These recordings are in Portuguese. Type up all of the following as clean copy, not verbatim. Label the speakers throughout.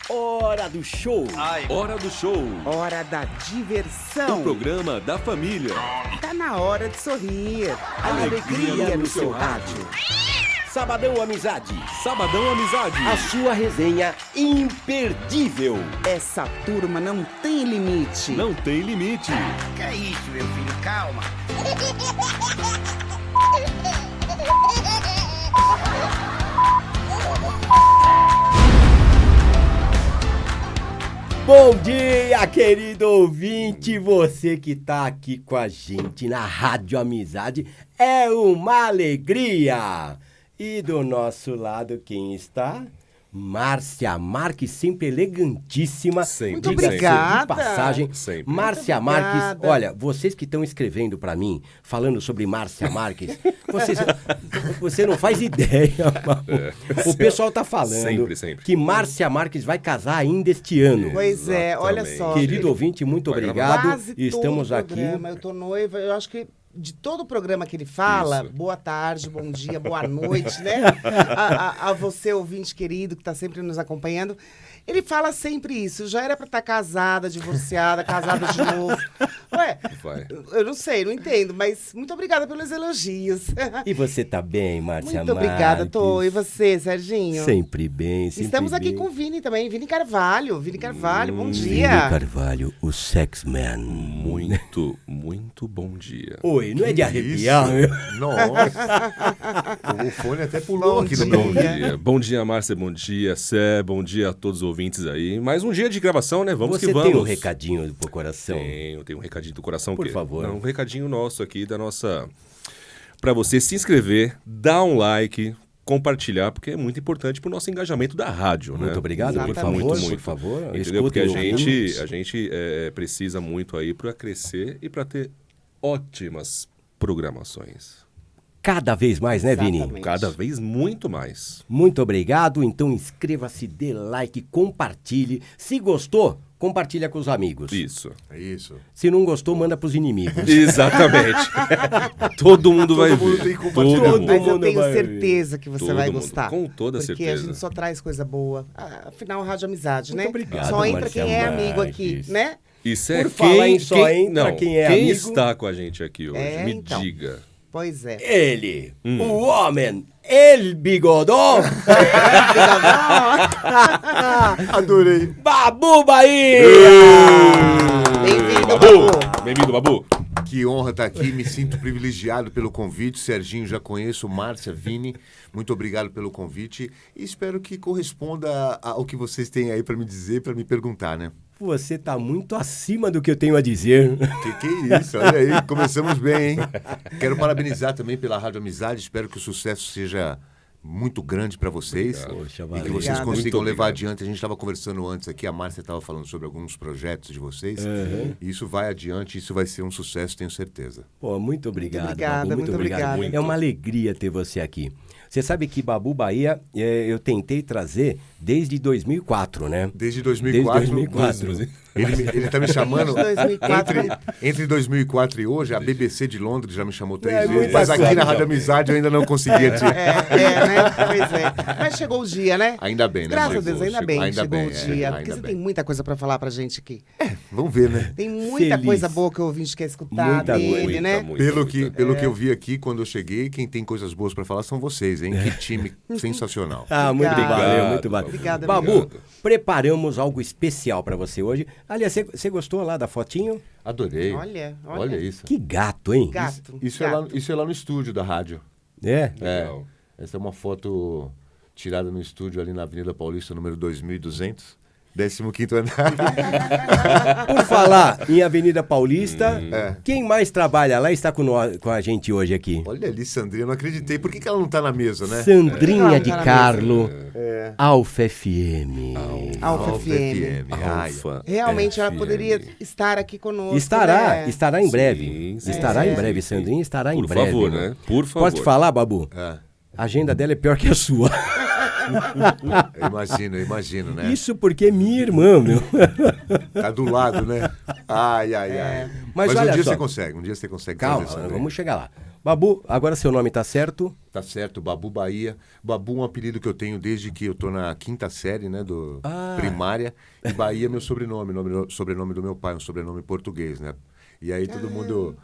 Speaker 1: Hora do show.
Speaker 2: Hora do show.
Speaker 3: Hora da diversão.
Speaker 2: O programa da família.
Speaker 3: Tá na hora de sorrir. Alegria no seu rádio.
Speaker 1: Sabadão Amizade.
Speaker 2: Sabadão Amizade.
Speaker 1: A sua resenha imperdível.
Speaker 3: Essa turma não tem limite.
Speaker 2: Não tem limite.
Speaker 4: Que é isso, meu filho? Calma.
Speaker 1: Bom dia, querido ouvinte, você que tá aqui com a gente na Rádio Amizade, é uma alegria. E do nosso lado quem está? Márcia Marques, sempre elegantíssima.
Speaker 2: Sempre.
Speaker 3: Muito
Speaker 1: Diga-se
Speaker 3: obrigada.
Speaker 1: de passagem.
Speaker 2: Sempre.
Speaker 1: Márcia
Speaker 3: Muito
Speaker 1: Marques,
Speaker 3: obrigada.
Speaker 1: olha, vocês que estão escrevendo pra mim, falando sobre Márcia Marques, você não faz ideia. O pessoal tá falando
Speaker 2: Sempre.
Speaker 1: que Márcia Marques vai casar ainda este ano.
Speaker 3: Pois é, olha
Speaker 2: Exatamente.
Speaker 3: só.
Speaker 1: Querido ouvinte, muito
Speaker 2: Vai
Speaker 1: obrigado.
Speaker 3: Quase
Speaker 1: Estamos
Speaker 3: todo o
Speaker 1: aqui.
Speaker 3: programa, eu tô noiva, eu acho que de todo o programa que ele fala,
Speaker 2: Isso.
Speaker 3: boa tarde, bom dia, boa noite, né? A você, ouvinte querido, que tá sempre nos acompanhando. Ele fala sempre isso. Já era pra estar casada, divorciada, casada de novo. Ué,
Speaker 2: Vai.
Speaker 3: eu não sei, não entendo, mas muito obrigada pelos elogios.
Speaker 1: E você tá bem, Márcia
Speaker 3: Muito obrigada,
Speaker 1: Marques?
Speaker 3: tô. E você, Serginho?
Speaker 1: Sempre bem, sempre
Speaker 3: Estamos aqui
Speaker 1: bem.
Speaker 3: com o Vini também, Vini Carvalho. Vini Carvalho, bom
Speaker 1: Vini
Speaker 3: dia.
Speaker 1: Carvalho, o sex man.
Speaker 2: Muito bom dia.
Speaker 1: Oi, não é de arrepiar, meu?
Speaker 5: Nossa! O fone até pulou
Speaker 3: Bom
Speaker 5: aqui no
Speaker 3: dia.
Speaker 5: meu
Speaker 2: Bom
Speaker 5: ouvido.
Speaker 2: dia. Bom dia, Márcia. Bom dia, Sé. Bom dia a todos os ouvintes aí. Mais um dia de gravação, né? Vamos
Speaker 1: Você
Speaker 2: que vamos.
Speaker 1: tem um recadinho pro coração?
Speaker 2: Tenho um recadinho do coração.
Speaker 1: Por
Speaker 2: que-
Speaker 1: favor.
Speaker 2: Não, um recadinho nosso aqui da nossa... Pra você se inscrever, dar um like, compartilhar, porque é muito importante pro nosso engajamento da rádio, né?
Speaker 1: Muito obrigado, por
Speaker 3: Exatamente.
Speaker 1: favor,
Speaker 2: Muito.
Speaker 1: por favor.
Speaker 2: Entendeu? Porque
Speaker 1: escutem
Speaker 2: a gente precisa muito aí para crescer e para ter ótimas programações.
Speaker 1: cada vez mais, né, Vini?
Speaker 3: Exatamente.
Speaker 2: Cada vez muito mais.
Speaker 1: Muito obrigado. Então inscreva-se, dê like, compartilhe. Se gostou, compartilha com os amigos.
Speaker 2: Isso.
Speaker 5: É isso.
Speaker 1: Se não gostou, manda pros inimigos.
Speaker 2: Exatamente. Todo mundo vai
Speaker 5: mundo
Speaker 2: ver.
Speaker 5: tem que compartilhar.
Speaker 2: Todo
Speaker 1: Todo
Speaker 2: mundo.
Speaker 3: Mas eu
Speaker 1: mundo
Speaker 3: tenho
Speaker 1: vai-
Speaker 3: certeza que você
Speaker 2: Todo
Speaker 3: vai
Speaker 2: mundo.
Speaker 3: gostar.
Speaker 2: Com toda
Speaker 3: porque
Speaker 2: certeza.
Speaker 3: a gente só traz coisa boa. Afinal, Rádio Amizade,
Speaker 1: Muito
Speaker 3: né?
Speaker 1: obrigado,
Speaker 3: Só entra
Speaker 1: Márcia
Speaker 3: quem é amigo aqui,
Speaker 1: Marques.
Speaker 3: né?
Speaker 2: Isso é
Speaker 1: Por falar em só entra
Speaker 2: não,
Speaker 1: quem é
Speaker 2: quem
Speaker 1: amigo.
Speaker 2: está com a gente aqui hoje?
Speaker 3: É,
Speaker 2: Me
Speaker 3: então.
Speaker 2: diga.
Speaker 3: Pois é.
Speaker 1: Ele, o homem, el bigodão,
Speaker 5: Adorei.
Speaker 1: Babu Bahia!
Speaker 3: Bem-vindo,
Speaker 2: Babu!
Speaker 3: Babu.
Speaker 2: Bem-vindo, Babu!
Speaker 5: Que honra estar aqui, me sinto privilegiado pelo convite. Serginho, já conheço, Márcia, Vini, muito obrigado pelo convite e espero que corresponda ao que vocês têm aí para me dizer, para me perguntar, né?
Speaker 1: Você tá muito acima do que eu tenho a dizer.
Speaker 5: Que isso, olha aí, começamos bem, hein? Quero parabenizar também pela Rádio Amizade, espero que o sucesso seja muito grande para vocês
Speaker 1: Poxa,
Speaker 5: e que
Speaker 1: valeu.
Speaker 5: vocês
Speaker 3: Obrigado.
Speaker 5: consigam
Speaker 2: Muito
Speaker 5: levar
Speaker 2: obrigado.
Speaker 5: adiante. A gente estava conversando antes aqui, a Márcia estava falando sobre alguns projetos de vocês e isso vai adiante, isso vai ser um sucesso, tenho certeza.
Speaker 1: Pô, muito obrigado,
Speaker 3: obrigada,
Speaker 1: Babu,
Speaker 3: muito
Speaker 1: obrigado.
Speaker 3: obrigada.
Speaker 1: É uma alegria ter você aqui. Você sabe que Babu Bahia eu tentei trazer desde 2004, né?
Speaker 5: Desde 2004,
Speaker 1: Desde 2004.
Speaker 5: Ele tá me chamando.
Speaker 3: Desde 2004.
Speaker 5: Entre 2004 e hoje, a BBC de Londres já me chamou 3
Speaker 1: É,
Speaker 5: vezes.
Speaker 1: muita
Speaker 5: Mas aqui
Speaker 1: coisa.
Speaker 5: na Rádio Amizade eu ainda não conseguia te.
Speaker 3: Né? Pois é. Mas chegou o dia, né?
Speaker 5: Ainda bem, né?
Speaker 3: Graças a
Speaker 5: Chegou,
Speaker 3: Deus, ainda
Speaker 5: chegou.
Speaker 3: bem
Speaker 5: Ainda
Speaker 3: chegou
Speaker 5: bem,
Speaker 3: o dia.
Speaker 5: ainda
Speaker 3: Porque você
Speaker 5: bem.
Speaker 3: tem muita coisa pra falar pra gente aqui.
Speaker 5: Vamos ver, né?
Speaker 3: Tem muita
Speaker 1: Feliz.
Speaker 3: coisa boa que o ouvinte quer escutar
Speaker 1: Muita
Speaker 3: dele,
Speaker 1: coisa,
Speaker 3: né?
Speaker 5: Pelo que eu vi aqui quando eu cheguei, quem tem coisas boas pra falar são vocês, hein? Que time sensacional.
Speaker 1: Ah, muito
Speaker 3: Obrigado.
Speaker 1: valeu, muito valeu.
Speaker 3: Obrigada,
Speaker 1: Babu,
Speaker 2: obrigado.
Speaker 1: preparamos algo especial pra você hoje. Aliás, você gostou lá da fotinho?
Speaker 5: Adorei.
Speaker 3: Olha.
Speaker 5: isso.
Speaker 1: Que gato, hein?
Speaker 3: Gato.
Speaker 5: Isso
Speaker 3: gato.
Speaker 5: é lá no estúdio da rádio.
Speaker 1: É?
Speaker 2: Legal.
Speaker 5: Essa é uma foto tirada no estúdio ali na Avenida Paulista, número 2200, 15º andar.
Speaker 1: Por falar em Avenida Paulista,
Speaker 5: É.
Speaker 1: quem mais trabalha lá está com a gente hoje aqui?
Speaker 5: Olha ali, Sandrinha, eu não acreditei. Por que ela não tá na mesa, né?
Speaker 1: Sandrinha
Speaker 3: É.
Speaker 1: de
Speaker 3: Tá na
Speaker 1: Carlo,
Speaker 5: É.
Speaker 1: Alfa FM.
Speaker 3: Alfa FM.
Speaker 5: Ai,
Speaker 2: Alfa
Speaker 3: Realmente ela
Speaker 2: FM.
Speaker 3: poderia estar aqui conosco.
Speaker 1: Estará
Speaker 3: né?
Speaker 1: em breve.
Speaker 2: Sim,
Speaker 1: Estará
Speaker 2: sim,
Speaker 1: em breve,
Speaker 2: sim.
Speaker 1: Sandrinha estará em
Speaker 2: Por
Speaker 1: breve.
Speaker 2: favor, né? Por favor.
Speaker 1: Posso te falar, Babu?
Speaker 5: É.
Speaker 1: A agenda dela é pior que a sua.
Speaker 5: Eu imagino, né?
Speaker 1: Isso porque é minha irmã, meu.
Speaker 5: Tá do lado, né? Ai.
Speaker 3: É.
Speaker 1: Mas
Speaker 5: Mas um
Speaker 1: olha
Speaker 5: dia
Speaker 1: só.
Speaker 5: você consegue,
Speaker 1: Calma,
Speaker 5: fazer isso, né?
Speaker 1: vamos chegar lá. Babu, agora seu nome tá certo?
Speaker 5: Tá certo, Babu Bahia. Babu é um apelido que eu tenho desde que eu tô na 5ª série, né, do primária. E Bahia é meu sobrenome, sobrenome do meu pai, um sobrenome português, né? E aí todo mundo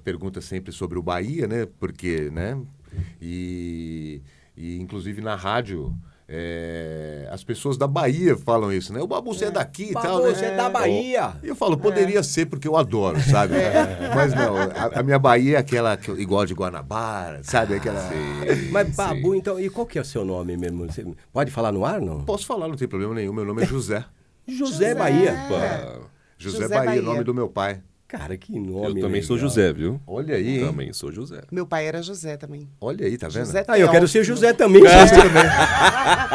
Speaker 5: pergunta sempre sobre o Bahia, né? Porque, né? E inclusive na rádio... as pessoas da Bahia falam isso, né? O Babu, você é daqui e tal, né?
Speaker 1: Babu, você é da Bahia.
Speaker 5: E eu falo, poderia ser porque eu adoro, sabe? Mas não, a minha Bahia é aquela igual de Guanabara, sabe? Aquela...
Speaker 1: Mas Babu, então, e qual que é o seu nome mesmo? Você pode falar no ar, não?
Speaker 5: Posso falar, não tem problema nenhum. Meu nome é José.
Speaker 1: José Bahia.
Speaker 5: José Bahia, nome do meu pai.
Speaker 1: Cara, que nome
Speaker 2: Eu também sou
Speaker 1: legal.
Speaker 2: José, viu?
Speaker 5: Olha aí, hein?
Speaker 2: Também sou José.
Speaker 3: Meu pai era José também.
Speaker 5: Olha aí, tá vendo?
Speaker 3: José
Speaker 1: Ah, eu quero ser
Speaker 3: Teófilo.
Speaker 1: José também.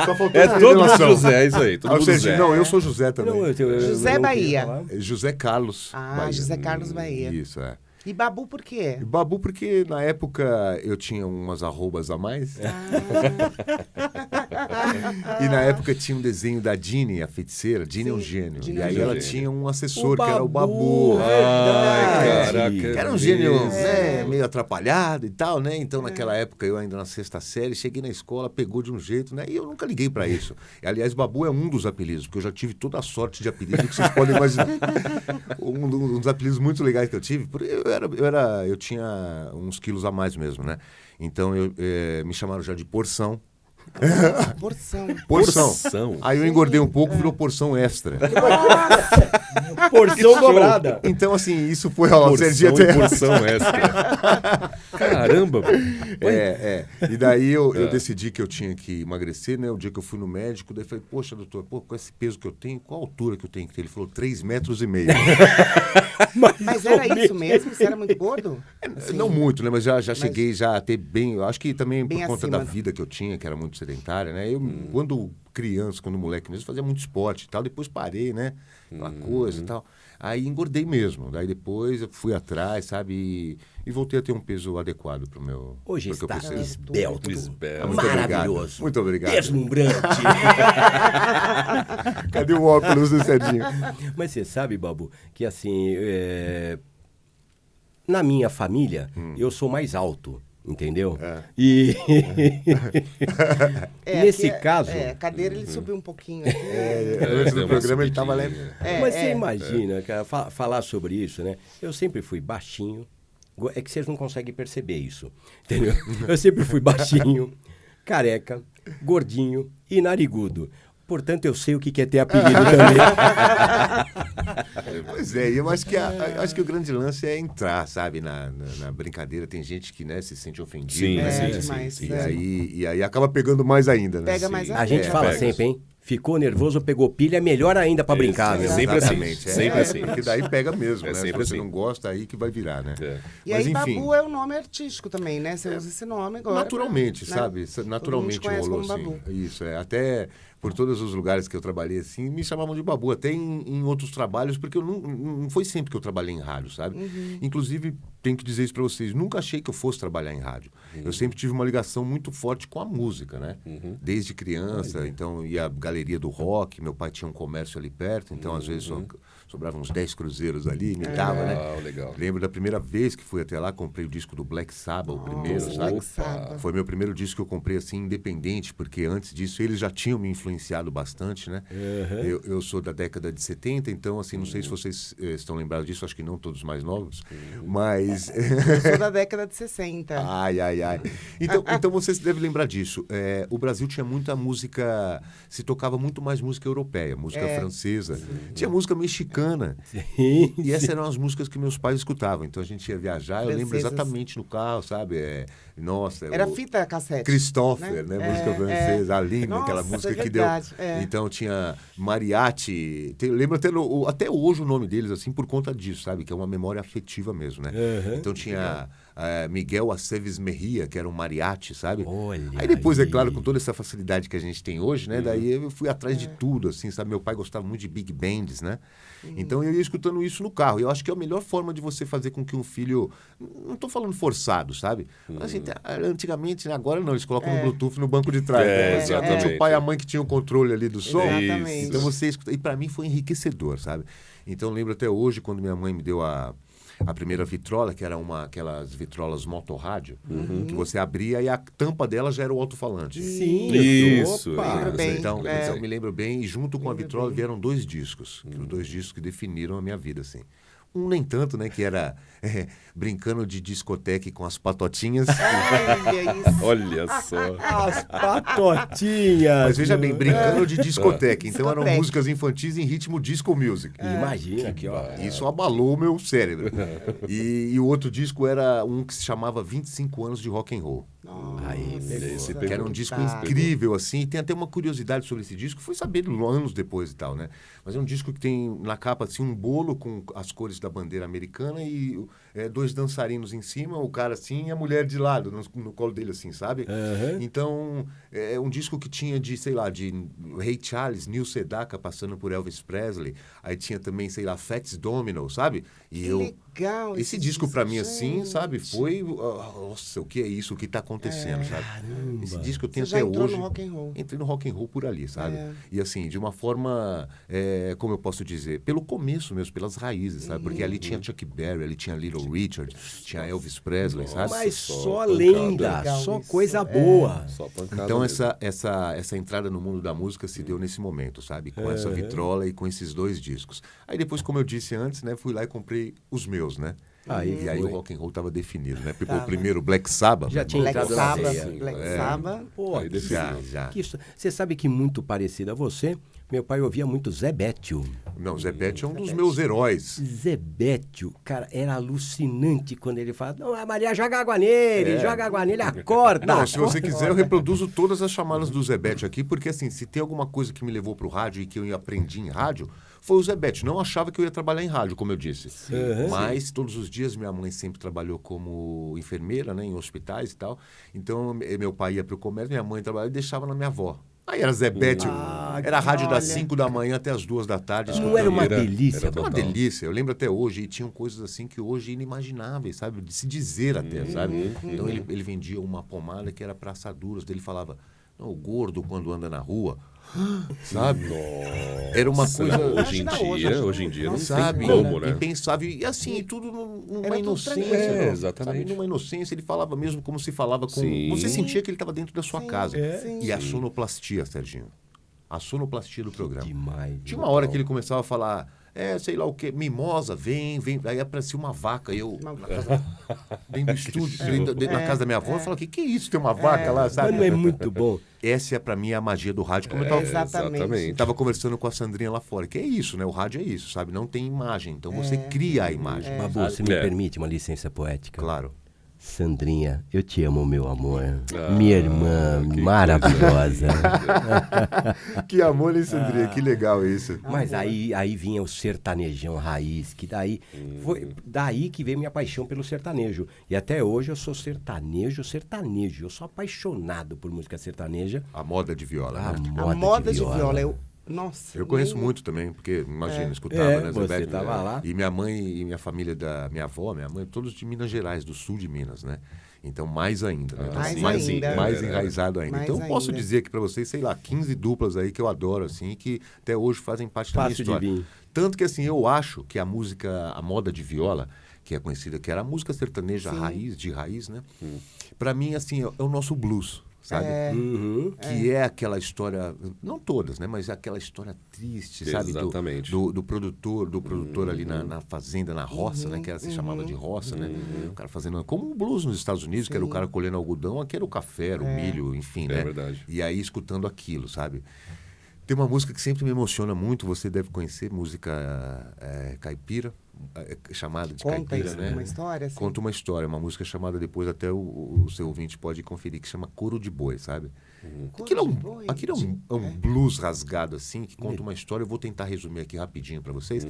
Speaker 5: Só faltou
Speaker 2: É
Speaker 5: essa
Speaker 2: todo mundo
Speaker 5: revelação.
Speaker 2: José, é isso aí. Todo
Speaker 5: Ah,
Speaker 2: mundo
Speaker 5: você-
Speaker 2: José.
Speaker 5: Não, eu sou José também.
Speaker 1: Não,
Speaker 3: José
Speaker 1: não queria
Speaker 3: Bahia.
Speaker 1: falar.
Speaker 5: José Carlos Bahia.
Speaker 3: José Carlos Bahia.
Speaker 5: Isso, é.
Speaker 3: E Babu por quê?
Speaker 5: E Babu, porque na época eu tinha umas arrobas a mais. E na época tinha um desenho da Dini, a feiticeira. Dini é um
Speaker 3: Sim,
Speaker 5: gênio.
Speaker 3: Dini
Speaker 5: E
Speaker 3: é um
Speaker 5: aí
Speaker 3: gênio.
Speaker 5: ela tinha um assessor,
Speaker 1: O
Speaker 5: que era o
Speaker 1: Babu,
Speaker 5: Babu.
Speaker 2: Ai,
Speaker 1: verdade.
Speaker 2: caraca.
Speaker 5: Que era um gênio, né, meio atrapalhado e tal, né? Então, naquela época, eu ainda na 6ª série, cheguei na escola, pegou de um jeito, né? E eu nunca liguei pra isso. Aliás, Babu é um dos apelidos, porque eu já tive toda a sorte de apelido que vocês podem imaginar. Um dos apelidos muito legais que eu tive, porque eu tinha uns quilos a mais mesmo, né? Então, me chamaram já de Porção.
Speaker 3: Porção.
Speaker 2: Porção.
Speaker 5: Aí eu engordei um pouco, virou porção extra.
Speaker 1: Porção dobrada.
Speaker 5: Então, assim, isso foi ó, Serginho
Speaker 2: Porção e
Speaker 5: até...
Speaker 2: porção extra. Caramba.
Speaker 5: E daí eu decidi que eu tinha que emagrecer, né? O dia que eu fui no médico, daí falei, poxa, doutor, com esse peso que eu tenho, qual a altura que eu tenho que ter? Ele falou, 3,5 metros.
Speaker 3: Mas era isso mesmo? Você era muito gordo? Assim,
Speaker 5: Não muito, né? Mas já cheguei já a ter bem... Eu acho que também
Speaker 3: Bem
Speaker 5: por conta
Speaker 3: acima.
Speaker 5: da vida que eu tinha, que era muito sedentária, né? Eu, quando criança, quando moleque mesmo, fazia muito esporte e tal. Depois parei, né? Aquela coisa e tal. Aí engordei mesmo. Daí depois eu fui atrás, sabe? E voltei a ter um peso adequado pro meu...
Speaker 1: Hoje
Speaker 5: pro que eu
Speaker 1: está
Speaker 5: preciso.
Speaker 1: esbelto,
Speaker 2: Esbelto.
Speaker 5: Muito obrigado.
Speaker 1: maravilhoso,
Speaker 5: Muito obrigado.
Speaker 1: deslumbrante.
Speaker 5: Cadê o óculos do Serginho?
Speaker 1: Mas você sabe, Babu, que assim, na minha família, eu sou mais alto, entendeu? E nesse caso...
Speaker 3: a cadeira ele subiu um pouquinho aqui.
Speaker 5: Antes do programa ele estava lá...
Speaker 1: Mas você imagina, cara, falar sobre isso, né? Eu sempre fui baixinho. É que vocês não conseguem perceber isso, entendeu? Eu sempre fui baixinho, careca, gordinho e narigudo. Portanto, eu sei o que é ter apelido também.
Speaker 5: Pois é, eu acho que o grande lance é entrar, sabe, na brincadeira. Tem gente que, né, se sente ofendido.
Speaker 2: Sim,
Speaker 5: né?
Speaker 3: demais.
Speaker 5: E aí acaba pegando mais ainda, né?
Speaker 3: Pega mais
Speaker 1: A gente fala
Speaker 2: pega.
Speaker 1: sempre, hein? Ficou nervoso, pegou pilha, melhor ainda pra brincar,
Speaker 2: É
Speaker 1: meu.
Speaker 2: sempre assim.
Speaker 5: Exatamente,
Speaker 2: Sempre assim.
Speaker 5: Porque daí pega mesmo,
Speaker 2: É
Speaker 5: né? Se
Speaker 2: sempre
Speaker 5: você
Speaker 2: assim.
Speaker 5: não gosta, aí que vai virar, né?
Speaker 2: É.
Speaker 3: E
Speaker 5: Mas
Speaker 3: aí,
Speaker 5: enfim,
Speaker 3: Babu é um nome artístico também, né? Você usa esse nome agora.
Speaker 5: naturalmente,
Speaker 3: né?
Speaker 5: sabe? Naturalmente
Speaker 3: Todo mundo te
Speaker 5: rolou
Speaker 3: conhece
Speaker 5: assim.
Speaker 3: como Babu.
Speaker 5: Isso, até por todos os lugares que eu trabalhei assim, me chamavam de Babu, até em outros trabalhos, porque eu não foi sempre que eu trabalhei em rádio, sabe? Inclusive, tenho que dizer isso pra vocês, nunca achei que eu fosse trabalhar em rádio. Eu sempre tive uma ligação muito forte com a música, né? Desde criança, então ia à galeria do rock, meu pai tinha um comércio ali perto, então às vezes sobravam uns 10 cruzeiros ali, me dava, né?
Speaker 2: Legal.
Speaker 5: Lembro da primeira vez que fui até lá, comprei o disco do Black Sabbath, o primeiro, sabe?
Speaker 3: Black Sabbath.
Speaker 5: Foi meu primeiro disco que eu comprei assim, independente, porque antes disso eles já tinham me influenciado bastante, né? Eu sou da década de 70, então assim, não sei se vocês estão lembrados disso, acho que não todos mais novos, mas...
Speaker 3: Eu sou da década de 60.
Speaker 5: Ai. Então vocês devem lembrar disso. O Brasil tinha muita música, se tocava muito mais música europeia, música francesa, tinha música mexicana. E essas eram as músicas que meus pais escutavam. Então a gente ia viajar, eu lembro
Speaker 3: Francesas.
Speaker 5: exatamente no carro, sabe? Nossa,
Speaker 3: Era
Speaker 5: o
Speaker 3: fita cassete.
Speaker 5: Christopher, né? Música francesa, Aline,
Speaker 3: Nossa,
Speaker 5: aquela música
Speaker 3: é
Speaker 5: que deu.
Speaker 3: verdade,
Speaker 5: Então tinha Mariachi. Lembro até hoje o nome deles, assim, por conta disso, sabe? Que é uma memória afetiva mesmo, né? Então tinha Miguel Aceves Mejia, que era um mariachi, sabe?
Speaker 1: Olha
Speaker 5: aí depois, é
Speaker 1: aí.
Speaker 5: claro, com toda essa facilidade que a gente tem hoje, né? Daí eu fui atrás de tudo, assim, sabe? Meu pai gostava muito de big bands, né? Então eu ia escutando isso no carro. E eu acho que é a melhor forma de você fazer com que um filho... Não estou falando forçado, sabe? Mas assim, antigamente, né? Agora não, eles colocam no Bluetooth no banco de trás. né?
Speaker 2: Exatamente.
Speaker 5: Tinha o pai e a mãe que tinham o controle ali do som.
Speaker 3: Exatamente.
Speaker 5: Então você escuta... E para mim foi enriquecedor, sabe? Então eu lembro até hoje, quando minha mãe me deu a primeira vitrola, que era aquelas vitrolas motorrádio, que você abria e a tampa dela já era o alto-falante.
Speaker 1: Sim.
Speaker 2: Isso.
Speaker 1: Opa.
Speaker 3: Lembro bem.
Speaker 5: Então,
Speaker 3: É.
Speaker 5: eu me lembro bem, e junto com a
Speaker 3: Lembro
Speaker 5: vitrola
Speaker 3: bem.
Speaker 5: vieram 2 discos. Os 2 discos que definiram a minha vida, assim. Um nem tanto, né? Que era brincando de discoteca com as patotinhas.
Speaker 3: Olha isso.
Speaker 2: Olha só.
Speaker 1: As patotinhas.
Speaker 5: Mas veja bem, brincando de discoteca. Então eram
Speaker 3: Discoteca.
Speaker 5: músicas infantis em ritmo disco music.
Speaker 1: Imagina aqui, ó.
Speaker 5: Isso abalou o meu cérebro. E o outro disco era um que se chamava 25 anos de rock and roll.
Speaker 1: Aí,
Speaker 2: esse
Speaker 5: Que era um disco
Speaker 3: Tá.
Speaker 5: incrível, assim. E tem até uma curiosidade sobre esse disco. Fui saber anos depois e tal, né? Mas é um disco que tem na capa, assim, um bolo com as cores da bandeira americana e 2 dançarinos em cima, o cara assim e a mulher de lado, no colo dele, assim, sabe? Então, é um disco que tinha de, sei lá, de Ray Charles, Neil Sedaka passando por Elvis Presley. Aí tinha também, sei lá, Fats Domino, sabe? E
Speaker 3: Que
Speaker 5: eu...
Speaker 3: legal.
Speaker 5: Esse disco pra mim, assim,
Speaker 3: gente.
Speaker 5: sabe? Foi... nossa, o que é isso? O que tá acontecendo, sabe? Esse disco eu tenho
Speaker 3: Você já
Speaker 5: até
Speaker 3: entrou
Speaker 5: hoje.
Speaker 3: no rock and roll.
Speaker 5: Entrei no rock and roll por ali, sabe?
Speaker 3: É.
Speaker 5: E assim, de uma forma, como eu posso dizer, pelo começo mesmo, pelas raízes, sabe? Porque ali tinha Chuck Berry, ali tinha Little Richard, tinha Elvis Presley, sabe?
Speaker 1: Mas
Speaker 2: só
Speaker 1: só
Speaker 2: pancada.
Speaker 1: lenda,
Speaker 3: Legal
Speaker 1: só
Speaker 3: isso.
Speaker 1: coisa boa.
Speaker 2: Só pancada
Speaker 5: Então
Speaker 2: mesmo.
Speaker 5: essa entrada no mundo da música se deu nesse momento, sabe? Com essa vitrola e com esses 2 discos. Aí depois, como eu disse antes, né, fui lá e comprei os meus, né?
Speaker 1: Aí
Speaker 5: E aí
Speaker 1: foi.
Speaker 5: o rock and roll tava definido, né? Porque o primeiro Black Sabbath,
Speaker 1: Já
Speaker 5: meu
Speaker 1: tinha
Speaker 5: irmão,
Speaker 3: Black
Speaker 1: entrado na
Speaker 3: Sabbath.
Speaker 1: veia.
Speaker 3: Black Sabbath.
Speaker 1: Pô,
Speaker 2: Aí
Speaker 1: que
Speaker 5: já.
Speaker 1: Você sabe que muito parecido a você, meu pai ouvia muito Zé Bétio.
Speaker 5: Não, Zé Pet é um dos meus heróis.
Speaker 1: Zé Bétio, cara, era alucinante quando ele falava, não, a Maria joga água nele, acorda.
Speaker 5: Não, se você quiser, eu reproduzo todas as chamadas do Zebete aqui, porque assim, se tem alguma coisa que me levou pro rádio e que eu aprendi em rádio, foi o Zebete. Não achava que eu ia trabalhar em rádio, como eu disse. Mas todos os dias minha mãe sempre trabalhou como enfermeira, né, em hospitais e tal. Então, meu pai ia pro comércio, minha mãe trabalhava e deixava na minha avó. Aí era Zebete, era rádio das 5 da manhã até as 2 da tarde.
Speaker 1: Não era uma
Speaker 2: Era-
Speaker 1: delícia,
Speaker 2: era
Speaker 5: Era uma
Speaker 1: Dodô?
Speaker 5: delícia, eu lembro até hoje, e tinham coisas assim que hoje inimagináveis, sabe? De se dizer até, sabe? Então ele vendia uma pomada que era para assaduras, daí ele falava, não, o gordo quando anda na rua, sabe? Era uma coisa...
Speaker 2: Hoje em
Speaker 3: Imagina
Speaker 2: dia, hoje em dia não
Speaker 5: Sabe,
Speaker 2: tem como, né?
Speaker 5: impensável. E assim, tudo numa
Speaker 3: Era tudo
Speaker 5: inocência.
Speaker 3: tranquilo.
Speaker 2: É, exatamente.
Speaker 5: Sabe? Numa inocência, ele falava mesmo como se falava com...
Speaker 2: Sim.
Speaker 5: Você sentia que ele estava dentro da sua casa.
Speaker 3: sim.
Speaker 5: E a sonoplastia, Serginho. A sonoplastia do programa.
Speaker 1: Demais.
Speaker 5: Tinha uma hora que ele começava a falar, sei lá o quê, mimosa, vem. Aí aparecia uma vaca. E eu, dentro do estúdio, na casa da minha avó, eu falava, que é isso? Tem uma vaca lá, sabe?
Speaker 1: Mas não é muito bom.
Speaker 5: Essa é pra mim a magia do rádio, como eu tava
Speaker 3: Exatamente.
Speaker 5: Tava conversando com a Sandrinha lá fora, que é isso, né? O rádio é isso, sabe? Não tem imagem, então você cria a imagem.
Speaker 1: Babu, você me
Speaker 2: É.
Speaker 1: permite uma licença poética?
Speaker 5: Claro.
Speaker 1: Sandrinha, eu te amo, meu amor. Minha irmã maravilhosa.
Speaker 5: Que amor, hein, Sandrinha? Que legal isso.
Speaker 1: Mas aí vinha o sertanejão raiz, que daí foi daí que veio minha paixão pelo sertanejo. E até hoje eu sou sertanejo. Eu sou apaixonado por música sertaneja.
Speaker 5: A moda de viola,
Speaker 1: A
Speaker 5: né?
Speaker 3: A moda de viola. Nossa.
Speaker 5: Eu conheço
Speaker 3: nem-
Speaker 5: muito também, porque, imagina, escutava,
Speaker 1: É,
Speaker 5: né,
Speaker 1: você
Speaker 5: Zebete,
Speaker 1: tava
Speaker 5: né?
Speaker 1: lá.
Speaker 5: E minha mãe e minha família minha avó, minha mãe, todos de Minas Gerais, do sul de Minas, né? Então, mais ainda, né? Então,
Speaker 3: Mais ainda.
Speaker 5: mais enraizado ainda.
Speaker 3: Mais
Speaker 5: Então, eu posso
Speaker 3: ainda.
Speaker 5: dizer aqui pra vocês, sei lá, 15 duplas aí que eu adoro, assim, que até hoje fazem parte da minha
Speaker 1: Fácil de
Speaker 5: história.
Speaker 1: vir.
Speaker 5: Tanto que, assim, eu acho que a música, a moda de viola, que é conhecida, que era a música sertaneja de raiz, né? Pra mim, assim, é o nosso blues, sabe?
Speaker 1: Uhum.
Speaker 5: Que é aquela história, não todas, né? Mas é aquela história triste, sabe?
Speaker 2: Exatamente.
Speaker 5: Do produtor ali na fazenda, na roça, né? Que era, se chamava de roça, né? O cara fazendo, como o blues nos Estados Unidos, que era o cara colhendo algodão, aqui era o café, era o milho, enfim, né?
Speaker 2: verdade.
Speaker 5: E aí escutando aquilo, sabe? Tem uma música que sempre me emociona muito, você deve conhecer, música caipira, chamada de
Speaker 3: Conta
Speaker 5: caipira,
Speaker 3: isso,
Speaker 5: né?
Speaker 3: uma história, assim.
Speaker 5: Conta uma história, uma música chamada, depois até o seu ouvinte pode conferir, que chama Coro de Boi, sabe? Aquilo é um blues rasgado assim, que conta uma história. Eu vou tentar resumir aqui rapidinho para vocês.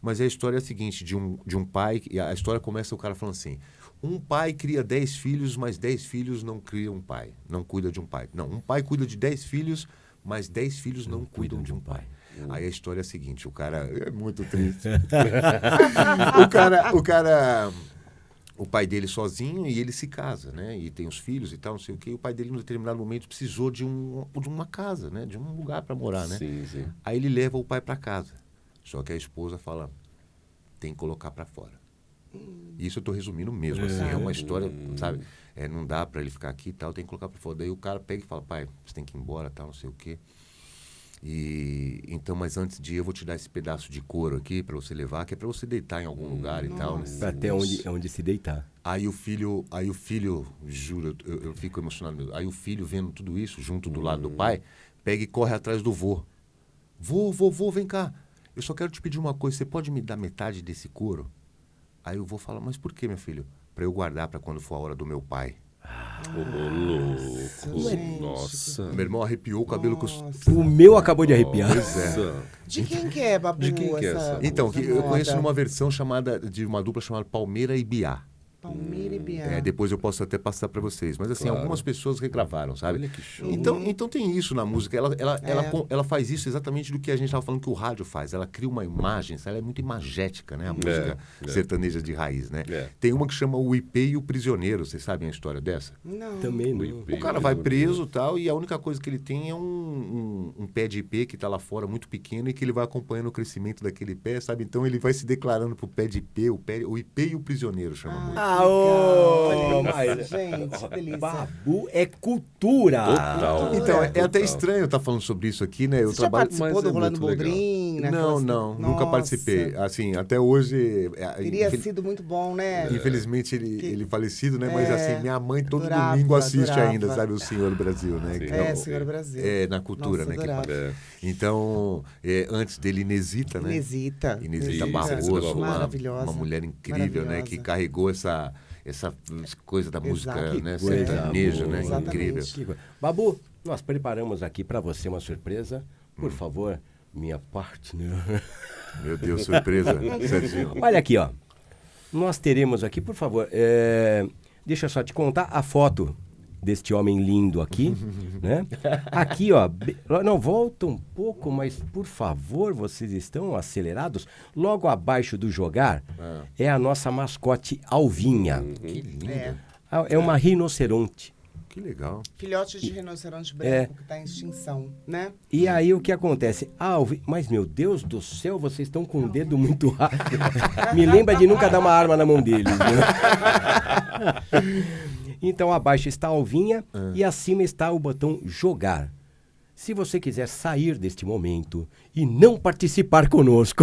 Speaker 5: Mas a história é a seguinte, de um pai, e a história começa o cara falando assim, um pai cria 10 filhos, mas 10 filhos não criam um pai, não cuida de um pai. Não, um pai cuida de 10 filhos, mas 10 filhos não cuidam de um pai. Aí a história é a seguinte, o cara é muito triste. O pai dele sozinho e ele se casa, né? E tem os filhos e tal, não sei o quê. E o pai dele, em determinado momento, precisou de uma casa, né? De um lugar para morar, né?
Speaker 2: Sim, sim.
Speaker 5: Aí ele leva o pai para casa. Só que a esposa fala, tem que colocar para fora. Isso eu tô resumindo mesmo, assim, é uma história, sabe? Não dá pra ele ficar aqui e tal, tem que colocar pra fora. Daí o cara pega e fala, pai, você tem que ir embora, tal, não sei o quê. E então, mas antes de ir, eu vou te dar esse pedaço de couro aqui pra você levar, que é pra você deitar em algum lugar e tal, né?
Speaker 1: Pra ter onde se deitar.
Speaker 5: Aí o filho, juro, eu fico emocionado mesmo. Aí o filho, vendo tudo isso, junto do lado do pai, pega e corre atrás do vô. Vô, vem cá. Eu só quero te pedir uma coisa, você pode me dar metade desse couro? Aí o vô fala, mas por que, meu filho? Pra eu guardar pra quando for a hora do meu pai.
Speaker 2: Louco. Nossa.
Speaker 5: Meu irmão arrepiou o cabelo com os...
Speaker 1: O meu acabou de arrepiar.
Speaker 5: Pois é.
Speaker 3: De quem que é, Babu?
Speaker 2: De quem que é essa?
Speaker 5: Então,
Speaker 3: essa
Speaker 5: eu conheço
Speaker 3: moda?
Speaker 5: numa versão de uma dupla chamada Palmeira e Biá.
Speaker 3: Palmeira e Biá.
Speaker 5: Depois eu posso até passar para vocês. Mas assim,
Speaker 2: Claro.
Speaker 5: algumas pessoas regravaram, sabe?
Speaker 2: Olha que show.
Speaker 5: Então tem isso na música. Ela faz isso exatamente do que a gente estava falando que o rádio faz. Ela cria uma imagem, ela é muito imagética, né? A música sertaneja de raiz, né?
Speaker 2: É.
Speaker 5: Tem uma que chama O IP e o Prisioneiro. Vocês sabem a história dessa?
Speaker 3: Não.
Speaker 1: Também não.
Speaker 5: O cara vai preso e tal, e a única coisa que ele tem é um pé de IP que está lá fora, muito pequeno, e que ele vai acompanhando o crescimento daquele pé, sabe? Então ele vai se declarando pro pé de IP, o IP e o Prisioneiro, chama a música.
Speaker 1: Mas,
Speaker 3: Gente, que delícia.
Speaker 1: Babu é cultura.
Speaker 2: Total.
Speaker 5: Então, é
Speaker 2: Total.
Speaker 5: até estranho estar falando sobre isso aqui, né? Eu
Speaker 3: Você já
Speaker 5: trabalho...
Speaker 3: participou
Speaker 2: mas
Speaker 3: do
Speaker 2: é
Speaker 3: Rolando
Speaker 2: muito legal.
Speaker 3: Boldrin?
Speaker 5: Não, nunca participei. Assim, até hoje...
Speaker 3: Teria sido muito bom, né?
Speaker 5: Infelizmente ele falecido, né? Mas assim, minha mãe todo
Speaker 3: adorava,
Speaker 5: domingo assiste
Speaker 3: adorava.
Speaker 5: ainda, sabe? O Senhor Brasil, né?
Speaker 2: Sim.
Speaker 5: Que
Speaker 3: É,
Speaker 5: o-
Speaker 3: Senhor Brasil.
Speaker 5: na cultura,
Speaker 3: Nossa,
Speaker 5: né?
Speaker 3: adorava.
Speaker 2: É.
Speaker 5: Então, antes dele, Inesita, né?
Speaker 3: Inesita.
Speaker 5: Inêsita
Speaker 2: Isso,
Speaker 5: Barroso,
Speaker 3: Maravilhosa.
Speaker 5: uma mulher incrível, né? Que carregou essa coisa da música,
Speaker 3: Exato.
Speaker 5: né?
Speaker 1: Que coisa
Speaker 5: Sertaneja,
Speaker 1: boa.
Speaker 5: né?
Speaker 3: Exatamente.
Speaker 5: Incrível.
Speaker 1: Que coisa. Babu, nós preparamos aqui para você uma surpresa. Por favor, minha partner.
Speaker 5: Meu Deus, surpresa, Serginho.
Speaker 1: Olha aqui, ó. Nós teremos aqui, por favor, deixa eu só te contar a foto deste homem lindo aqui, né? Aqui, ó. Não, volta um pouco, mas por favor, vocês estão acelerados. Logo abaixo do jogar é a nossa mascote Alvinha.
Speaker 5: Que linda,
Speaker 3: É.
Speaker 1: É uma rinoceronte.
Speaker 5: que legal.
Speaker 3: Filhote de rinoceronte branco que está em extinção, né?
Speaker 1: E aí o que acontece? Mas meu Deus do céu, vocês estão com o dedo muito rápido. Me lembra de nunca dar uma arma na mão deles. Né? Então abaixo está a alvinha e acima está o botão jogar. Se você quiser sair deste momento e não participar conosco,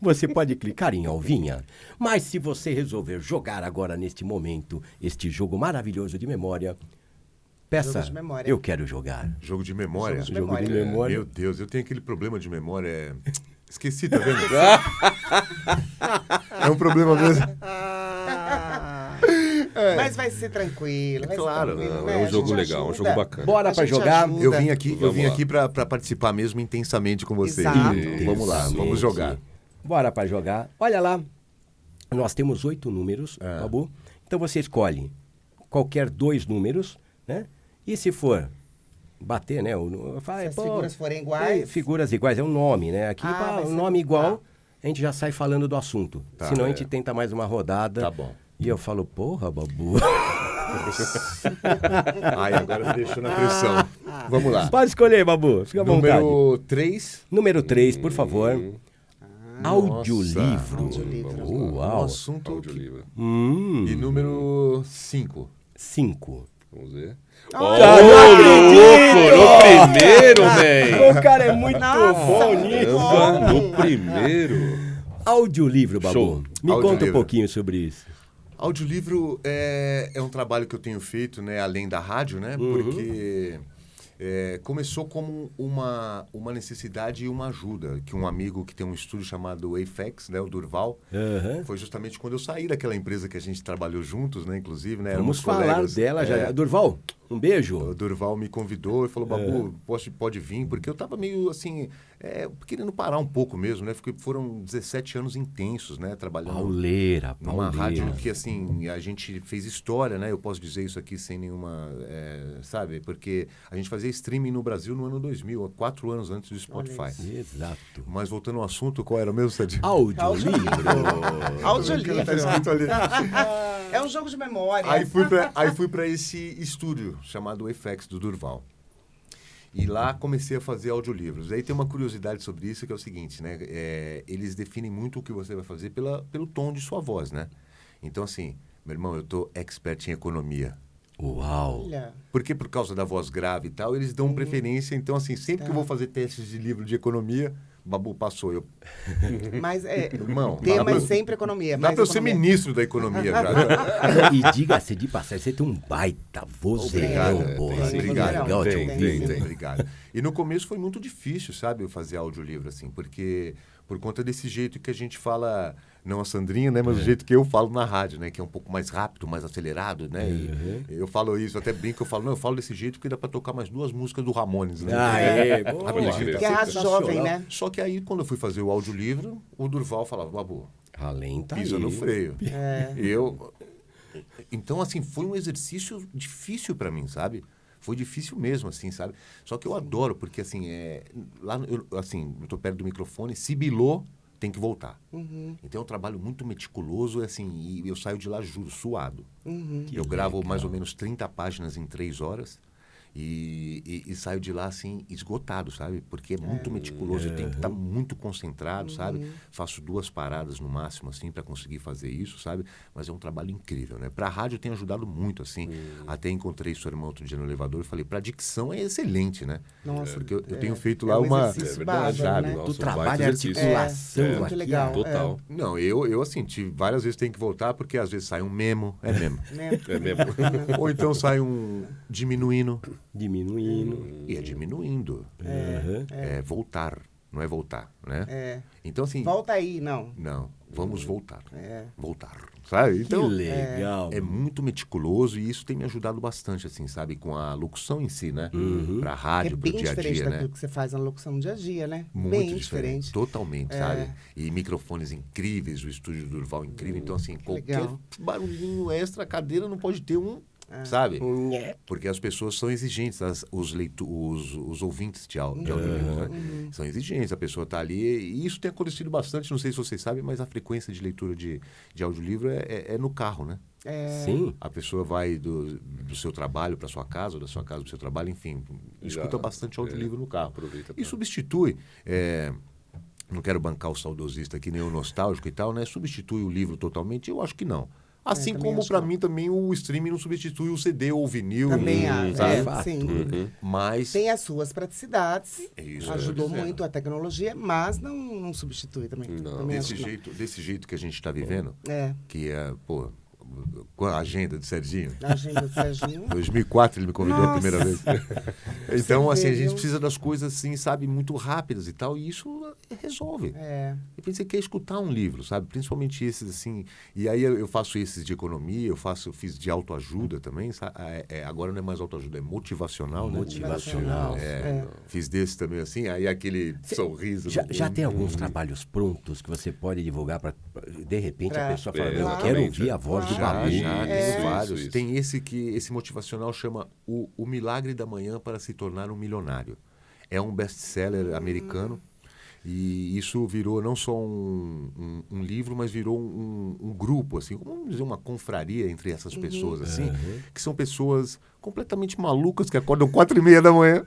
Speaker 1: você pode clicar em alvinha. Mas se você resolver jogar agora neste momento este jogo maravilhoso de memória, peça,
Speaker 3: Jogo de memória.
Speaker 1: eu quero jogar.
Speaker 5: Jogo de memória.
Speaker 3: Jogo de memória.
Speaker 1: memória.
Speaker 5: Meu Deus, eu tenho aquele problema de memória. Esqueci, tá vendo? É um problema mesmo.
Speaker 3: Mas vai ser tranquilo. Vai
Speaker 5: Claro,
Speaker 3: ser tranquilo,
Speaker 2: não,
Speaker 3: né?
Speaker 2: é um
Speaker 3: A
Speaker 2: jogo
Speaker 3: gente
Speaker 2: legal, um
Speaker 3: ajuda.
Speaker 2: jogo bacana.
Speaker 1: Bora
Speaker 3: A
Speaker 1: pra
Speaker 3: gente
Speaker 1: jogar?
Speaker 3: ajuda.
Speaker 5: Eu vim aqui
Speaker 2: Vamos lá.
Speaker 5: pra participar mesmo intensamente com vocês.
Speaker 3: Exato.
Speaker 5: Vamos lá, vamos jogar.
Speaker 1: Bora pra jogar. Olha lá, nós temos 8 números, Babu. Então você escolhe qualquer 2 números, né? E se for bater, né?
Speaker 3: Se as figuras forem iguais.
Speaker 1: Figuras iguais, é um nome, né? Aqui,
Speaker 3: vai
Speaker 1: um
Speaker 3: ser-
Speaker 1: nome igual, a gente já sai falando do assunto.
Speaker 5: Tá,
Speaker 1: Senão a gente tenta mais uma rodada.
Speaker 5: Tá bom.
Speaker 1: E eu falo, porra, Babu.
Speaker 5: Ai, agora me deixou na pressão. Vamos lá.
Speaker 1: Pode escolher, Babu. Fica à vontade.
Speaker 5: Número 3.
Speaker 1: Número 3, por favor. Audiolivro.
Speaker 3: Audiolivro.
Speaker 5: Um
Speaker 1: Uau.
Speaker 5: assunto.
Speaker 2: Audiolivro.
Speaker 5: E número 5.
Speaker 1: 5.
Speaker 2: Vamos ver.
Speaker 1: Ah, não acredito!
Speaker 2: No primeiro, man!
Speaker 1: O cara é muito
Speaker 3: Nossa,
Speaker 1: bom
Speaker 3: muito
Speaker 1: nisso.
Speaker 3: bom.
Speaker 2: Caramba, no primeiro.
Speaker 1: Audiolivro, Babu.
Speaker 2: Show.
Speaker 1: Me conta um
Speaker 5: Audiolivro.
Speaker 1: pouquinho sobre isso.
Speaker 5: Audiolivro é um trabalho que eu tenho feito, né, além da rádio, né? Porque começou como uma necessidade e uma ajuda. Que um amigo que tem um estúdio chamado Apex, né, o Durval,
Speaker 1: Aham.
Speaker 5: foi justamente quando eu saí daquela empresa que a gente trabalhou juntos, né? Inclusive, né?
Speaker 1: Vamos
Speaker 5: éramos
Speaker 1: falar
Speaker 5: colegas.
Speaker 1: dela já. Durval, um beijo.
Speaker 5: O Durval me convidou e falou, Babu, pode vir? Porque eu tava meio assim, querendo parar um pouco mesmo, né? Foram 17 anos intensos, né? Trabalhando
Speaker 1: Pauleira,
Speaker 5: numa
Speaker 1: pauleira.
Speaker 5: rádio que, assim, a gente fez história, né? Eu posso dizer isso aqui sem nenhuma, sabe? Porque a gente fazia streaming no Brasil no ano 2000, 4 anos antes do Spotify.
Speaker 1: Exato.
Speaker 5: Mas voltando ao assunto, qual era o meu, Sadinho?
Speaker 1: Audiolivro.
Speaker 3: Audiolivro.
Speaker 5: Tá escrito ali.
Speaker 3: É um jogo de memória.
Speaker 5: Aí fui pra esse estúdio chamado FX do Durval. E lá comecei a fazer audiolivros. Aí tem uma curiosidade sobre isso, que é o seguinte, né? Eles definem muito o que você vai fazer pelo tom de sua voz, né? Então, assim, meu irmão, eu tô expert em economia.
Speaker 1: Uau!
Speaker 3: Olha.
Speaker 5: Porque por causa da voz grave e tal, eles dão preferência. Então, assim, sempre que eu vou fazer testes de livro de economia, Babu passou.
Speaker 3: Mas
Speaker 5: Irmão,
Speaker 3: tema
Speaker 5: dá
Speaker 3: é
Speaker 5: pra-
Speaker 3: sempre economia.
Speaker 5: Dá
Speaker 3: mais
Speaker 5: pra eu ser
Speaker 3: economia.
Speaker 5: ministro da economia já.
Speaker 1: E diga-se de passagem, você tem um baita vozeirão,
Speaker 3: Obrigado.
Speaker 1: porra.
Speaker 3: Tem,
Speaker 1: Legal
Speaker 3: vozeirão.
Speaker 1: te
Speaker 3: Tem,
Speaker 1: ouvir.
Speaker 3: tem.
Speaker 5: Obrigado. E no começo foi muito difícil, sabe, eu fazer audiolivro, assim, porque por conta desse jeito que a gente fala, não a Sandrinha, né, mas o jeito que eu falo na rádio, né, que é um pouco mais rápido, mais acelerado, né, e eu falo isso, até brinco, eu falo desse jeito porque dá pra tocar mais 2 músicas do Ramones, né?
Speaker 1: Boa.
Speaker 5: Rapidinho.
Speaker 3: Que é a rádio jovem, né?
Speaker 5: Só que aí, quando eu fui fazer o audiolivro, o Durval falava, Babu,
Speaker 1: Além tá
Speaker 5: pisa
Speaker 1: aí.
Speaker 5: no freio.
Speaker 3: É.
Speaker 5: Então, assim, foi um exercício difícil pra mim, sabe? Foi difícil mesmo, assim, sabe? Só que eu adoro, porque, assim, lá, eu tô perto do microfone, sibilou, tem que voltar. Então, é um trabalho muito meticuloso, assim, e eu saio de lá, juro, suado. Eu gravo mais ou menos 30 páginas em 3 horas. E saio de lá, assim, esgotado, sabe? Porque é muito meticuloso, eu tenho que estar muito concentrado, sabe? Faço 2 paradas no máximo, assim, para conseguir fazer isso, sabe? Mas é um trabalho incrível, né? Pra rádio tem ajudado muito, assim. Até encontrei sua irmã outro dia no elevador e falei, pra dicção é excelente, né?
Speaker 3: Nossa,
Speaker 5: Porque eu tenho feito lá
Speaker 3: é um
Speaker 5: uma...
Speaker 3: exercício
Speaker 2: verdade,
Speaker 3: bárbaro,
Speaker 5: sabe?
Speaker 3: né?
Speaker 2: Nossa,
Speaker 1: Tu
Speaker 2: um
Speaker 1: trabalha
Speaker 2: baita exercício.
Speaker 1: articulação
Speaker 3: muito
Speaker 1: aqui,
Speaker 3: legal.
Speaker 2: Total.
Speaker 5: Não, eu assim, várias vezes tenho que voltar, porque às vezes sai um memo, é memo.
Speaker 3: Né?
Speaker 2: É mesmo.
Speaker 5: Ou então sai um diminuindo,
Speaker 1: Diminuindo.
Speaker 5: e é diminuindo. É voltar, não é voltar, né?
Speaker 3: É.
Speaker 5: Então, assim...
Speaker 3: Volta aí, não.
Speaker 5: Não, vamos voltar.
Speaker 3: É.
Speaker 5: Voltar, sabe?
Speaker 1: Que
Speaker 5: Então,
Speaker 1: legal.
Speaker 5: é muito meticuloso e isso tem me ajudado bastante, assim, sabe? Com a locução em si, né? Pra
Speaker 3: Que é
Speaker 5: rádio, pro
Speaker 3: bem
Speaker 5: dia a
Speaker 3: diferente
Speaker 5: dia,
Speaker 3: daquilo
Speaker 5: né?
Speaker 3: que você faz na locução no dia a dia, né?
Speaker 5: Muito
Speaker 3: bem
Speaker 5: diferente. Totalmente, sabe? E microfones incríveis, o estúdio do Durval incrível. Então, assim, qualquer
Speaker 3: legal.
Speaker 5: barulhinho extra, a cadeira não pode ter sabe? Porque as pessoas são exigentes, os ouvintes de audiolivro, né? São exigentes, a pessoa está ali, e isso tem acontecido bastante, não sei se vocês sabem, mas a frequência de leitura de audiolivro é no carro, né?
Speaker 1: Sim.
Speaker 5: A pessoa vai do seu trabalho para sua casa, ou da sua casa para o seu trabalho, enfim, escuta bastante audiolivro no carro.
Speaker 2: Aproveita
Speaker 5: E
Speaker 2: pra-
Speaker 5: substitui... não quero bancar o saudosista aqui, nem o nostálgico e tal, né? Substitui o livro totalmente? Eu acho que não. Assim
Speaker 3: também
Speaker 5: como,
Speaker 3: acho
Speaker 5: para
Speaker 3: que não.
Speaker 5: mim, também o streaming não substitui o CD ou o vinil.
Speaker 3: Também acho.
Speaker 5: sabe?
Speaker 3: Sim.
Speaker 5: Mas
Speaker 3: Tem as suas praticidades.
Speaker 5: Isso,
Speaker 3: ajudou
Speaker 5: eu ia
Speaker 3: muito a tecnologia, mas não substitui também.
Speaker 2: Não.
Speaker 3: Também acho
Speaker 5: desse
Speaker 3: que não.
Speaker 5: jeito que a gente está vivendo,
Speaker 3: É.
Speaker 5: que é, pô, com a agenda de Serginho.
Speaker 3: A agenda do Serginho.
Speaker 5: Em 2004 ele me convidou a primeira vez. Então,
Speaker 3: Você
Speaker 5: assim,
Speaker 3: vê,
Speaker 5: a gente
Speaker 3: viu?
Speaker 5: precisa das coisas, assim, sabe, muito rápidas e tal, e isso resolve.
Speaker 3: É.
Speaker 5: E você quer escutar um livro, sabe? Principalmente esses, assim... E aí eu faço esses de economia, eu fiz de autoajuda também, sabe? Agora não é mais autoajuda, é motivacional, né?
Speaker 1: Motivacional.
Speaker 5: Fiz desse também, assim, aí aquele sorriso...
Speaker 1: Já tem alguns trabalhos prontos que você pode divulgar para de repente a pessoa fala, eu quero
Speaker 2: exatamente.
Speaker 1: ouvir a voz do
Speaker 5: Já,
Speaker 1: Babu.
Speaker 5: tem
Speaker 2: Isso,
Speaker 5: vários.
Speaker 2: isso.
Speaker 5: Tem esse motivacional chama o Milagre da Manhã para se tornar um milionário. É um best-seller americano e isso virou não só um livro, mas virou um grupo, assim, vamos dizer, uma confraria entre essas pessoas, assim, que são pessoas completamente malucas que acordam 4:30 da manhã.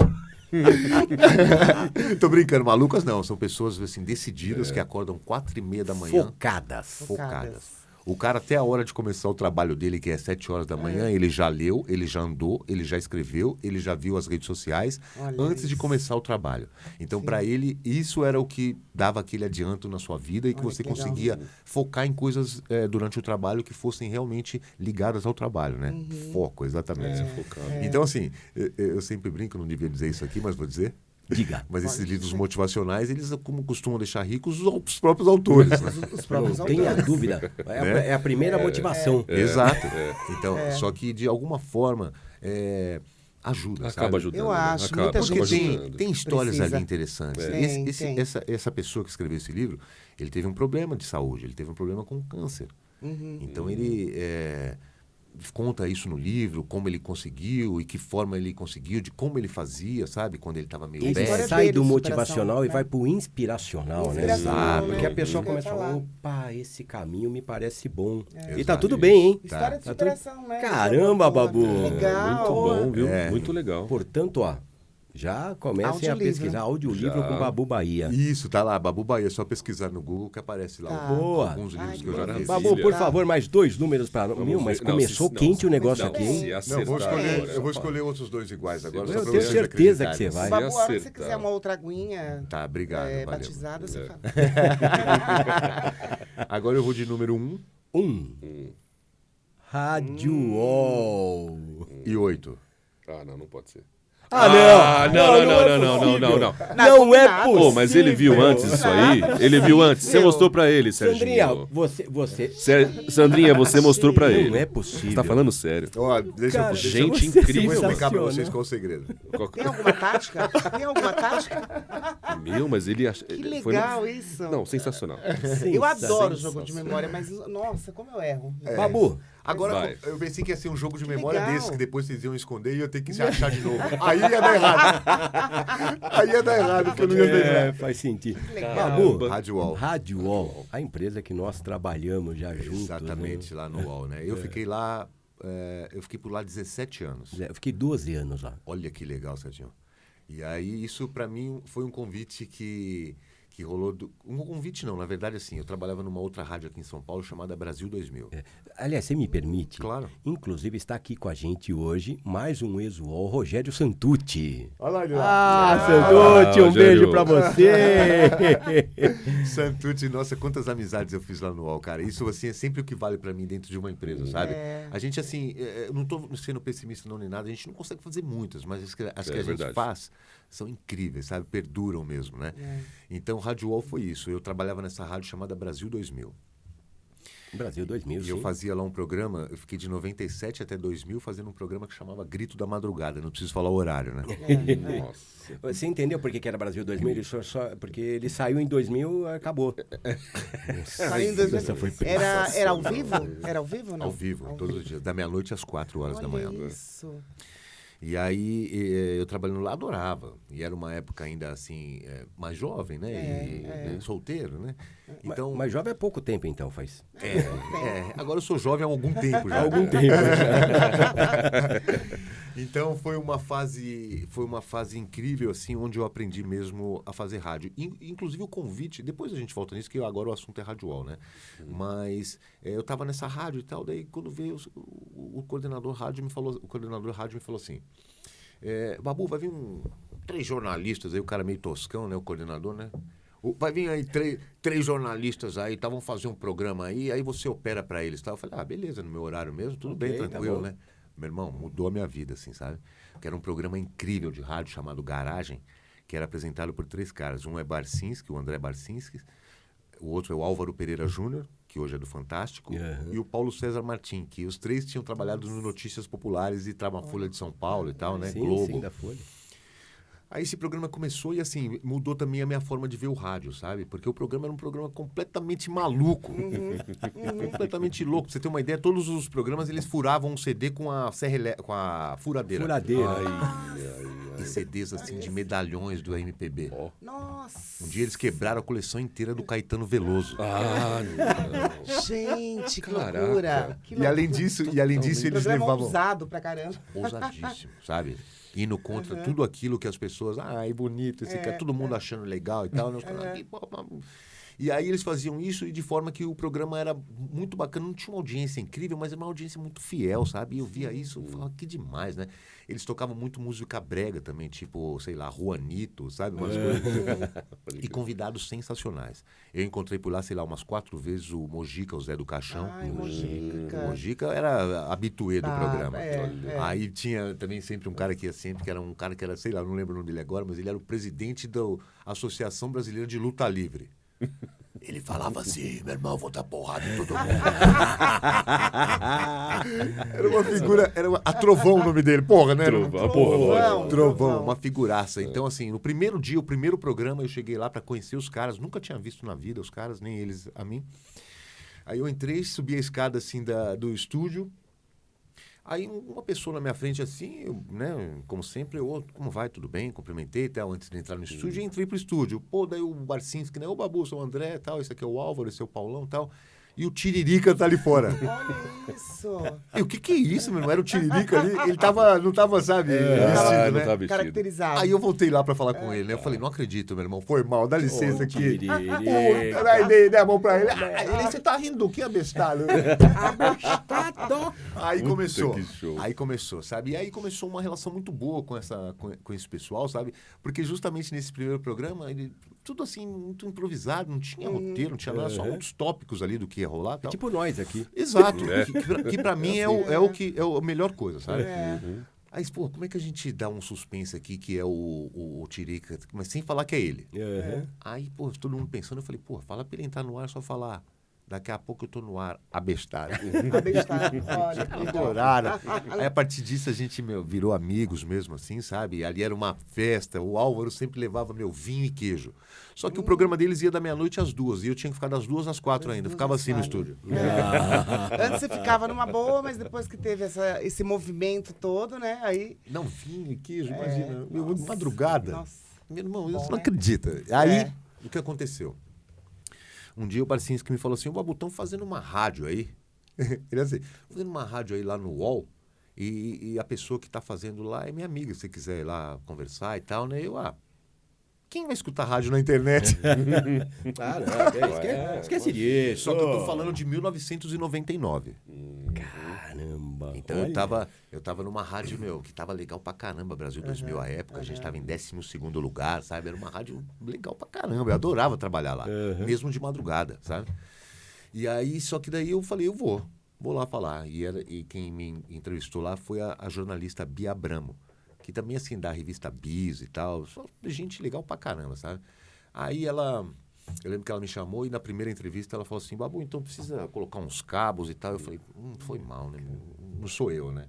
Speaker 5: Tô brincando, malucas não, são pessoas assim, decididas que acordam 4:30 da manhã.
Speaker 1: Focadas.
Speaker 5: Focadas. O cara, até a hora de começar o trabalho dele, que é 7 horas da manhã, ele já leu, ele já andou, ele já escreveu, ele já viu as redes sociais
Speaker 3: Olha
Speaker 5: antes de
Speaker 3: isso.
Speaker 5: começar o trabalho. Então, para ele, isso era o que dava aquele adianto na sua vida e que
Speaker 3: Olha
Speaker 5: você
Speaker 3: que legal.
Speaker 5: conseguia focar em coisas durante o trabalho que fossem realmente ligadas ao trabalho, né? Foco, exatamente. Então, assim, eu sempre brinco, não devia dizer isso aqui, mas vou dizer.
Speaker 1: Diga.
Speaker 5: Mas esses livros motivacionais, eles como costumam deixar ricos os próprios autores, né?
Speaker 3: Os próprios
Speaker 1: Não tenha
Speaker 3: autores.
Speaker 1: dúvida. É a primeira motivação.
Speaker 5: Exato. Então, só que de alguma forma ajuda,
Speaker 2: Acaba
Speaker 5: sabe?
Speaker 2: ajudando.
Speaker 3: Eu
Speaker 2: né?
Speaker 3: acho,
Speaker 2: Acaba,
Speaker 3: muita
Speaker 2: acaba
Speaker 5: Porque
Speaker 3: gente
Speaker 2: ajudando.
Speaker 5: tem histórias
Speaker 3: precisa.
Speaker 5: ali interessantes.
Speaker 3: Tem,
Speaker 5: Esse-
Speaker 3: tem.
Speaker 5: Essa pessoa que escreveu esse livro, ele teve um problema de saúde, ele teve um problema com câncer. Então ele conta isso no livro, como ele conseguiu e que forma ele conseguiu, de como ele fazia, sabe? Quando ele estava meio
Speaker 1: Ele
Speaker 3: história
Speaker 5: bad.
Speaker 1: sai
Speaker 3: dele,
Speaker 1: do
Speaker 3: superação,
Speaker 1: motivacional e
Speaker 3: né?
Speaker 1: vai pro inspiracional, né?
Speaker 3: Inspiracional,
Speaker 1: Porque a
Speaker 3: né?
Speaker 1: pessoa
Speaker 3: Isso que eu ia
Speaker 1: começa a falar,
Speaker 3: falar.
Speaker 1: opa, esse caminho me parece bom. E tá
Speaker 5: Exato,
Speaker 1: tudo
Speaker 5: isso.
Speaker 1: bem, hein?
Speaker 3: História de
Speaker 1: Tá tudo-
Speaker 3: superação, né?
Speaker 1: Caramba, Babu!
Speaker 3: Legal.
Speaker 2: Muito bom, viu?
Speaker 5: É.
Speaker 2: Muito legal.
Speaker 1: Portanto, ó, Já comecem a
Speaker 3: Audiolivro.
Speaker 1: pesquisar audiolivro
Speaker 2: Já.
Speaker 1: com Babu Bahia.
Speaker 5: Isso, tá lá, Babu Bahia. É só pesquisar no Google que aparece lá
Speaker 3: Tá.
Speaker 1: Boa.
Speaker 5: alguns livros
Speaker 3: Ai,
Speaker 5: que eu já
Speaker 3: que
Speaker 5: fiz.
Speaker 1: Babu, por
Speaker 3: Tá.
Speaker 1: favor, mais 2 números para...
Speaker 2: Vamos
Speaker 1: Meu,
Speaker 2: ver.
Speaker 1: mas
Speaker 2: Não,
Speaker 1: começou
Speaker 2: se-
Speaker 1: quente o negócio
Speaker 2: não,
Speaker 1: aqui,
Speaker 2: se
Speaker 1: hein?
Speaker 2: acertar
Speaker 5: Não,
Speaker 2: agora,
Speaker 5: eu vou escolher outros 2 iguais agora.
Speaker 1: Eu
Speaker 5: só pra
Speaker 1: tenho
Speaker 5: vocês
Speaker 1: certeza que
Speaker 5: acreditarem.
Speaker 1: você vai.
Speaker 3: Babu, a hora que você
Speaker 2: acertar.
Speaker 3: quiser uma outra aguinha
Speaker 5: Tá, obrigado, valeu.
Speaker 3: batizada, você
Speaker 2: É.
Speaker 3: fala.
Speaker 5: Agora eu vou de número 1
Speaker 1: Rádio UOL.
Speaker 5: e 8.
Speaker 2: Ah, não pode ser.
Speaker 1: Ah, não!
Speaker 2: Não.
Speaker 1: Não é
Speaker 3: combinado.
Speaker 1: possível!
Speaker 2: Pô, mas ele viu antes isso aí? Ele viu antes. Você
Speaker 3: Meu.
Speaker 2: mostrou pra ele,
Speaker 1: Sandrinha,
Speaker 2: Serginho.
Speaker 1: você...
Speaker 2: Sandrinha, você mostrou pra ele.
Speaker 1: Não é possível.
Speaker 2: Você tá falando sério.
Speaker 5: Ó, deixa
Speaker 1: Cara,
Speaker 5: eu
Speaker 2: gente
Speaker 1: você é
Speaker 2: incrível,
Speaker 5: vou explicar pra
Speaker 1: sensacional.
Speaker 5: vocês qual é o segredo.
Speaker 3: Tem alguma tática? Tem alguma tática?
Speaker 2: Meu, mas ele...
Speaker 3: Que
Speaker 2: foi no-
Speaker 3: legal isso.
Speaker 2: Não, sensacional.
Speaker 3: Eu adoro
Speaker 1: Sensacional.
Speaker 3: jogo de memória, mas nossa, como eu erro.
Speaker 1: Babu,
Speaker 5: Agora,
Speaker 2: Vai.
Speaker 5: eu pensei que ia ser um jogo de
Speaker 3: Que
Speaker 5: memória
Speaker 3: legal.
Speaker 5: desse, que depois vocês iam esconder e eu ia ter que se achar de novo. Aí ia dar errado. Aí ia dar errado, porque eu não ia lembrar.
Speaker 1: faz sentido.
Speaker 3: legal.
Speaker 1: Babu,
Speaker 5: Rádio UOL.
Speaker 1: Rádio UOL, a empresa que nós trabalhamos já juntos.
Speaker 5: Exatamente, lá no UOL, né? Eu fiquei lá, eu fiquei por lá 17 anos.
Speaker 1: Né? Eu fiquei 12 anos lá.
Speaker 5: Olha que legal, Serginho. E aí, isso pra mim foi um convite que rolou... Um convite não, na verdade, assim, eu trabalhava numa outra rádio aqui em São Paulo chamada Brasil 2000.
Speaker 1: Aliás, você me permite?
Speaker 5: Claro.
Speaker 1: Inclusive está aqui com a gente hoje mais um ex-UOL, Rogério Santucci.
Speaker 5: Olha lá ele
Speaker 1: Ah,
Speaker 5: lá.
Speaker 1: Santucci, um
Speaker 2: Rogério.
Speaker 1: beijo pra você.
Speaker 5: Santucci, nossa, quantas amizades eu fiz lá no UOL, cara. Isso, assim, é sempre o que vale pra mim dentro de uma empresa, sabe? A gente, assim, eu não tô sendo pessimista não nem nada, a gente não consegue fazer muitas, mas as que a gente
Speaker 2: verdade.
Speaker 5: faz são incríveis, sabe? Perduram mesmo, né? Então, Rádio UOL foi isso. Eu trabalhava nessa rádio chamada Brasil 2000.
Speaker 1: Brasil 2000,
Speaker 5: E
Speaker 1: sim.
Speaker 5: eu fazia lá um programa, eu fiquei de 97 até 2000 fazendo um programa que chamava Grito da Madrugada. Não preciso falar o horário, né?
Speaker 2: Nossa.
Speaker 1: Você entendeu por que era Brasil 2000? Ele porque ele saiu em 2000 acabou.
Speaker 3: Saiu em 2000.
Speaker 1: Essa foi
Speaker 3: Era ao vivo? Era ao vivo ou não?
Speaker 5: Ao vivo, todos os dias, da meia-noite às 4 horas da manhã.
Speaker 3: Olha isso.
Speaker 5: E aí eu trabalhando lá adorava. E era uma época ainda assim, mais jovem, né? E solteiro, né? Então,
Speaker 1: Mas jovem é pouco tempo, então, faz.
Speaker 5: agora eu sou jovem há algum tempo já.
Speaker 1: Há algum tempo.
Speaker 5: Então foi uma fase incrível assim, onde eu aprendi mesmo a fazer rádio. Inclusive o convite, depois a gente volta nisso, que agora o assunto é Rádio UOL, né? Mas eu estava nessa rádio e tal, daí quando veio o coordenador rádio me falou assim: Babu, vai vir 3 jornalistas aí, o cara meio toscão, né? O coordenador, né? Vai vir aí 3 jornalistas aí, tá, vão fazer um programa aí você opera pra eles, tá? Eu falei, beleza, no meu horário mesmo, tudo
Speaker 1: Ok,
Speaker 5: bem,
Speaker 1: tá
Speaker 5: tranquilo,
Speaker 1: bom.
Speaker 5: né? Meu irmão, mudou a minha vida, assim, sabe? Que era um programa incrível de rádio chamado Garagem, que era apresentado por 3 caras. Um é Barcinski, o André Barcinski, o outro é o Álvaro Pereira Júnior, que hoje é do Fantástico, e o Paulo César Martim, que os 3 tinham trabalhado no Notícias Populares e na Folha de São Paulo e tal, né?
Speaker 1: Sim,
Speaker 5: Globo.
Speaker 1: sim, da Folha.
Speaker 5: Aí esse programa começou e, assim, mudou também a minha forma de ver o rádio, sabe? Porque o programa era um programa completamente maluco. Completamente louco. Pra você ter uma ideia, todos os programas, eles furavam um CD com a furadeira.
Speaker 1: Furadeira.
Speaker 5: E CDs, assim, de medalhões do MPB.
Speaker 3: Nossa.
Speaker 5: Um dia eles quebraram a coleção inteira do Caetano Veloso.
Speaker 2: Ah, não.
Speaker 3: Gente, que
Speaker 2: Caraca.
Speaker 3: loucura. Que
Speaker 5: E além
Speaker 3: loucura.
Speaker 5: disso, eles
Speaker 3: Programa
Speaker 5: levavam...
Speaker 3: ousado pra caramba.
Speaker 5: Ousadíssimo, sabe? Indo contra tudo aquilo que as pessoas... é bonito, esse cara, todo mundo achando legal e tal. E aí eles faziam isso e de forma que o programa era muito bacana. Não tinha uma audiência incrível, mas era uma audiência muito fiel, sabe? E eu via isso e falava, que demais, né? Eles tocavam muito música brega também, tipo, sei lá, Juanito, sabe? Umas coisas. E convidados sensacionais. Eu encontrei por lá, sei lá, umas 4 vezes o Mojica, o Zé do Caixão.
Speaker 3: Ai, Mojica.
Speaker 5: O Mojica era habituê do programa.
Speaker 3: é.
Speaker 5: Aí tinha também sempre um cara que ia sempre, que era um cara que era, sei lá, não lembro o nome dele agora, mas ele era o presidente da Associação Brasileira de Luta Livre. Ele falava assim, meu irmão, vou dar porrada em todo mundo. Era uma figura, a Trovão o nome dele, porra, né?
Speaker 2: Trovão, porra, lógico.
Speaker 5: Trovão, uma figuraça. Então, assim, no primeiro dia, o primeiro programa, eu cheguei lá pra conhecer os caras. Nunca tinha visto na vida os caras, nem eles a mim. Aí eu entrei, subi a escada, assim, do estúdio. Aí uma pessoa na minha frente, assim, né, como sempre, como vai, tudo bem? Cumprimentei e tal, antes de entrar no estúdio. E entrei pro estúdio. Pô, daí o Barcinski, né? Ô, Babu, sou o André e tal. Esse aqui é o Álvaro, esse é o Paulão e tal. e o Tiririca tá ali fora.
Speaker 3: Olha isso.
Speaker 5: E o que é isso, meu irmão? Era o Tiririca ali? Ele não tava, sabe,
Speaker 2: não
Speaker 5: vestido, né?
Speaker 2: tava vestido.
Speaker 3: Caracterizado.
Speaker 5: Aí eu voltei lá pra falar com ele, né? Eu falei, não acredito, meu irmão, foi mal, dá licença aqui.
Speaker 1: Tiririca.
Speaker 5: Aí dei a mão pra ele. Ele, você tá rindo do que, abestado?
Speaker 1: Abestado.
Speaker 5: Aí começou.
Speaker 2: que show.
Speaker 5: Aí começou, sabe? E aí começou uma relação muito boa com esse pessoal, sabe? Porque justamente nesse primeiro programa, tudo assim, muito improvisado, não tinha roteiro, não tinha nada, só muitos tópicos ali do que ia rolar e tal.
Speaker 1: Tipo nós aqui.
Speaker 5: Exato. Que pra mim é a melhor coisa, sabe? Aí, pô, como é que a gente dá um suspense aqui que é o Tiririca, mas sem falar que é ele? Aí, pô, todo mundo pensando, eu falei, pô, fala pra ele entrar no ar, só falar. Daqui a pouco eu tô no ar, abestado.
Speaker 3: Abestado. Olha, que legal.
Speaker 5: Adoraram. Aí a partir disso a gente virou amigos mesmo, assim, sabe? Ali era uma festa, o Álvaro sempre levava meu vinho e queijo. Só que o programa deles ia da meia-noite às 2h, e eu tinha que ficar das 2h às 4h ainda. Ficava assim no estúdio.
Speaker 3: Antes você ficava numa boa, mas depois que teve esse movimento todo, né? Aí.
Speaker 5: Não, vinho e queijo, imagina. Madrugada.
Speaker 3: Nossa.
Speaker 5: Meu irmão,
Speaker 3: Bom,
Speaker 5: você não
Speaker 3: né?
Speaker 5: acredita. Aí, o que aconteceu? Um dia o Barcinski me falou assim, o Babu, estão fazendo uma rádio aí. Ele assim, fazendo uma rádio aí lá no UOL, e a pessoa que está fazendo lá é minha amiga, se você quiser ir lá conversar e tal, né? Eu, quem vai escutar rádio na internet?
Speaker 1: Esquece disso.
Speaker 5: Só que eu tô falando de 1999.
Speaker 1: Caramba.
Speaker 5: Então eu tava numa rádio, que tava legal pra caramba, Brasil 2000 à época, a gente tava em 12º lugar, sabe? Era uma rádio legal pra caramba, eu adorava trabalhar lá, mesmo de madrugada, sabe? E aí, só que daí eu falei, eu vou lá falar. E quem me entrevistou lá foi a jornalista Bia Abramo, que também, assim, da revista Bis e tal, só gente legal pra caramba, sabe? Aí eu lembro que ela me chamou e na primeira entrevista ela falou assim, Babu, então precisa colocar uns cabos e tal. Eu falei, foi mal, né? Não sou eu, né?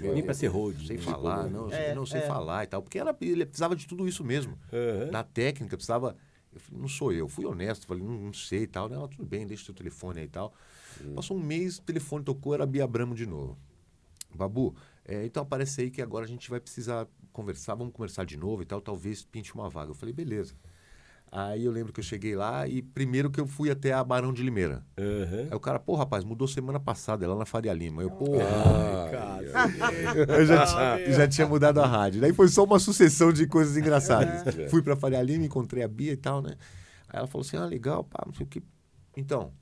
Speaker 1: Nem pra ser road.
Speaker 5: Não sei falar, não sei falar e tal. Porque ele precisava de tudo isso mesmo. Na técnica, precisava... Eu falei, não sou eu. Fui honesto, falei, não sei e tal. Não, tudo bem, deixa o teu telefone aí e tal. Passou um mês, o telefone tocou, era a Bia Abramo de novo. Babu, então aparece aí que agora a gente vai precisar conversar, vamos conversar de novo e tal, talvez pinte uma vaga. Eu falei, beleza. Aí eu lembro que eu cheguei lá e primeiro que eu fui até a Barão de Limeira. Aí o cara, pô, rapaz, mudou semana passada, lá na Faria Lima. Eu, pô, eu já tinha mudado a rádio. Daí foi só uma sucessão de coisas engraçadas. Fui pra Faria Lima, encontrei a Bia e tal, né? Aí ela falou assim, legal, pá, não sei o que. Então,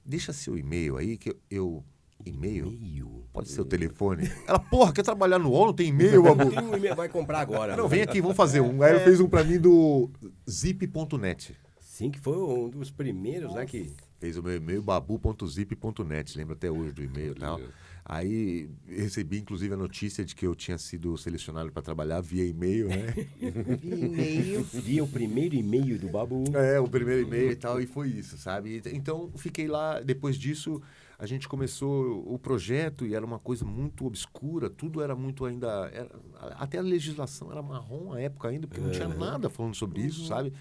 Speaker 5: deixa seu e-mail aí que eu e-mail? Pode ser o telefone. Ela, porra, quer trabalhar no UOL? Não tem e-mail, Babu?
Speaker 1: Tem um e-mail, vai comprar agora.
Speaker 5: Não, vem aqui, vamos fazer um. Aí ela fez um pra mim do zip.net.
Speaker 1: Sim, que foi um dos primeiros, né? Que...
Speaker 5: Fez o meu e-mail, babu.zip.net. Lembro até hoje do e-mail e tal. Aí recebi, inclusive, a notícia de que eu tinha sido selecionado para trabalhar via e-mail, né?
Speaker 1: Via o primeiro e-mail do Babu.
Speaker 5: O primeiro e-mail e tal, e foi isso, sabe? Então, fiquei lá, depois disso... A gente começou o projeto e era uma coisa muito obscura, tudo era muito ainda... até a legislação era marrom à época ainda, porque não tinha nada falando sobre isso, sabe?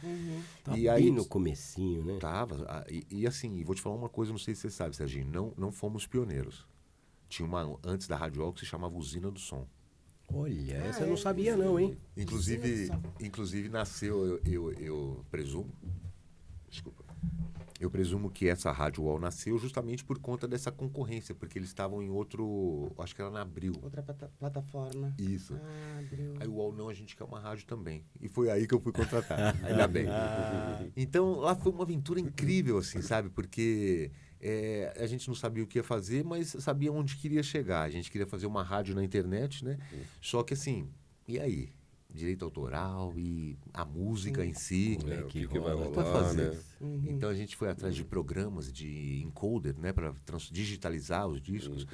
Speaker 1: Tá
Speaker 5: E
Speaker 1: bem
Speaker 5: aí,
Speaker 1: no comecinho, né?
Speaker 5: Tava. E assim, vou te falar uma coisa, não sei se você sabe, Serginho, não fomos pioneiros. Tinha uma, antes da Rádio UOL, que se chamava Usina do Som.
Speaker 1: Olha, essa eu não sabia não, hein?
Speaker 5: Inclusive nasceu, eu presumo... Desculpa. Eu presumo que essa Rádio UOL nasceu justamente por conta dessa concorrência, porque eles estavam em outro... Acho que era na Abril.
Speaker 3: Outra plataforma.
Speaker 5: Isso.
Speaker 3: Abril.
Speaker 5: Aí o UOL, não, a gente quer uma rádio também. E foi aí que eu fui contratado. Ainda bem. Então, lá foi uma aventura incrível, assim, sabe? Porque a gente não sabia o que ia fazer, mas sabia onde queria chegar. A gente queria fazer uma rádio na internet, né? Só que assim, e aí? Direito autoral e a música em si.
Speaker 2: O que vai rolar,
Speaker 5: Vai fazer.
Speaker 2: né?
Speaker 5: Então a gente foi atrás de programas de encoder, né, para digitalizar os discos.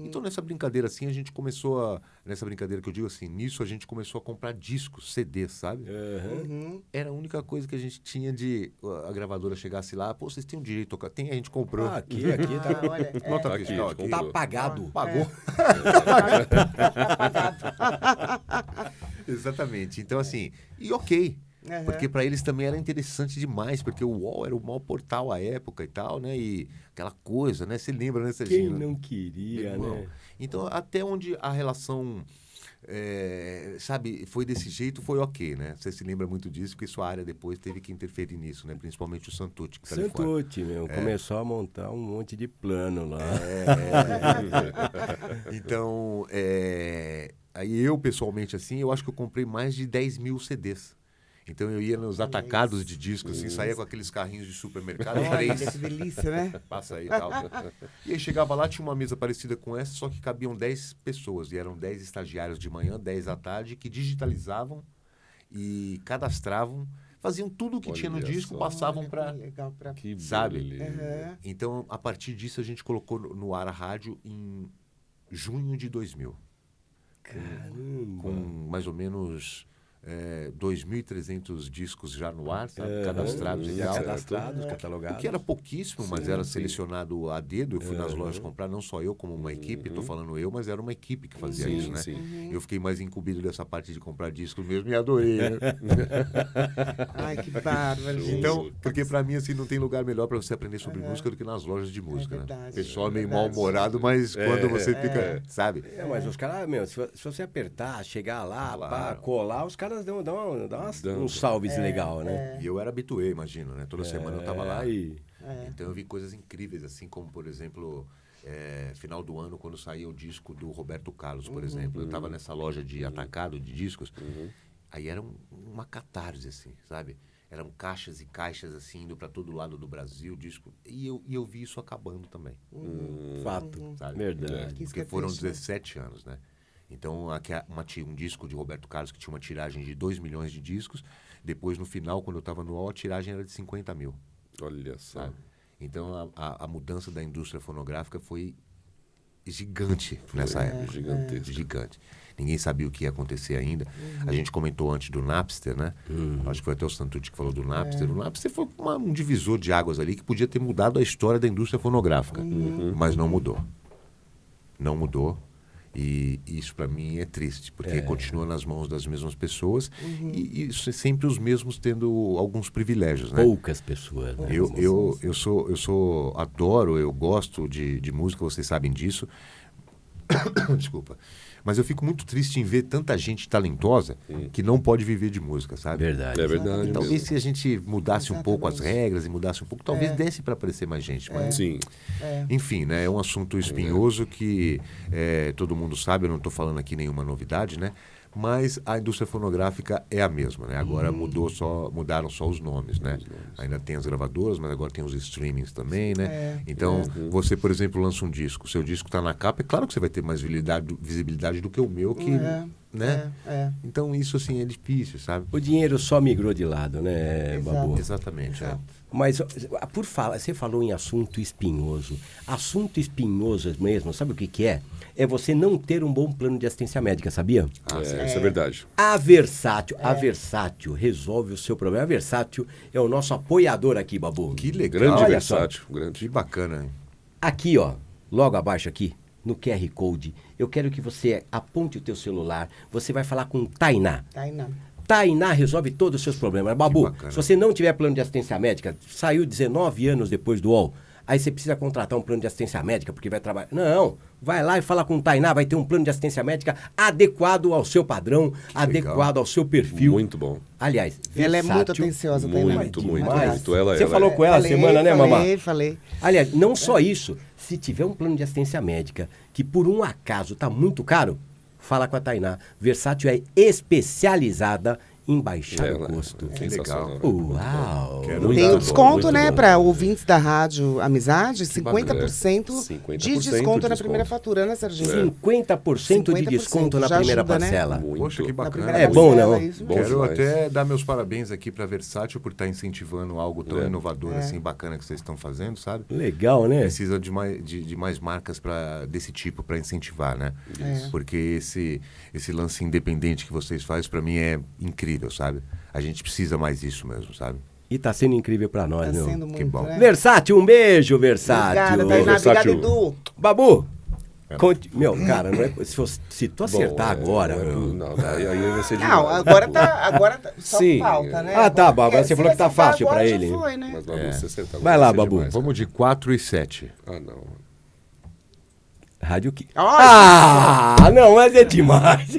Speaker 5: Então nessa brincadeira assim a gente começou nessa brincadeira que eu digo assim, nisso a gente começou a comprar discos, CDs, sabe? Era a única coisa que a gente tinha de a gravadora chegasse lá, pô, vocês têm um direito a tocar? Tem, a gente comprou.
Speaker 1: Aqui tá.
Speaker 3: Olha,
Speaker 5: Nota
Speaker 2: Tá aqui,
Speaker 5: fiscal
Speaker 2: a gente
Speaker 5: aqui.
Speaker 1: Tá pagado.
Speaker 5: Pagou. Exatamente. Então, assim, e ok. Porque para eles também era interessante demais, porque o UOL era o maior portal à época e tal, né? E aquela coisa, né? Você lembra, né, Serginho?
Speaker 1: Quem não queria,
Speaker 5: Irmão.
Speaker 1: né?
Speaker 5: Então, até onde a relação sabe, foi desse jeito, foi ok, né? Você se lembra muito disso, porque sua área depois teve que interferir nisso, né? Principalmente o Santucci, que tá ali fora.
Speaker 1: Santucci, meu, começou a montar um monte de plano lá.
Speaker 5: Então, aí eu, pessoalmente, assim, eu acho que eu comprei mais de 10 mil CDs. Então eu ia nos atacados de discos, assim, saía com aqueles carrinhos de supermercado,
Speaker 3: Olha,
Speaker 5: 3.
Speaker 3: que delícia, né?
Speaker 5: Passa aí e tal. E aí chegava lá, tinha uma mesa parecida com essa, só que cabiam 10 pessoas. E eram 10 estagiários de manhã, 10 à tarde, que digitalizavam e cadastravam, faziam tudo o que tinha no
Speaker 2: Olha
Speaker 5: disco,
Speaker 2: só.
Speaker 5: passavam
Speaker 3: Olha,
Speaker 5: para...
Speaker 3: legal pra...
Speaker 2: Que
Speaker 5: Sabe?
Speaker 2: beleza.
Speaker 5: Então, a partir disso, a gente colocou no ar a rádio em junho de 2000.
Speaker 1: Caramba.
Speaker 5: Com mais ou menos 2.300 discos já no ar, sabe? Cadastrados e
Speaker 1: Já
Speaker 5: tal.
Speaker 1: cadastrados,
Speaker 5: O
Speaker 1: catalogados.
Speaker 5: que era pouquíssimo, mas era
Speaker 2: sim.
Speaker 5: selecionado a dedo. Eu fui nas lojas comprar, não só eu como uma equipe, estou falando eu, mas era uma equipe que fazia
Speaker 2: Sim,
Speaker 5: isso, né?
Speaker 2: sim.
Speaker 5: Eu fiquei mais incumbido dessa parte de comprar discos mesmo e adorei, né?
Speaker 3: Ai, que bárbaro, gente.
Speaker 5: Então, porque pra mim, assim, não tem lugar melhor pra você aprender sobre música do que nas lojas de música, né?
Speaker 3: verdade,
Speaker 5: O pessoal é
Speaker 3: é
Speaker 5: meio
Speaker 3: verdade.
Speaker 5: mal-humorado, mas quando você fica, sabe?
Speaker 1: Mas os caras, meu, se você apertar, chegar lá,
Speaker 5: Claro.
Speaker 1: pá, colar, os caras dão
Speaker 2: Dão.
Speaker 1: uns salves legal, né?
Speaker 5: E eu era habituê, imagina, né? Toda semana eu tava lá.
Speaker 1: Aí.
Speaker 5: Então eu vi coisas incríveis, assim como, por exemplo, final do ano, quando saía o disco do Roberto Carlos, por exemplo. Eu estava nessa loja de atacado de discos, aí era uma catarse, assim, sabe? Eram caixas e caixas, assim, indo para todo lado do Brasil, disco. E eu vi isso acabando também,
Speaker 1: Fato.
Speaker 5: sabe?
Speaker 1: Verdade.
Speaker 3: Isso que
Speaker 5: Porque
Speaker 3: é
Speaker 5: foram
Speaker 3: triste, né?
Speaker 5: 17 anos, né? Então, um disco de Roberto Carlos que tinha uma tiragem de 2 milhões de discos. Depois, no final, quando eu estava no UOL, a tiragem era de 50 mil.
Speaker 2: Olha só.
Speaker 5: Sabe? Então, a mudança da indústria fonográfica foi gigante nessa época.
Speaker 2: Gigantesco.
Speaker 5: Gigante. Ninguém sabia o que ia acontecer ainda. A gente comentou antes do Napster, né? Acho que foi até o Santucci que falou do Napster. O Napster foi um divisor de águas ali que podia ter mudado a história da indústria fonográfica. Mas não mudou. Não mudou. E isso para mim é triste, porque continua nas mãos das mesmas pessoas e sempre os mesmos tendo alguns privilégios, né?
Speaker 1: Poucas pessoas, né?
Speaker 5: Eu adoro, eu gosto de música, vocês sabem disso. Desculpa. Mas eu fico muito triste em ver tanta gente talentosa que não pode viver de música, sabe?
Speaker 1: Verdade.
Speaker 2: É verdade.
Speaker 5: E talvez
Speaker 2: mesmo.
Speaker 5: se a gente mudasse um pouco as regras e mudasse um pouco, talvez desse para aparecer mais gente. Mas,
Speaker 2: Sim.
Speaker 5: enfim, né? É um assunto espinhoso que todo mundo sabe, eu não estou falando aqui nenhuma novidade, né? Mas a indústria fonográfica é a mesma, né? Agora mudaram só os nomes, né? Ainda tem as gravadoras, mas agora tem os streamings também, né? Então, você, por exemplo, lança um disco, seu disco está na capa, é claro que você vai ter mais visibilidade do que o meu, que, né? Então, isso, assim, é difícil, sabe?
Speaker 1: O dinheiro só migrou de lado, né, Babu?
Speaker 5: Exatamente,
Speaker 1: Mas, por falar, você falou em assunto espinhoso. Assunto espinhoso mesmo, sabe o que é? É você não ter um bom plano de assistência médica, sabia?
Speaker 2: Isso é verdade.
Speaker 1: A Versátil resolve o seu problema. A Versátil é o nosso apoiador aqui, Babu.
Speaker 5: Que legal.
Speaker 2: Grande
Speaker 1: Olha só.
Speaker 2: versátil. Grande.
Speaker 5: Que bacana, hein?
Speaker 1: Aqui, ó, logo abaixo aqui, no QR Code, eu quero que você aponte o teu celular. Você vai falar com Tainá. Tainá resolve todos os seus problemas. Babu,
Speaker 5: bacana.
Speaker 1: se você não tiver plano de assistência médica, saiu 19 anos depois do UOL, aí você precisa contratar um plano de assistência médica porque vai trabalhar. Não, vai lá e fala com o Tainá, vai ter um plano de assistência médica adequado ao seu padrão, adequado ao seu perfil.
Speaker 2: Muito bom.
Speaker 1: Aliás,
Speaker 3: Ela é muito
Speaker 1: versátil.
Speaker 3: atenciosa, Tainá.
Speaker 2: Muito, muito,
Speaker 1: demais.
Speaker 2: muito. Ela,
Speaker 1: Você
Speaker 2: ela
Speaker 1: falou
Speaker 2: é.
Speaker 1: com ela a semana, né, mamá?
Speaker 3: Falei.
Speaker 1: Aliás, não só isso. Se tiver um plano de assistência médica que por um acaso está muito caro, fala com a Tainá. Versátil é especializada em baixar o custo.
Speaker 2: Sensacional.
Speaker 1: Uau!
Speaker 5: Quero
Speaker 2: Muito
Speaker 3: Tem
Speaker 2: bom,
Speaker 3: o desconto,
Speaker 2: muito
Speaker 3: né,
Speaker 2: bom.
Speaker 3: para ouvintes da Rádio Amizade, 50%
Speaker 2: bacana.
Speaker 3: de
Speaker 2: 50%
Speaker 3: desconto na
Speaker 2: de
Speaker 3: primeira
Speaker 2: desconto.
Speaker 3: fatura, né, Serginho?
Speaker 1: 50% de
Speaker 3: 50%
Speaker 1: desconto na
Speaker 3: já
Speaker 1: primeira
Speaker 3: ajuda, né?
Speaker 1: parcela.
Speaker 2: Muito.
Speaker 5: Poxa, que
Speaker 3: Na
Speaker 5: bacana.
Speaker 3: primeira
Speaker 1: É bom,
Speaker 3: parcela,
Speaker 1: não?
Speaker 3: isso
Speaker 2: Bom
Speaker 3: mesmo.
Speaker 5: Quero
Speaker 2: demais.
Speaker 5: até dar meus parabéns aqui para Versátil por estar incentivando algo tão inovador, assim, bacana que vocês estão fazendo, sabe?
Speaker 1: Legal, né?
Speaker 5: Precisa de mais marcas desse tipo para incentivar, né? Porque esse lance independente que vocês fazem, para mim, é incrível, sabe? A gente precisa mais disso mesmo, sabe?
Speaker 1: E tá sendo incrível pra nós,
Speaker 3: Tá
Speaker 1: meu.
Speaker 3: sendo muito,
Speaker 5: bom.
Speaker 3: né?
Speaker 1: Versátil, um beijo, Versátil.
Speaker 3: Obrigada, Tainá. Obrigada,
Speaker 2: Versátil.
Speaker 3: Edu.
Speaker 1: Babu, meu, cara, não é, se tu
Speaker 2: Bom,
Speaker 1: acertar agora...
Speaker 2: não é-
Speaker 1: meu.
Speaker 2: não, aí vai ser demais.
Speaker 3: Não, agora tá só
Speaker 2: Sim.
Speaker 3: falta, né?
Speaker 1: Ah, tá, Babu,
Speaker 3: Porque
Speaker 1: você falou
Speaker 3: se
Speaker 1: que tá
Speaker 3: acertar
Speaker 1: fácil
Speaker 3: agora,
Speaker 1: pra
Speaker 3: já
Speaker 1: ele.
Speaker 3: Foi, né?
Speaker 2: Mas Babu, você acertar,
Speaker 1: Vai lá,
Speaker 2: ser
Speaker 1: Babu.
Speaker 2: demais,
Speaker 5: Vamos de 4 e 7.
Speaker 2: cara. Ah, não.
Speaker 1: Rádio que...
Speaker 3: Olha
Speaker 1: não, mas é demais.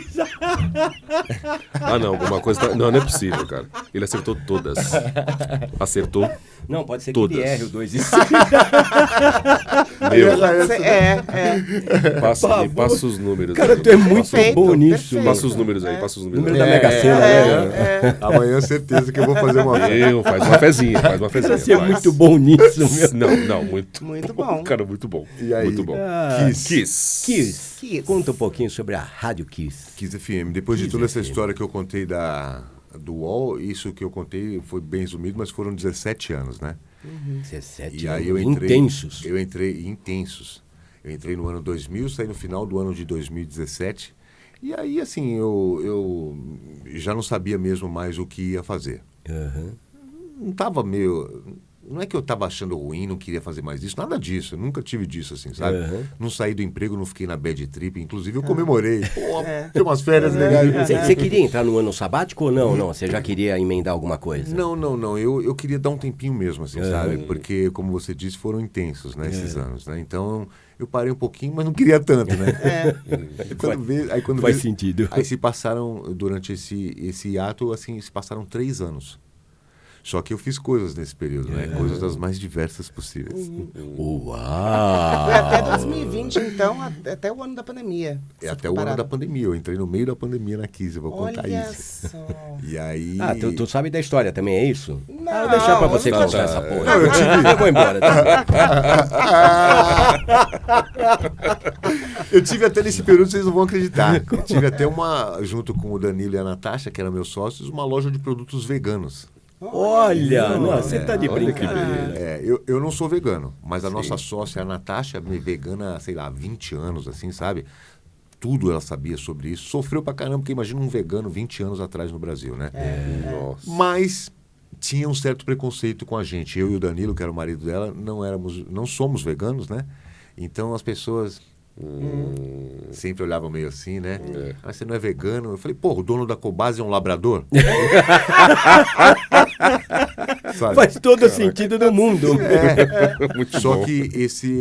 Speaker 2: Ah, não, alguma coisa... Não, não é possível, cara. Ele acertou todas. Acertou.
Speaker 1: Não, pode ser
Speaker 2: Todas.
Speaker 1: que ele erre o 2 e 5.
Speaker 2: Meu,
Speaker 3: É.
Speaker 2: passa os números.
Speaker 1: Cara,
Speaker 2: aí.
Speaker 1: tu é muito
Speaker 3: Perfeito,
Speaker 1: bom nisso,
Speaker 3: perfeito.
Speaker 1: mano.
Speaker 2: Passa os números aí, passa os números
Speaker 1: Número
Speaker 2: aí.
Speaker 1: da Mega Sena, né?
Speaker 5: Amanhã certeza que eu vou fazer uma festa.
Speaker 2: Meu, faz uma fezinha, faz uma fezinha.
Speaker 1: Você é
Speaker 2: faz.
Speaker 1: muito bom nisso, meu.
Speaker 2: Não, muito.
Speaker 3: Muito bom.
Speaker 2: Cara, muito bom.
Speaker 5: E aí?
Speaker 2: Muito bom. Kiss.
Speaker 1: Kiss. Conta um pouquinho sobre a Rádio Kiss.
Speaker 5: Kiss FM. Depois de toda essa história que eu contei do UOL, isso que eu contei foi bem resumido, mas foram 17 anos, né?
Speaker 1: 17
Speaker 5: E aí
Speaker 1: anos
Speaker 5: eu entrei...
Speaker 1: intensos.
Speaker 5: Eu entrei intensos. Eu entrei no ano 2000, saí no final do ano de 2017. E aí, assim, eu já não sabia mesmo mais o que ia fazer.
Speaker 1: Aham.
Speaker 5: Não tava meio... Não é que eu tava achando ruim, não queria fazer mais isso, nada disso. Eu nunca tive disso, assim, sabe?
Speaker 1: Uhum.
Speaker 5: Não saí do emprego, não fiquei na bad trip. Inclusive, eu comemorei. Pô, tem umas férias legais.
Speaker 1: Você queria entrar no ano sabático ou não? Não, você já queria emendar alguma coisa?
Speaker 5: Não. Eu queria dar um tempinho mesmo, assim, sabe? Porque, como você disse, foram intensos, né, esses anos, né? Então, eu parei um pouquinho, mas não queria tanto, né? Aí quando
Speaker 1: Faz sentido.
Speaker 5: Aí se passaram, durante esse ato, assim, se passaram 3 anos. Só que eu fiz coisas nesse período, né? Coisas das mais diversas possíveis.
Speaker 1: Uau!
Speaker 3: Foi até 2020, então, até o ano da pandemia.
Speaker 5: É até o ano da pandemia. Eu entrei no meio da pandemia na Kiss, eu vou contar
Speaker 3: Olha
Speaker 5: isso.
Speaker 3: só.
Speaker 5: E aí...
Speaker 1: Ah, tu sabe da história também, é isso?
Speaker 3: Não,
Speaker 1: Vou deixar pra você
Speaker 3: eu
Speaker 1: contar
Speaker 3: não-
Speaker 1: essa porra. Eu vou embora. Tá?
Speaker 5: Eu tive até nesse período, vocês não vão acreditar. Eu tive até junto com o Danilo e a Natasha, que eram meus sócios, uma loja de produtos veganos.
Speaker 1: Olha, não, você tá de
Speaker 2: Olha que
Speaker 1: brincadeira.
Speaker 5: Eu não sou vegano, mas a nossa sócia, a Natasha, é vegana, sei lá, há 20 anos, assim, sabe? Tudo ela sabia sobre isso. Sofreu pra caramba, porque imagina um vegano 20 anos atrás no Brasil, né?
Speaker 2: Nossa.
Speaker 5: Mas tinha um certo preconceito com a gente. Eu e o Danilo, que era o marido dela, não somos veganos, né? Então as pessoas sempre olhavam meio assim, né? Mas você não é vegano? Eu falei, pô, o dono da Cobase é um labrador? Sabe?
Speaker 1: Faz todo sentido do mundo.
Speaker 2: Muito
Speaker 5: Só
Speaker 2: bom.
Speaker 5: que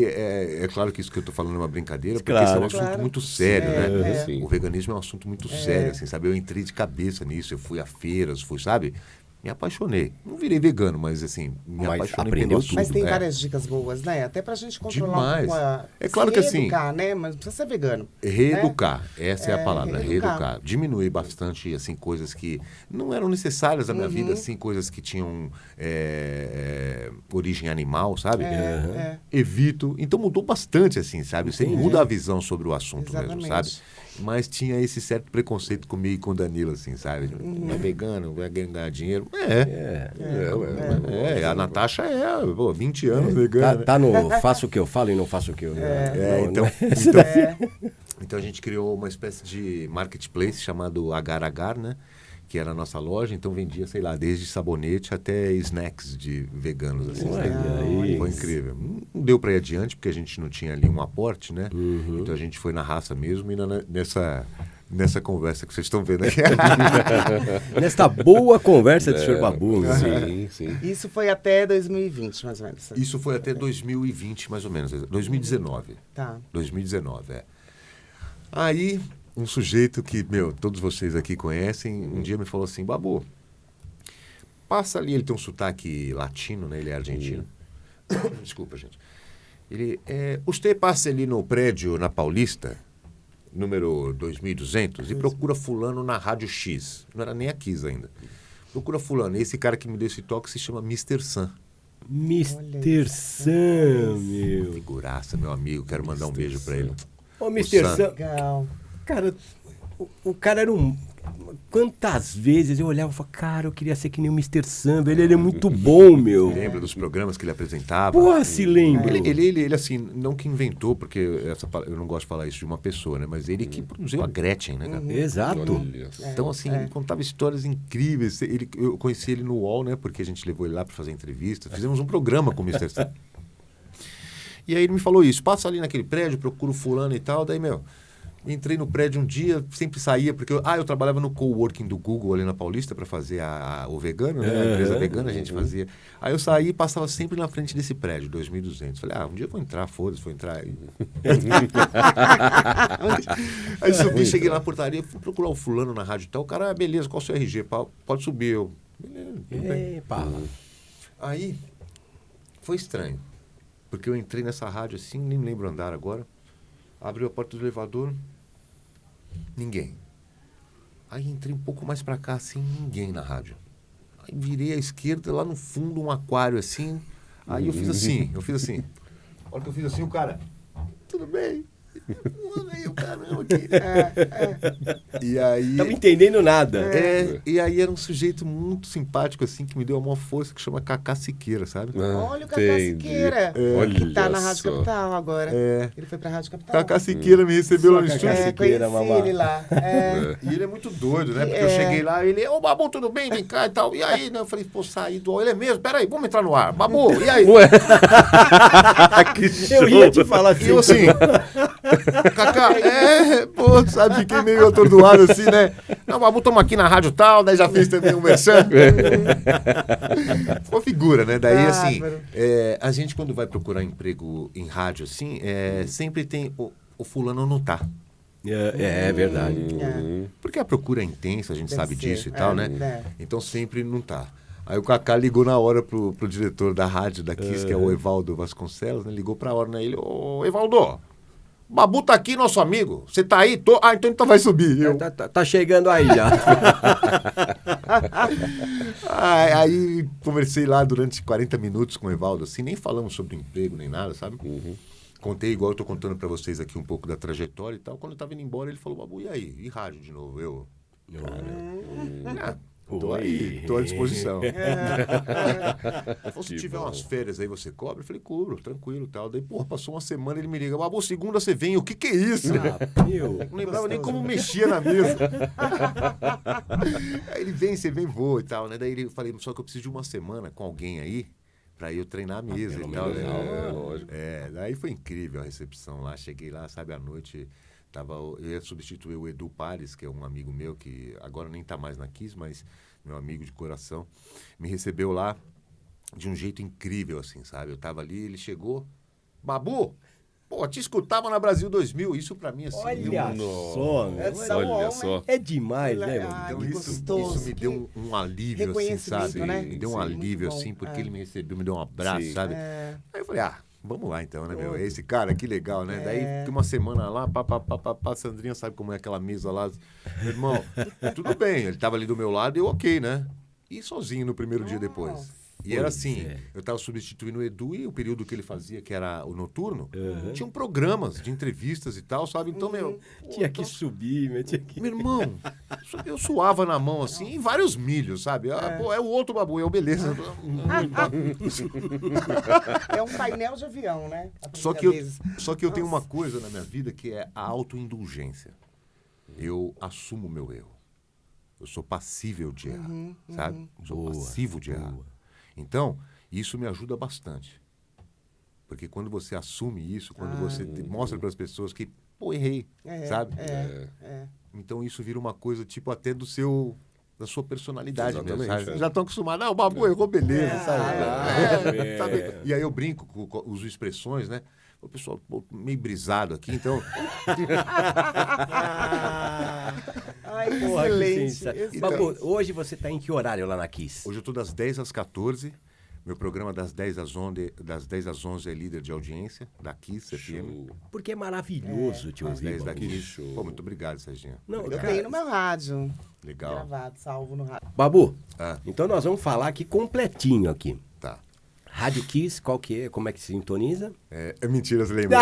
Speaker 5: é claro que isso que eu tô falando é uma brincadeira, porque
Speaker 1: Claro.
Speaker 5: esse é um assunto
Speaker 3: Claro.
Speaker 5: muito sério, né?
Speaker 2: Sim.
Speaker 5: O veganismo é um assunto muito sério, assim, sabe? Eu entrei de cabeça nisso, eu fui a feiras, sabe? Me apaixonei. Não virei vegano, mas assim, me
Speaker 1: Mas
Speaker 5: apaixonei
Speaker 1: aprendeu
Speaker 5: pelo
Speaker 1: tudo.
Speaker 5: assunto.
Speaker 3: Mas tem
Speaker 5: é.
Speaker 3: várias dicas boas, né? Até pra gente controlar
Speaker 5: Demais.
Speaker 3: um pouco a...
Speaker 5: É claro
Speaker 3: se
Speaker 5: que assim-
Speaker 3: reeducar, né? Mas não precisa ser vegano.
Speaker 5: Reeducar, essa é a palavra,
Speaker 3: reeducar.
Speaker 5: reeducar. Diminuir bastante, assim, coisas que não eram necessárias na minha vida, assim, coisas que tinham origem animal, sabe? Evito. Então mudou bastante, assim, sabe? Você muda a visão sobre o assunto mesmo,
Speaker 3: Exatamente.
Speaker 5: sabe? Mas tinha esse certo preconceito comigo e com o Danilo, assim, sabe? É vegano, vai ganhar dinheiro. A Natasha pô, 20 anos vegana. né?
Speaker 1: Tá no faço o que eu falo e não faço o que eu...
Speaker 5: Então a gente criou uma espécie de marketplace chamado Agar Agar, né? Que era a nossa loja, então vendia, sei lá, desde sabonete até snacks de veganos, assim.
Speaker 1: Olha
Speaker 5: sabe?
Speaker 1: aí.
Speaker 5: Foi incrível. Não deu para ir adiante, porque a gente não tinha ali um aporte, né? Então a gente foi na raça mesmo e nessa conversa que vocês estão vendo aqui.
Speaker 1: Nesta boa conversa de Sr. Babu.
Speaker 2: Sim, sim.
Speaker 3: Isso foi até 2020, mais ou menos.
Speaker 5: Isso foi até 2020, mais ou menos. 2019.
Speaker 3: Tá.
Speaker 5: 2019, Aí, um sujeito que, todos vocês aqui conhecem, um dia me falou assim, Babu, passa ali, ele tem um sotaque latino, né? Ele é argentino. Desculpa, gente. Ele, você passa ali no prédio na Paulista, número 2200, e procura fulano na Rádio X. Não era nem a Kiss ainda. Procura fulano. Esse cara que me deu esse toque se chama Mr. Sam.
Speaker 1: Mr. Sam, meu.
Speaker 5: Figuraça, meu amigo. Quero mandar um beijo pra ele.
Speaker 1: Ô, Mr.
Speaker 5: Sam.
Speaker 1: Sam,
Speaker 3: Legal.
Speaker 1: cara, o cara era um... Quantas vezes eu olhava e falava, cara, eu queria ser que nem o Mr. Sam, velho, ele é muito bom, meu.
Speaker 5: Lembra dos programas que ele apresentava?
Speaker 1: Porra, se lembro.
Speaker 5: Ele, assim, não que inventou, porque eu não gosto de falar isso de uma pessoa, né? Mas ele que produziu a Gretchen, né, cara?
Speaker 1: Exato.
Speaker 2: Olha só.
Speaker 5: Então, assim, ele contava histórias incríveis. Eu conheci ele no UOL, né? Porque a gente levou ele lá para fazer entrevista. Fizemos um programa com o Mr. Sam. E aí ele me falou isso. Passa ali naquele prédio, procura o fulano e tal. Daí, Entrei no prédio um dia, sempre saía, porque eu trabalhava no coworking do Google ali na Paulista para fazer o vegano, né? A empresa vegana a gente fazia. Aí eu saí e passava sempre na frente desse prédio, 2.200. Falei, um dia eu vou entrar, foda-se, vou entrar. Aí subi, cheguei lá na portaria, fui procurar o fulano na rádio e tal. O cara, beleza, qual o seu RG? Pode subir. Eu, beleza, tudo bem.
Speaker 1: Epa.
Speaker 5: Aí, foi estranho, porque eu entrei nessa rádio assim, nem me lembro andar agora. Abriu a porta do elevador, ninguém. Aí entrei um pouco mais pra cá, assim, ninguém na rádio. Aí virei à esquerda, lá no fundo, um aquário, assim. Aí eu fiz assim. A hora que eu fiz assim, o cara, tudo bem? Mano, aí o caramba aqui. E aí...
Speaker 1: Não entendendo nada.
Speaker 5: E aí era um sujeito muito simpático, assim, que me deu a maior força, que chama Cacá Siqueira, sabe?
Speaker 3: Olha o Cacá Siqueira, que tá na Rádio Capital agora. Ele foi pra Rádio Capital.
Speaker 5: Cacá Siqueira me recebeu lá no estúdio.
Speaker 3: Conheci ele lá.
Speaker 5: E ele é muito doido, né? Porque eu cheguei lá, ele, ô Babu, tudo bem? Vem cá e tal. E aí, né? Eu falei, pô, saí do ar. Ele é mesmo? Peraí, vamos entrar no ar. Babu, e aí?
Speaker 1: Eu ia te falar assim.
Speaker 5: E eu assim, Cacá, pô, sabe, fiquei meio atordoado assim, né? Não, Babu, estamos aqui na rádio tal, daí já fiz também um merchan. Uma figura, né? Daí, assim, a gente quando vai procurar emprego em rádio, assim, sempre tem o fulano não tá.
Speaker 1: É verdade.
Speaker 5: Porque a procura é intensa, a gente sabe disso e tal, né? Então sempre não tá. Aí o Cacá ligou na hora pro diretor da rádio da Kiss, que é o Evaldo Vasconcelos, né? Ligou pra hora, né? Ele, ô Evaldo, Babu tá aqui, nosso amigo. Você tá aí? Então vai subir.
Speaker 1: Tá chegando aí já.
Speaker 5: Aí conversei lá durante 40 minutos com o Evaldo, assim, nem falamos sobre emprego, nem nada, sabe? Contei, igual eu tô contando pra vocês aqui um pouco da trajetória e tal. Quando eu tava indo embora, ele falou, Babu, e aí? E rádio de novo? Tô aí, tô à disposição. Se tiver umas férias aí, você cobra? Eu falei, cubro, tranquilo e tal. Daí, passou uma semana, ele me liga, Babu, segunda você vem, o que é isso? Não lembrava nem como mexia na mesa. Aí ele vem, você vem, voa e tal, né? Daí eu falei, só que eu preciso de uma semana com alguém aí, pra eu treinar a mesa e tal.
Speaker 2: Lógico.
Speaker 5: Daí foi incrível a recepção lá. Cheguei lá, sabe, à noite... Eu ia substituir o Edu Pares, que é um amigo meu, que agora nem tá mais na Kiss, mas meu amigo de coração, me recebeu lá de um jeito incrível, assim, sabe? Eu tava ali, ele chegou, Babu, pô, te escutava na Brasil 2000, isso pra mim, assim...
Speaker 1: Olha só. É demais, né, mano?
Speaker 5: Então
Speaker 3: gostoso,
Speaker 5: isso me deu um alívio, assim, sabe?
Speaker 3: né?
Speaker 5: Me deu um alívio, assim, porque ele me recebeu, me deu um abraço, sabe? Aí eu falei, vamos lá então, né, meu? É esse cara, que legal, né? Daí, fiquei uma semana lá, Sandrinha sabe como é aquela mesa lá. Meu irmão, tudo bem, ele tava ali do meu lado e eu ok, né? E sozinho no primeiro dia depois. E era assim, eu tava substituindo o Edu e o período que ele fazia, que era o noturno, tinham programas de entrevistas e tal, sabe? Então,
Speaker 1: tinha que subir,
Speaker 5: Meu irmão, eu suava na mão assim, em vários milhos, sabe? É o outro Babu, beleza.
Speaker 3: É um painel de avião, né?
Speaker 5: Só que eu tenho uma coisa na minha vida que é a autoindulgência. Eu assumo o meu erro. Eu sou passível de errar, sabe? Sou passivo de errar. Então, isso me ajuda bastante. Porque quando você assume isso, quando você mostra para as pessoas que, errei, sabe? Então, isso vira uma coisa, tipo, até da sua personalidade mesmo, sabe? Já estão acostumados, o Babu errou, beleza, sabe? Sabe? E aí eu brinco, uso expressões, né? O pessoal meio brisado aqui, então...
Speaker 3: Excelente.
Speaker 1: Babu, hoje você tá em que horário lá na Kiss?
Speaker 5: Hoje eu tô das 10 às 14. Meu programa das 10 às 11 é líder de audiência da Kiss FM.
Speaker 1: Porque é maravilhoso te
Speaker 5: Às
Speaker 1: ouvir,
Speaker 5: 10 da
Speaker 1: Babu.
Speaker 5: Kiss. Pô, muito obrigado, Serginho.
Speaker 3: Eu tenho no meu rádio.
Speaker 5: Legal.
Speaker 3: Gravado, salvo no rádio.
Speaker 1: Babu, então nós vamos falar aqui completinho aqui.
Speaker 5: Tá.
Speaker 1: Rádio Kiss, qual que é? Como é que se sintoniza?
Speaker 5: É mentira, você lembra?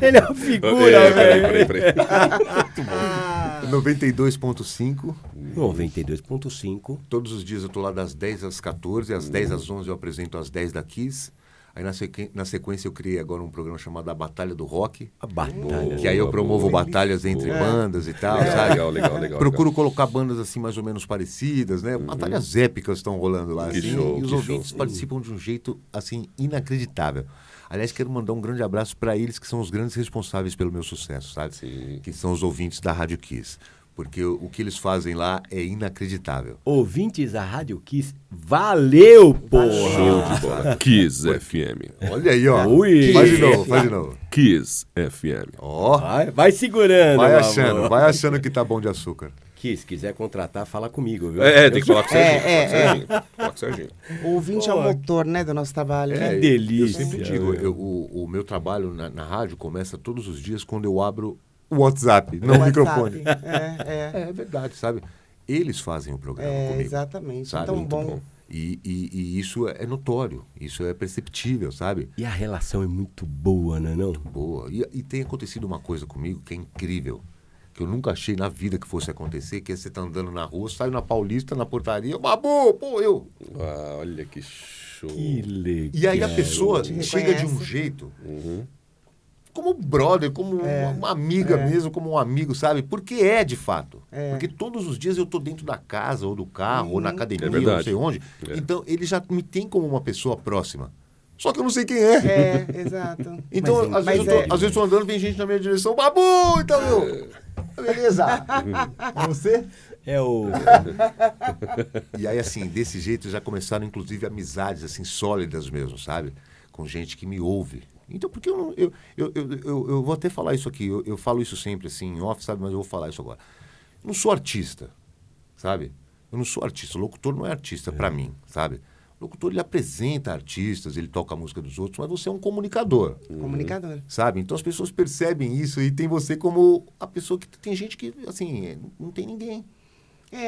Speaker 1: Ele é uma figura, velho.
Speaker 2: Peraí.
Speaker 5: 92.5.
Speaker 1: 92.5.
Speaker 5: Todos os dias eu tô lá das 10 às 14. Às 10 às 11 eu apresento às 10 da Kiss. Aí na sequência eu criei agora um programa chamado A Batalha do Rock.
Speaker 1: A batalha.
Speaker 5: Que aí eu promovo batalhas entre bandas e tal, sabe?
Speaker 2: Legal.
Speaker 5: Procuro colocar bandas assim mais ou menos parecidas, né? Batalhas épicas estão rolando lá.
Speaker 2: Que
Speaker 5: Assim,
Speaker 2: show,
Speaker 5: e os
Speaker 2: que
Speaker 5: ouvintes
Speaker 2: show.
Speaker 5: participam de um jeito assim inacreditável. Aliás, quero mandar um grande abraço para eles que são os grandes responsáveis pelo meu sucesso, sabe?
Speaker 2: Sim.
Speaker 5: Que são os ouvintes da Rádio Kiss. Porque o que eles fazem lá é inacreditável.
Speaker 1: Ouvintes da Rádio Kiss, valeu, porra!
Speaker 2: Show de bola. Kiss FM.
Speaker 5: Olha aí, ó.
Speaker 1: Ui.
Speaker 5: Faz de novo, faz de novo.
Speaker 2: Kiss FM.
Speaker 5: Ó,
Speaker 1: Vai segurando,
Speaker 5: vai
Speaker 1: meu
Speaker 5: achando,
Speaker 1: amor.
Speaker 5: vai achando que tá bom de açúcar.
Speaker 1: Kiss, se quiser contratar, fala comigo, viu?
Speaker 2: Tem que falar com o Serginho. Falar com o Serginho.
Speaker 3: O ouvinte é o motor, né, do nosso trabalho.
Speaker 1: Que
Speaker 3: né?
Speaker 1: delícia.
Speaker 5: Eu sempre digo, o meu trabalho na rádio começa todos os dias quando eu abro o WhatsApp, não o
Speaker 3: WhatsApp.
Speaker 5: microfone.
Speaker 3: É.
Speaker 5: É verdade, sabe? Eles fazem o programa comigo.
Speaker 3: Exatamente.
Speaker 5: Sabe?
Speaker 3: Tão
Speaker 5: Muito
Speaker 3: bom.
Speaker 5: E isso é notório, isso é perceptível, sabe?
Speaker 1: E a relação é muito boa, né, não?
Speaker 5: Boa. E tem acontecido uma coisa comigo que é incrível, que eu nunca achei na vida que fosse acontecer, que é você tá andando na rua, sai na Paulista, na portaria, Babu, pô, eu...
Speaker 2: Ah, olha que show.
Speaker 1: Que legal.
Speaker 5: E aí a pessoa
Speaker 3: Te
Speaker 5: chega de um
Speaker 3: reconhece.
Speaker 5: jeito, como brother, como uma amiga mesmo, como um amigo, sabe? Porque é de fato. Porque todos os dias eu tô dentro da casa, ou do carro, ou na academia,
Speaker 2: É verdade.
Speaker 5: ou não sei onde.
Speaker 2: É.
Speaker 5: Então ele já me tem como uma pessoa próxima. Só que eu não sei quem é.
Speaker 3: É, exato.
Speaker 5: Então,
Speaker 1: Mas
Speaker 5: às vezes eu tô andando, vem gente na minha direção, Babu, então eu... Beleza. Você?
Speaker 1: É o...
Speaker 5: E aí, assim, desse jeito já começaram, inclusive, amizades, assim, sólidas mesmo, sabe? Com gente que me ouve. Então, porque eu vou até falar isso aqui, eu falo isso sempre, assim, em off, sabe? Mas eu vou falar isso agora. Eu não sou artista, sabe? Eu não sou artista, o locutor não é artista pra mim, sabe? O locutor, ele apresenta artistas, ele toca a música dos outros, mas você é um comunicador.
Speaker 3: Comunicador.
Speaker 5: Sabe? Então as pessoas percebem isso e tem você como a pessoa que... Tem gente que, assim, não tem ninguém.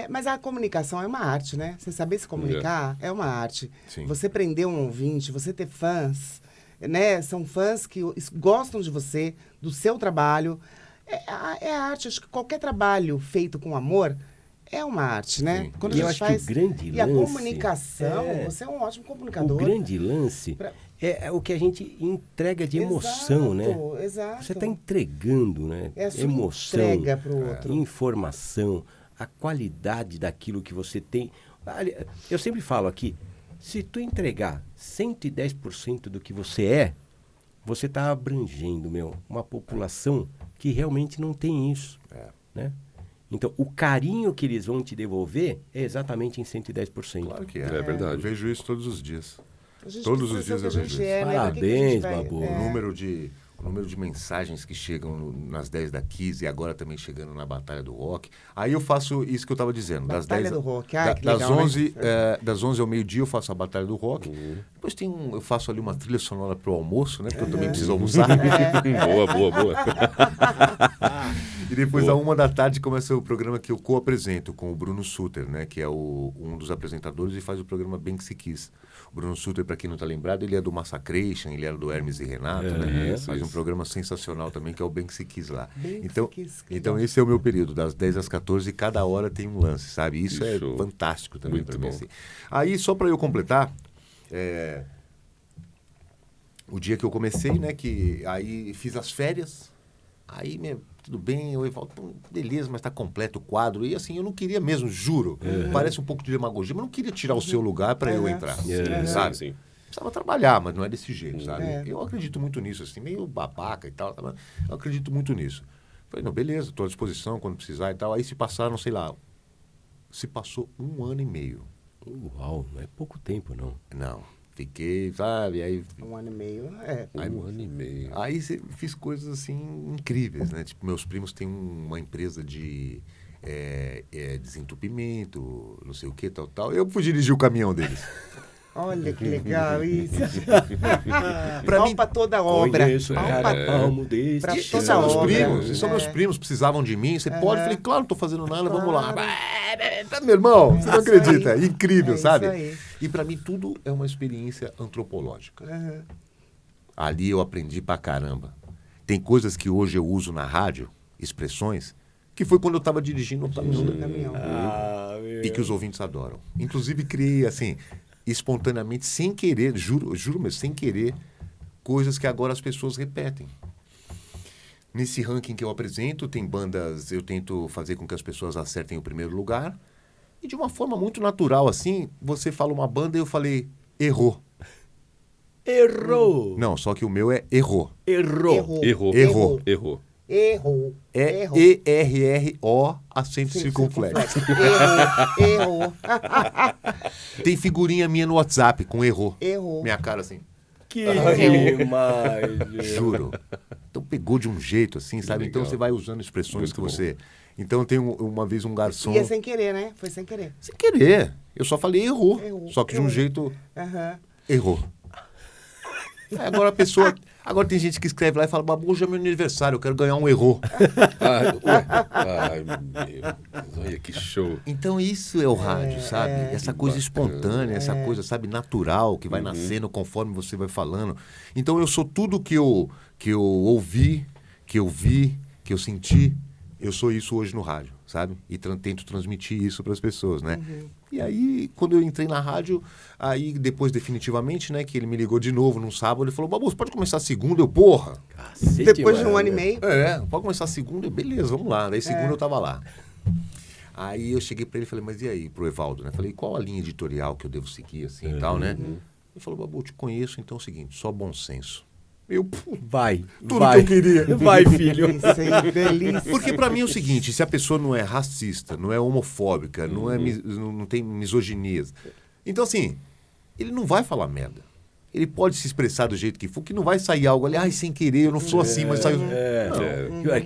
Speaker 3: Mas a comunicação é uma arte, né? Você saber se comunicar é uma arte.
Speaker 5: Sim.
Speaker 3: Você prender um ouvinte, você ter fãs, né? São fãs que gostam de você, do seu trabalho. É a arte. Acho que qualquer trabalho feito com amor é uma arte, né?
Speaker 5: Sim.
Speaker 3: Quando
Speaker 1: E
Speaker 3: a
Speaker 1: eu
Speaker 3: gente
Speaker 1: acho que
Speaker 3: faz...
Speaker 1: o grande
Speaker 3: E a
Speaker 1: lance
Speaker 3: comunicação, você é um ótimo
Speaker 1: O
Speaker 3: comunicador.
Speaker 1: grande lance é o que a gente entrega de emoção, né?
Speaker 3: Exato.
Speaker 1: Você está entregando, né?
Speaker 3: É a sua
Speaker 1: emoção,
Speaker 3: entrega pro outro.
Speaker 1: informação, a qualidade daquilo que você tem. Olha, eu sempre falo aqui, se tu entregar 110% do que você está abrangendo, uma população que realmente não tem isso, né? Então, o carinho que eles vão te devolver é exatamente em 110%.
Speaker 5: Claro que é.
Speaker 2: É verdade.
Speaker 5: Eu vejo isso todos os dias.
Speaker 3: A gente
Speaker 5: Todos
Speaker 3: precisa
Speaker 5: os dias
Speaker 3: ser o
Speaker 5: eu
Speaker 3: que a
Speaker 5: vejo
Speaker 3: gente
Speaker 5: isso.
Speaker 3: é, né? Pra que que a gente
Speaker 1: Parabéns,
Speaker 3: vai-
Speaker 1: Babu.
Speaker 5: O número de mensagens que chegam nas 10 da Kiss e agora também chegando na Batalha do Rock. Aí eu faço isso que eu estava dizendo. Das
Speaker 3: Batalha
Speaker 5: 10,
Speaker 3: do Rock. Ai, que
Speaker 5: das,
Speaker 3: legal,
Speaker 5: 11,
Speaker 3: né?
Speaker 5: das 11 ao meio-dia eu faço a Batalha do Rock. Depois eu faço ali uma trilha sonora pro almoço, né? Porque eu também preciso almoçar.
Speaker 2: Boa.
Speaker 5: E depois, à 1h da tarde, começa o programa que eu co-apresento com o Bruno Sutter, né? Que é um dos apresentadores e faz o programa Bem Que Se Quis. O Bruno Sutter, para quem não está lembrado, ele é do Massacration, ele era do Hermes e Renato, né?
Speaker 2: isso,
Speaker 5: Faz um
Speaker 2: isso.
Speaker 5: programa sensacional também, que é o Bem Que Se Quis lá.
Speaker 3: Bem Que
Speaker 5: Então,
Speaker 3: Se Quis, que
Speaker 5: então
Speaker 3: legal.
Speaker 5: esse é o meu período, das 10 às 14, e cada hora tem um lance, sabe? Isso
Speaker 2: Que
Speaker 5: é
Speaker 2: show.
Speaker 5: fantástico também
Speaker 2: Muito
Speaker 5: para mim.
Speaker 2: bom.
Speaker 5: Assim. Aí, só para eu completar, o dia que eu comecei, né? Que aí fiz as férias, aí, tudo bem, eu falo, pô, beleza, mas tá completo o quadro. E assim, eu não queria mesmo, juro. Parece um pouco de demagogia, mas não queria tirar o seu lugar para eu entrar. Sabe?
Speaker 2: Sim.
Speaker 5: Precisava trabalhar, mas não é desse jeito, sabe?
Speaker 3: É.
Speaker 5: Eu acredito muito nisso, assim, meio babaca e tal, mas eu acredito muito nisso. Falei, não, beleza, estou à disposição quando precisar e tal. Aí se passaram, sei lá, se passou 1 ano e meio.
Speaker 1: Uau, não é pouco tempo, não.
Speaker 5: Não, fiquei, sabe? Aí
Speaker 3: 1 ano e meio.
Speaker 2: 1 ano e meio.
Speaker 5: Aí fiz coisas assim incríveis, né? Tipo, meus primos têm uma empresa de desentupimento, não sei o que, tal. Eu fui dirigir o caminhão deles.
Speaker 3: Olha que legal isso.
Speaker 5: Pra mim,
Speaker 3: Palpa toda a obra.
Speaker 1: Conheço
Speaker 3: Palpa-
Speaker 1: cada palmo desse.
Speaker 3: Pra
Speaker 5: E
Speaker 3: toda
Speaker 5: são meus
Speaker 3: obra.
Speaker 5: primos, e são meus
Speaker 3: É.
Speaker 5: primos, precisavam de mim. Você pode? Eu falei, claro, não tô fazendo nada, vamos lá. Meu irmão, você não
Speaker 3: isso
Speaker 5: acredita?
Speaker 3: aí.
Speaker 5: Incrível,
Speaker 3: É isso
Speaker 5: sabe?
Speaker 3: aí.
Speaker 5: E pra mim tudo é uma experiência antropológica.
Speaker 3: Aham.
Speaker 5: Ali eu aprendi pra caramba. Tem coisas que hoje eu uso na rádio, expressões, que foi quando eu tava dirigindo o caminhão.
Speaker 3: No caminhão.
Speaker 5: E que os ouvintes adoram. Inclusive criei, assim, espontaneamente, sem querer, juro mesmo, sem querer, coisas que agora as pessoas repetem. Nesse ranking que eu apresento, tem bandas, eu tento fazer com que as pessoas acertem o primeiro lugar. E de uma forma muito natural, assim, você fala uma banda e eu falei, errou.
Speaker 1: Errou.
Speaker 5: Não, só que o meu é errou.
Speaker 1: Errou.
Speaker 2: Errou.
Speaker 3: Errou.
Speaker 5: É
Speaker 3: Errou.
Speaker 5: ERRO, acento circunflexo.
Speaker 3: Errou.
Speaker 5: Tem figurinha minha no WhatsApp com errou.
Speaker 3: Errou.
Speaker 5: Minha cara assim.
Speaker 1: Que demais. meu.
Speaker 5: Juro. Então pegou de um jeito assim, sabe?
Speaker 2: legal.
Speaker 5: Então você vai usando expressões
Speaker 2: Muito
Speaker 5: que
Speaker 2: bom.
Speaker 5: você... Então tem uma vez um garçom...
Speaker 3: E é sem querer, né? Foi sem querer.
Speaker 5: Sem querer. Eu só falei errou.
Speaker 3: Errou.
Speaker 5: Só que de um
Speaker 3: Errou.
Speaker 5: jeito...
Speaker 3: Aham.
Speaker 5: Errou. Aí agora a pessoa... Agora tem gente que escreve lá e fala, Babu, hoje é meu aniversário, eu quero ganhar um errou.
Speaker 2: Ai, meu Deus, olha que show.
Speaker 5: Então isso é o rádio, sabe? Essa coisa espontânea, essa coisa, sabe, natural, que vai nascendo conforme você vai falando. Então eu sou tudo que eu ouvi, que eu vi, que eu senti, eu sou isso hoje no rádio, sabe? E tento transmitir isso para as pessoas, né? E aí, quando eu entrei na rádio, aí depois definitivamente, né, que ele me ligou de novo num sábado, ele falou, Babu, você pode começar segunda? Eu, porra!
Speaker 1: Cacete,
Speaker 3: Depois de
Speaker 1: mano.
Speaker 3: um ano e meio.
Speaker 5: Pode começar segunda? Eu, beleza, vamos lá. Daí segunda eu tava lá. Aí eu cheguei para ele e falei, mas e aí, pro Evaldo, né? Falei, qual a linha editorial que eu devo seguir, assim, e tal, né? Ele falou, Babu, eu te conheço, então é o seguinte, só bom senso. Eu,
Speaker 1: Vai.
Speaker 5: Tudo
Speaker 1: vai.
Speaker 5: que eu queria.
Speaker 1: Vai, filho.
Speaker 3: Delícia, delícia.
Speaker 5: Porque pra mim é o seguinte, se a pessoa não é racista, não é homofóbica, não tem misoginias, então assim, ele não vai falar merda. Ele pode se expressar do jeito que for, que não vai sair algo ali, ai, sem querer, eu não sou assim, mas saiu...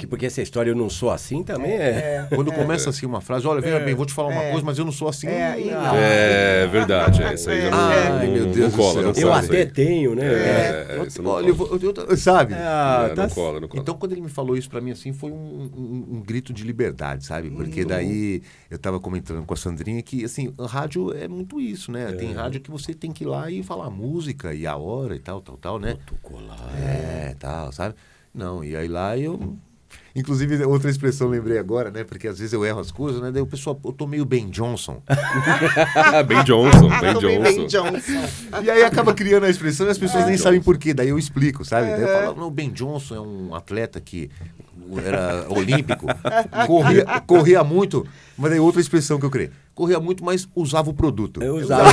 Speaker 1: Porque essa história eu não sou assim também é.
Speaker 5: Quando começa assim uma frase, olha, veja bem, vou te falar uma coisa, mas eu não sou assim.
Speaker 2: É verdade, essa aí já não,
Speaker 5: Ai, meu Deus
Speaker 2: não cola,
Speaker 5: do
Speaker 2: não
Speaker 5: céu.
Speaker 1: Eu
Speaker 2: cola. isso
Speaker 1: até
Speaker 2: aí.
Speaker 1: tenho, né?
Speaker 2: Isso não
Speaker 5: Olha,
Speaker 2: cola.
Speaker 5: sabe?
Speaker 1: Ah, tá
Speaker 2: Não cola, não cola.
Speaker 5: Então, quando ele me falou isso pra mim, assim, foi um grito de liberdade, sabe? Porque daí eu tava comentando com a Sandrinha que, assim, a rádio é muito isso, né? Tem rádio que você tem que ir lá e falar música e a hora e tal, né? Tal, sabe? Não, e aí lá eu... Inclusive, outra expressão eu lembrei agora, né? Porque às vezes eu erro as coisas, né? Daí o pessoal, eu tô meio Ben Johnson.
Speaker 2: Ben Johnson, Ben
Speaker 3: Também Ben
Speaker 2: Johnson.
Speaker 3: Johnson.
Speaker 5: E aí acaba criando a expressão e as pessoas nem sabem por quê. Daí eu explico, sabe? Daí eu falo, não, o Ben Johnson é um atleta que era olímpico, corria muito, mas daí outra expressão que eu criei. Corria muito, mas usava o produto.
Speaker 1: Eu usava.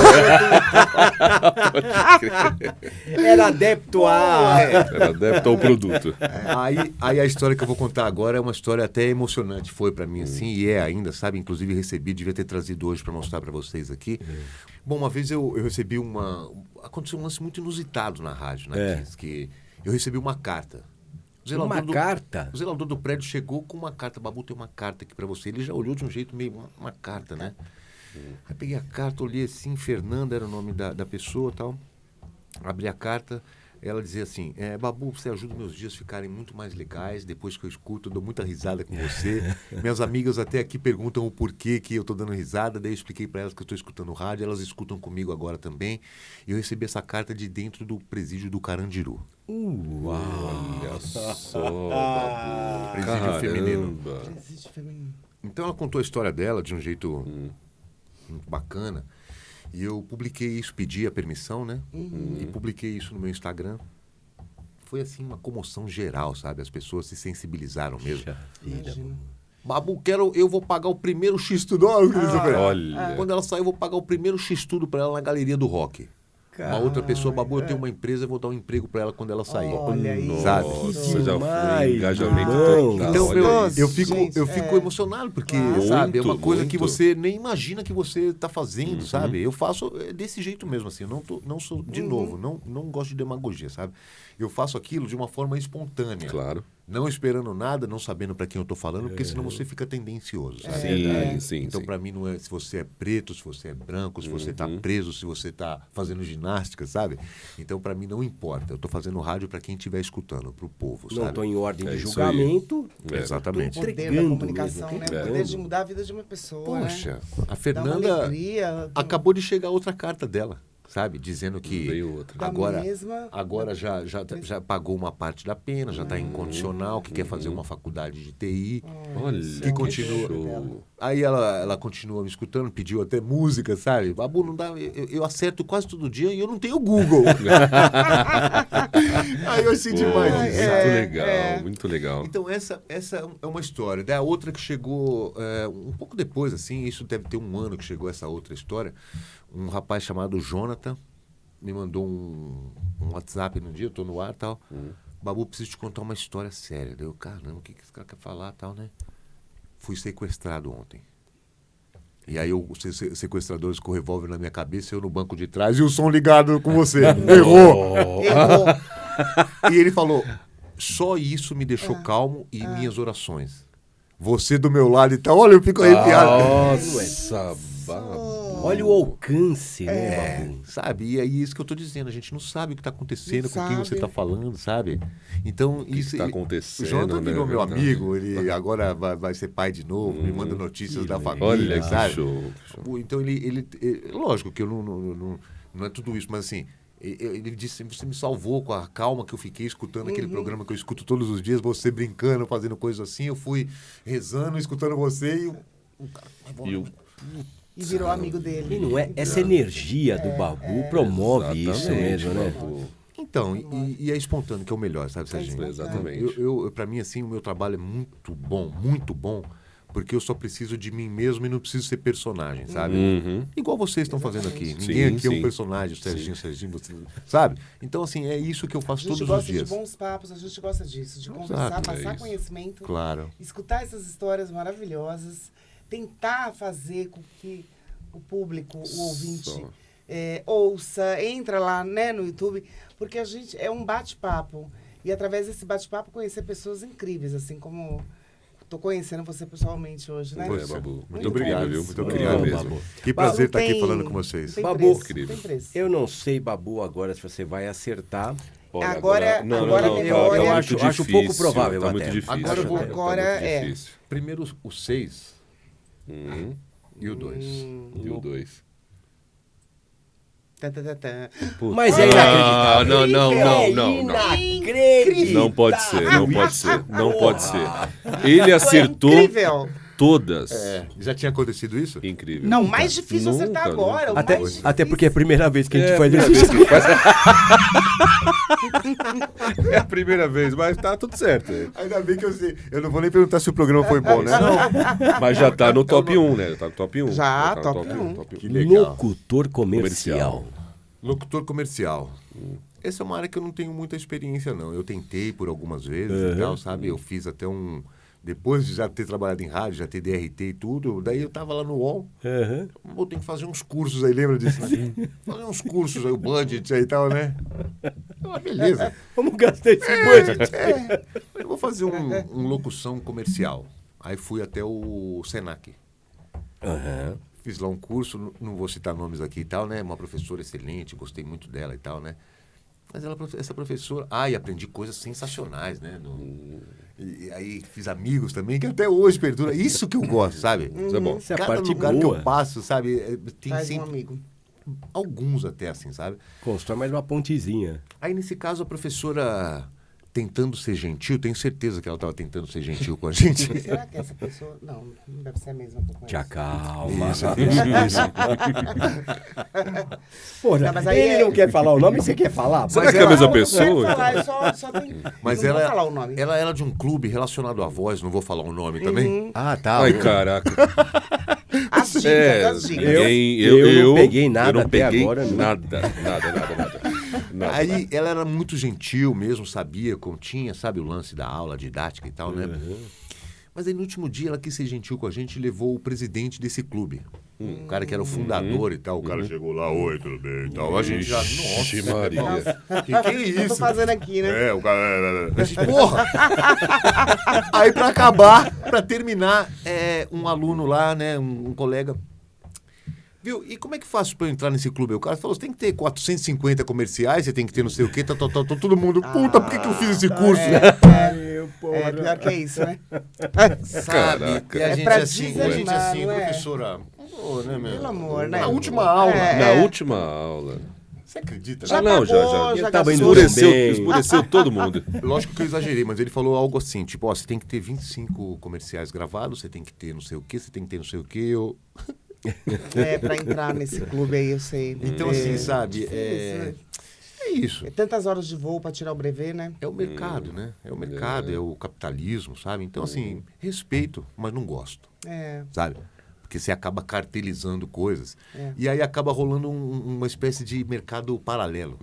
Speaker 1: Era adepto a.
Speaker 2: Era adepto ao produto.
Speaker 5: Aí a história que eu vou contar agora é uma história até emocionante, foi pra mim assim, e é ainda, sabe? Inclusive recebi, devia ter trazido hoje pra mostrar pra vocês aqui. Bom, uma vez eu recebi aconteceu um lance muito inusitado na rádio, né? Que eu recebi uma carta.
Speaker 1: Uma carta?
Speaker 5: O zelador do prédio chegou com uma carta. Babu, tem uma carta aqui pra você. Ele já olhou de um jeito meio... Uma carta, né? Aí peguei a carta, olhei assim, Fernanda era o nome da pessoa e tal. Abri a carta, ela dizia assim, Babu, você ajuda meus dias a ficarem muito mais legais. Depois que eu escuto, eu dou muita risada com você. Minhas amigas até aqui perguntam o porquê que eu tô dando risada. Daí eu expliquei pra elas que eu tô escutando rádio. Elas escutam comigo agora também. E eu recebi essa carta de dentro do presídio do Carandiru.
Speaker 2: Olha só, Babu.
Speaker 5: Presídio feminino.
Speaker 3: Existe feminino.
Speaker 5: Então ela contou a história dela de um jeito muito bacana. E eu publiquei isso, pedi a permissão, né? E publiquei isso no meu Instagram. Foi assim uma comoção geral, sabe? As pessoas se sensibilizaram mesmo. Babu, eu vou pagar o primeiro X-Tudo.
Speaker 2: Olha.
Speaker 5: Quando ela sair, eu vou pagar o primeiro X-Tudo pra ela na Galeria do Rock. Uma outra pessoa, Babu, eu tenho uma empresa, eu vou dar um emprego pra ela quando ela sair.
Speaker 3: Olha aí.
Speaker 5: Sabe?
Speaker 2: Nossa, já foi
Speaker 1: demais,
Speaker 2: engajamento
Speaker 1: irmão.
Speaker 2: total.
Speaker 5: Então,
Speaker 2: olha
Speaker 5: meu,
Speaker 2: isso.
Speaker 5: eu fico emocionado, porque, sabe, é uma coisa que você nem imagina que você está fazendo, sabe? Eu faço desse jeito mesmo, assim, eu não sou, de novo, não gosto de demagogia, sabe? Eu faço aquilo de uma forma espontânea.
Speaker 2: Claro.
Speaker 5: Não esperando nada, não sabendo para quem eu estou falando, porque senão você fica tendencioso, sabe?
Speaker 2: Sim.
Speaker 5: Então, para mim, não é se você é preto, se você é branco, se você está preso, se você está fazendo ginástica, sabe? Então, para mim, não importa. Eu estou fazendo rádio para quem estiver escutando, para o povo,
Speaker 1: Não
Speaker 5: sabe?
Speaker 1: estou em ordem de
Speaker 2: isso
Speaker 1: julgamento.
Speaker 5: Exatamente.
Speaker 3: O poder da
Speaker 1: Entregando
Speaker 3: comunicação,
Speaker 1: mesmo,
Speaker 3: né?
Speaker 1: entregando.
Speaker 3: O poder de mudar a vida de uma pessoa,
Speaker 5: Poxa,
Speaker 3: né?
Speaker 5: a
Speaker 3: Dá uma
Speaker 5: Fernanda
Speaker 3: alegria.
Speaker 5: acabou de chegar outra carta dela, sabe? Dizendo que
Speaker 2: Veio outra.
Speaker 5: agora já pagou uma parte da pena, já está incondicional, que quer fazer uma faculdade de TI.
Speaker 2: Olha,
Speaker 5: Que continua.
Speaker 2: show.
Speaker 5: Aí ela continua me escutando, pediu até música, sabe? Babu, não dá. Eu acerto quase todo dia e eu não tenho Google. Aí eu achei demais isso.
Speaker 2: Muito legal, muito legal.
Speaker 5: Então, essa é uma história. Daí a outra que chegou um pouco depois, assim, isso deve ter um ano que chegou essa outra história. Um rapaz chamado Jonathan me mandou um WhatsApp no dia, eu tô no ar e tal. Babu, preciso te contar uma história séria. Daí eu, caramba, o que esse cara quer falar e tal, né? Fui sequestrado ontem. E aí os sequestradores com o revólver na minha cabeça, eu no banco de trás e o som ligado com você. Errou!
Speaker 3: Errou.
Speaker 5: E ele falou, só isso me deixou calmo e minhas orações. Você do meu lado e tal, olha, eu fico arrepiado.
Speaker 2: Nossa,
Speaker 1: Olha o alcance, né, Babu?
Speaker 5: Sabe? E aí isso que eu tô dizendo, a gente não sabe o que tá acontecendo,
Speaker 3: Não
Speaker 5: com quem você
Speaker 3: sabe.
Speaker 5: tá falando, sabe? Então, isso
Speaker 2: tá
Speaker 5: ele-
Speaker 2: acontecendo,
Speaker 5: O Jonathan
Speaker 2: né?
Speaker 5: virou meu
Speaker 2: Verdade.
Speaker 5: amigo, ele agora vai ser pai de novo, me manda notícias da família,
Speaker 2: Olha que
Speaker 5: sabe?
Speaker 2: show.
Speaker 5: Então ele lógico que eu não é tudo isso, mas assim, ele disse, você me salvou com a calma que eu fiquei escutando aquele programa que eu escuto todos os dias, você brincando, fazendo coisas assim, eu fui rezando, escutando você e o cara...
Speaker 2: E o-
Speaker 3: E virou amigo
Speaker 1: E
Speaker 3: dele.
Speaker 1: não é? Essa energia do Babu promove isso mesmo, né?
Speaker 2: Babu.
Speaker 5: Então, e é espontâneo, que é o melhor, sabe, Serginho?
Speaker 2: Exatamente.
Speaker 5: Pra mim, assim, o meu trabalho é muito bom, porque eu só preciso de mim mesmo e não preciso ser personagem, sabe? Igual vocês estão fazendo aqui. Ninguém aqui é
Speaker 2: sim.
Speaker 5: um personagem, o Serginho, você, sabe? Então, assim, é isso que eu
Speaker 3: A
Speaker 5: faço
Speaker 3: gente
Speaker 5: todos os
Speaker 3: gosta de
Speaker 5: dias.
Speaker 3: bons papos, a gente gosta disso, de conversar,
Speaker 5: é
Speaker 3: passar
Speaker 2: isso.
Speaker 3: conhecimento,
Speaker 5: Claro.
Speaker 3: escutar essas histórias maravilhosas, tentar fazer com que o público, o ouvinte,
Speaker 2: Só.
Speaker 3: ouça, entra lá, né, no YouTube, porque a gente é um bate-papo. E através desse bate-papo conhecer pessoas incríveis, assim como tô conhecendo você pessoalmente hoje, né?
Speaker 2: É, Babu. Muito
Speaker 3: Muito
Speaker 2: obrigado,
Speaker 3: bom.
Speaker 2: viu?
Speaker 5: Muito obrigado
Speaker 1: Babu.
Speaker 5: mesmo. Que prazer estar aqui
Speaker 3: Tem-
Speaker 5: falando com vocês.
Speaker 3: Tem
Speaker 1: Babu,
Speaker 3: preço,
Speaker 2: querido.
Speaker 3: tem preço.
Speaker 1: Eu não sei, Babu, agora se você vai acertar.
Speaker 2: Olha,
Speaker 3: Agora-
Speaker 2: não,
Speaker 3: agora
Speaker 2: não,
Speaker 3: melhor.
Speaker 2: tá
Speaker 3: Eu
Speaker 2: muito
Speaker 1: acho
Speaker 2: difícil,
Speaker 1: pouco provável
Speaker 2: tá
Speaker 1: até.
Speaker 2: muito difícil.
Speaker 5: Agora eu vou-
Speaker 2: tá
Speaker 3: agora
Speaker 2: muito
Speaker 3: é.
Speaker 2: difícil.
Speaker 5: Primeiro o 6 e o 2.
Speaker 2: E o 2.
Speaker 3: Tá, tá, tá, tá.
Speaker 1: Mas é inacreditável.
Speaker 2: Ah, não.
Speaker 1: Inacreditável.
Speaker 2: Não pode ser, não pode ser, não pode ser. Ele acertou
Speaker 3: Incrível.
Speaker 2: todas.
Speaker 5: Já tinha acontecido isso?
Speaker 2: Incrível.
Speaker 3: Não, mais difícil
Speaker 2: Nunca,
Speaker 3: acertar
Speaker 2: nunca.
Speaker 3: agora. o
Speaker 1: Até,
Speaker 3: mais difícil.
Speaker 1: até porque é a primeira vez que a gente
Speaker 2: É,
Speaker 1: faz
Speaker 2: a primeira
Speaker 1: isso.
Speaker 2: vez que faz. É a primeira vez, mas tá tudo certo.
Speaker 5: Ainda bem que eu sei. Eu não vou nem perguntar se o programa foi bom, né?
Speaker 2: Mas já tá no top 1, né? Já tá no top 1.
Speaker 3: Já,
Speaker 2: tá no
Speaker 3: top 1.
Speaker 5: Que legal.
Speaker 1: Locutor comercial.
Speaker 5: Locutor comercial. Essa é uma área que eu não tenho muita experiência, não. Eu tentei por algumas vezes e tal, sabe? Eu fiz até um... Depois de já ter trabalhado em rádio, já ter DRT e tudo, daí eu tava lá no UOL.
Speaker 1: Aham.
Speaker 5: Eu tenho que fazer uns cursos aí, lembra disso? Né? Fazer uns cursos aí, o budget aí e tal, né? Ah, beleza.
Speaker 1: Vamos gastar esse budget.
Speaker 5: Eu vou fazer um locução comercial. Aí fui até o Senac.
Speaker 1: Aham.
Speaker 5: Fiz lá um curso, não vou citar nomes aqui e tal, né? Uma professora excelente, gostei muito dela e tal, né? Mas essa professora... e aprendi coisas sensacionais, né? E aí fiz amigos também, que até hoje perdura. Isso que eu gosto, sabe?
Speaker 2: Isso é bom.
Speaker 1: Essa é a
Speaker 5: Cada
Speaker 1: parte
Speaker 5: lugar que
Speaker 1: boa.
Speaker 5: eu passo, sabe? Tem
Speaker 3: Faz um
Speaker 5: sempre
Speaker 3: amigo.
Speaker 5: alguns até assim, sabe?
Speaker 1: Constrói mais uma pontezinha.
Speaker 5: Aí, nesse caso, a professora tentando ser gentil, tenho certeza que ela estava tentando ser gentil com a gente.
Speaker 3: Será que essa pessoa... Não deve ser a mesma que eu conheço.
Speaker 1: Te acalma.
Speaker 3: Não,
Speaker 1: Porra,
Speaker 3: mas aí
Speaker 1: ele
Speaker 3: é-
Speaker 1: não quer falar o nome, você quer falar?
Speaker 2: Será
Speaker 5: Mas
Speaker 2: que é a
Speaker 5: ela-
Speaker 2: mesma
Speaker 3: Não,
Speaker 2: pessoa?
Speaker 3: Eu quero falar, eu só tenho...
Speaker 5: Mas
Speaker 3: não
Speaker 5: ela,
Speaker 3: vou falar o nome.
Speaker 5: ela era de um clube relacionado à voz, não vou falar o nome também.
Speaker 1: Ah, tá.
Speaker 2: Ai, caraca.
Speaker 3: As dicas,
Speaker 2: É,
Speaker 3: as dicas.
Speaker 1: Eu não peguei nada
Speaker 2: eu não
Speaker 1: até
Speaker 2: peguei
Speaker 1: agora, não.
Speaker 2: Nada.
Speaker 5: Aí ela era muito gentil mesmo, sabia como tinha, sabe, o lance da aula, didática e tal, né? Mas aí no último dia ela quis ser gentil com a gente e levou o presidente desse clube. O cara que era o fundador e tal. O cara chegou lá, oi, tudo bem e tal. A gente já,
Speaker 2: Ixi,
Speaker 5: nossa,
Speaker 2: Maria.
Speaker 5: que é
Speaker 3: Eu tô
Speaker 5: isso?
Speaker 3: fazendo aqui, né?
Speaker 5: É, o cara... A gente, porra! Aí pra acabar, pra terminar, um aluno lá, né, um colega... Viu? E como é que faço pra eu entrar nesse clube? O cara falou, você tem que ter 450 comerciais, você tem que ter não sei o quê, todo mundo, puta, por que eu fiz esse curso?
Speaker 3: É, pior que é isso, né?
Speaker 5: Sabe?
Speaker 2: Caraca.
Speaker 5: E a
Speaker 3: É
Speaker 5: gente
Speaker 3: pra
Speaker 5: assim,
Speaker 3: desanimar, não é?
Speaker 5: professora... Pô, né, meu?
Speaker 3: Pelo amor, né?
Speaker 5: Na última aula.
Speaker 3: É.
Speaker 2: Na última aula.
Speaker 5: Você acredita?
Speaker 3: Já
Speaker 2: Ah, não,
Speaker 3: pagou,
Speaker 2: já.
Speaker 1: Tava
Speaker 3: gastou.
Speaker 1: indo
Speaker 2: Escureceu todo mundo.
Speaker 5: Lógico que eu exagerei, mas ele falou algo assim, tipo, ó, você tem que ter 25 comerciais gravados, você tem que ter não sei o quê, você tem que ter não sei o quê.
Speaker 3: Pra entrar nesse clube aí, eu sei.
Speaker 5: Então, assim, sabe, é isso.
Speaker 3: É tantas horas de voo pra tirar o brevet, né?
Speaker 5: É o mercado, né? É o mercado, é o capitalismo, sabe? Então, assim, respeito, mas não gosto,
Speaker 3: É.
Speaker 5: sabe? Porque você acaba cartelizando coisas. E aí acaba rolando uma espécie de mercado paralelo.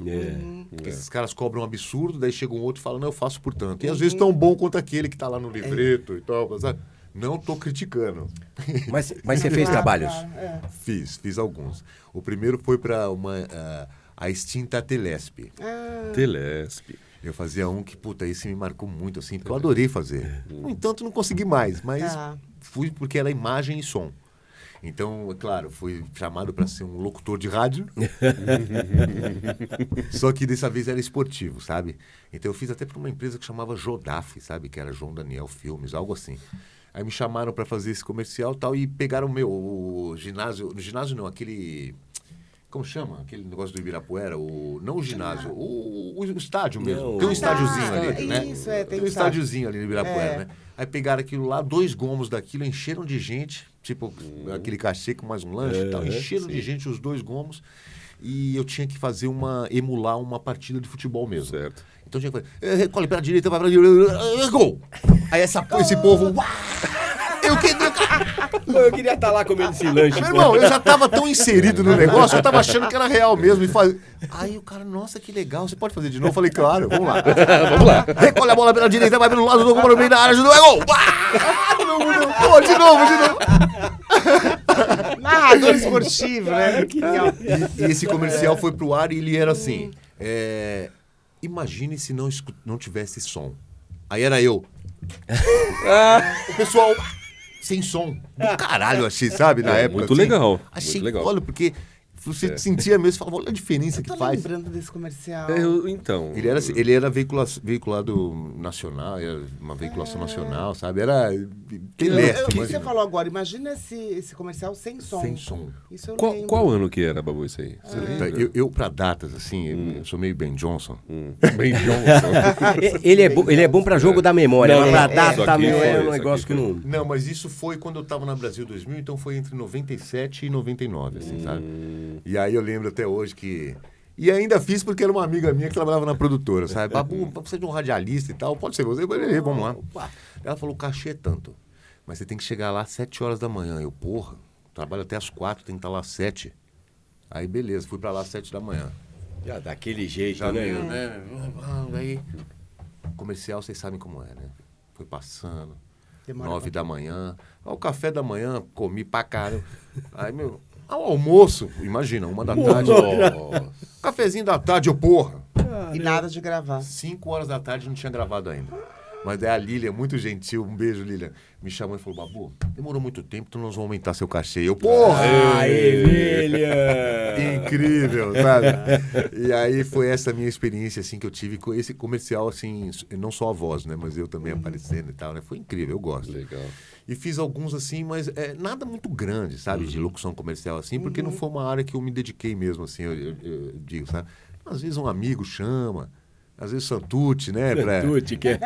Speaker 5: Porque esses caras cobram um absurdo, daí chega um outro e fala, não, eu faço por tanto. E às vezes tão bom quanto aquele que tá lá no livreto e tal, sabe? Não tô criticando.
Speaker 1: Mas você fez trabalhos?
Speaker 5: Fiz alguns. O primeiro foi para a extinta Telesp.
Speaker 2: Telesp.
Speaker 5: Eu fazia um que, puta, esse me marcou muito, assim, porque eu adorei fazer. No entanto, não consegui mais, mas fui porque era imagem e som. Então, é claro, fui chamado para ser um locutor de rádio. Só que dessa vez era esportivo, sabe? Então eu fiz até para uma empresa que chamava Jodaf, sabe? Que era João Daniel Filmes, algo assim. Aí me chamaram para fazer esse comercial e tal, e pegaram o ginásio... No ginásio não, aquele... Como chama? Aquele negócio do Ibirapuera? Não o ginásio, o estádio mesmo.
Speaker 1: Não,
Speaker 5: tem um estádiozinho ali, né?
Speaker 3: Isso,
Speaker 5: tem um estádiozinho ali no Ibirapuera, né? Aí pegaram aquilo lá, 2 gomos daquilo, encheram de gente, tipo aquele cachê com mais um lanche e tal. Encheram de gente os 2 gomos e eu tinha que fazer emular uma partida de futebol mesmo.
Speaker 2: Certo.
Speaker 5: Então eu tinha que fazer, recolhe para a direita, vai para a direita, gol! Aí esse povo,
Speaker 1: Eu queria estar lá comendo esse lanche.
Speaker 5: meu irmão, eu já tava tão inserido no negócio, eu tava achando que era real mesmo. Aí o cara, nossa, que legal, você pode fazer de novo? Eu falei, claro, vamos lá.
Speaker 2: Vamos lá.
Speaker 5: Recolhe a bola pela direita, vai pelo lado do gol, no meio da área, ajudou, é gol! Pô, de novo.
Speaker 3: Narrador esportivo, né? Que legal.
Speaker 5: E esse comercial foi pro ar e ele era assim, imagine se não tivesse som. Aí era eu. O pessoal... Sem som. Do caralho, achei, sabe, na época.
Speaker 2: Muito
Speaker 5: assim.
Speaker 2: legal.
Speaker 5: Achei
Speaker 2: muito legal.
Speaker 5: foda, porque você sentia mesmo, falava, olha a diferença
Speaker 3: Eu
Speaker 5: que
Speaker 3: tô
Speaker 5: faz.
Speaker 3: lembrando desse comercial.
Speaker 2: Então.
Speaker 5: Ele era veiculado nacional, era uma veiculação nacional, sabe? Era
Speaker 3: O que você falou agora? Imagina esse comercial sem som.
Speaker 5: Sem som.
Speaker 3: Isso eu
Speaker 2: Qual,
Speaker 3: lembro.
Speaker 2: qual ano que era, Babu, isso aí? Você lembra?
Speaker 5: Eu pra datas, assim, eu sou meio Ben Johnson.
Speaker 2: Ben Johnson.
Speaker 1: Ele é bom pra jogo da memória,
Speaker 2: Não,
Speaker 1: mas pra
Speaker 2: não,
Speaker 1: data
Speaker 2: isso aqui
Speaker 1: meu
Speaker 2: foi,
Speaker 1: é um
Speaker 2: isso
Speaker 1: negócio que
Speaker 2: aqui
Speaker 1: não...
Speaker 5: Não, mas isso foi quando eu tava na Brasil 2000, então foi entre 97 e 99, assim, sabe? E aí eu lembro até hoje que... E ainda fiz porque era uma amiga minha que trabalhava na produtora, sabe? Babu, precisa de um radialista e tal, pode ser você? Vamos lá. Ela falou, o cachê é tanto, mas você tem que chegar lá às 7 horas da manhã. Eu, porra, trabalho até às 4, tem que estar lá às 7. Aí, beleza, fui pra lá às 7 da manhã.
Speaker 1: Já daquele jeito,
Speaker 5: Já
Speaker 1: né?
Speaker 5: meio, né? Aí, comercial, vocês sabem como é, né? Foi passando,
Speaker 3: Demora
Speaker 5: 9 da manhã. O café da manhã, comi pra caramba. Aí, meu, ao almoço, imagina, 1 da tarde. Cafezinho da tarde, porra.
Speaker 3: E nada de gravar.
Speaker 5: 5 horas da tarde, não tinha gravado ainda. Mas daí a Lília, muito gentil, um beijo, Lília, me chamou e falou, Babu, demorou muito tempo, então nós vamos aumentar seu cachê. Eu, porra!
Speaker 1: Aê, Lília!
Speaker 5: Incrível, sabe? E aí foi essa minha experiência, assim, que eu tive com esse comercial, assim, não só a voz, né? Mas eu também aparecendo e tal, né? Foi incrível, eu gosto.
Speaker 2: Legal.
Speaker 5: E fiz alguns, assim, mas nada muito grande, sabe? De locução comercial, assim, porque não foi uma área que eu me dediquei mesmo, assim, eu digo, sabe? Às vezes um amigo chama... Às vezes Santucci, né?
Speaker 1: Santucci, que é...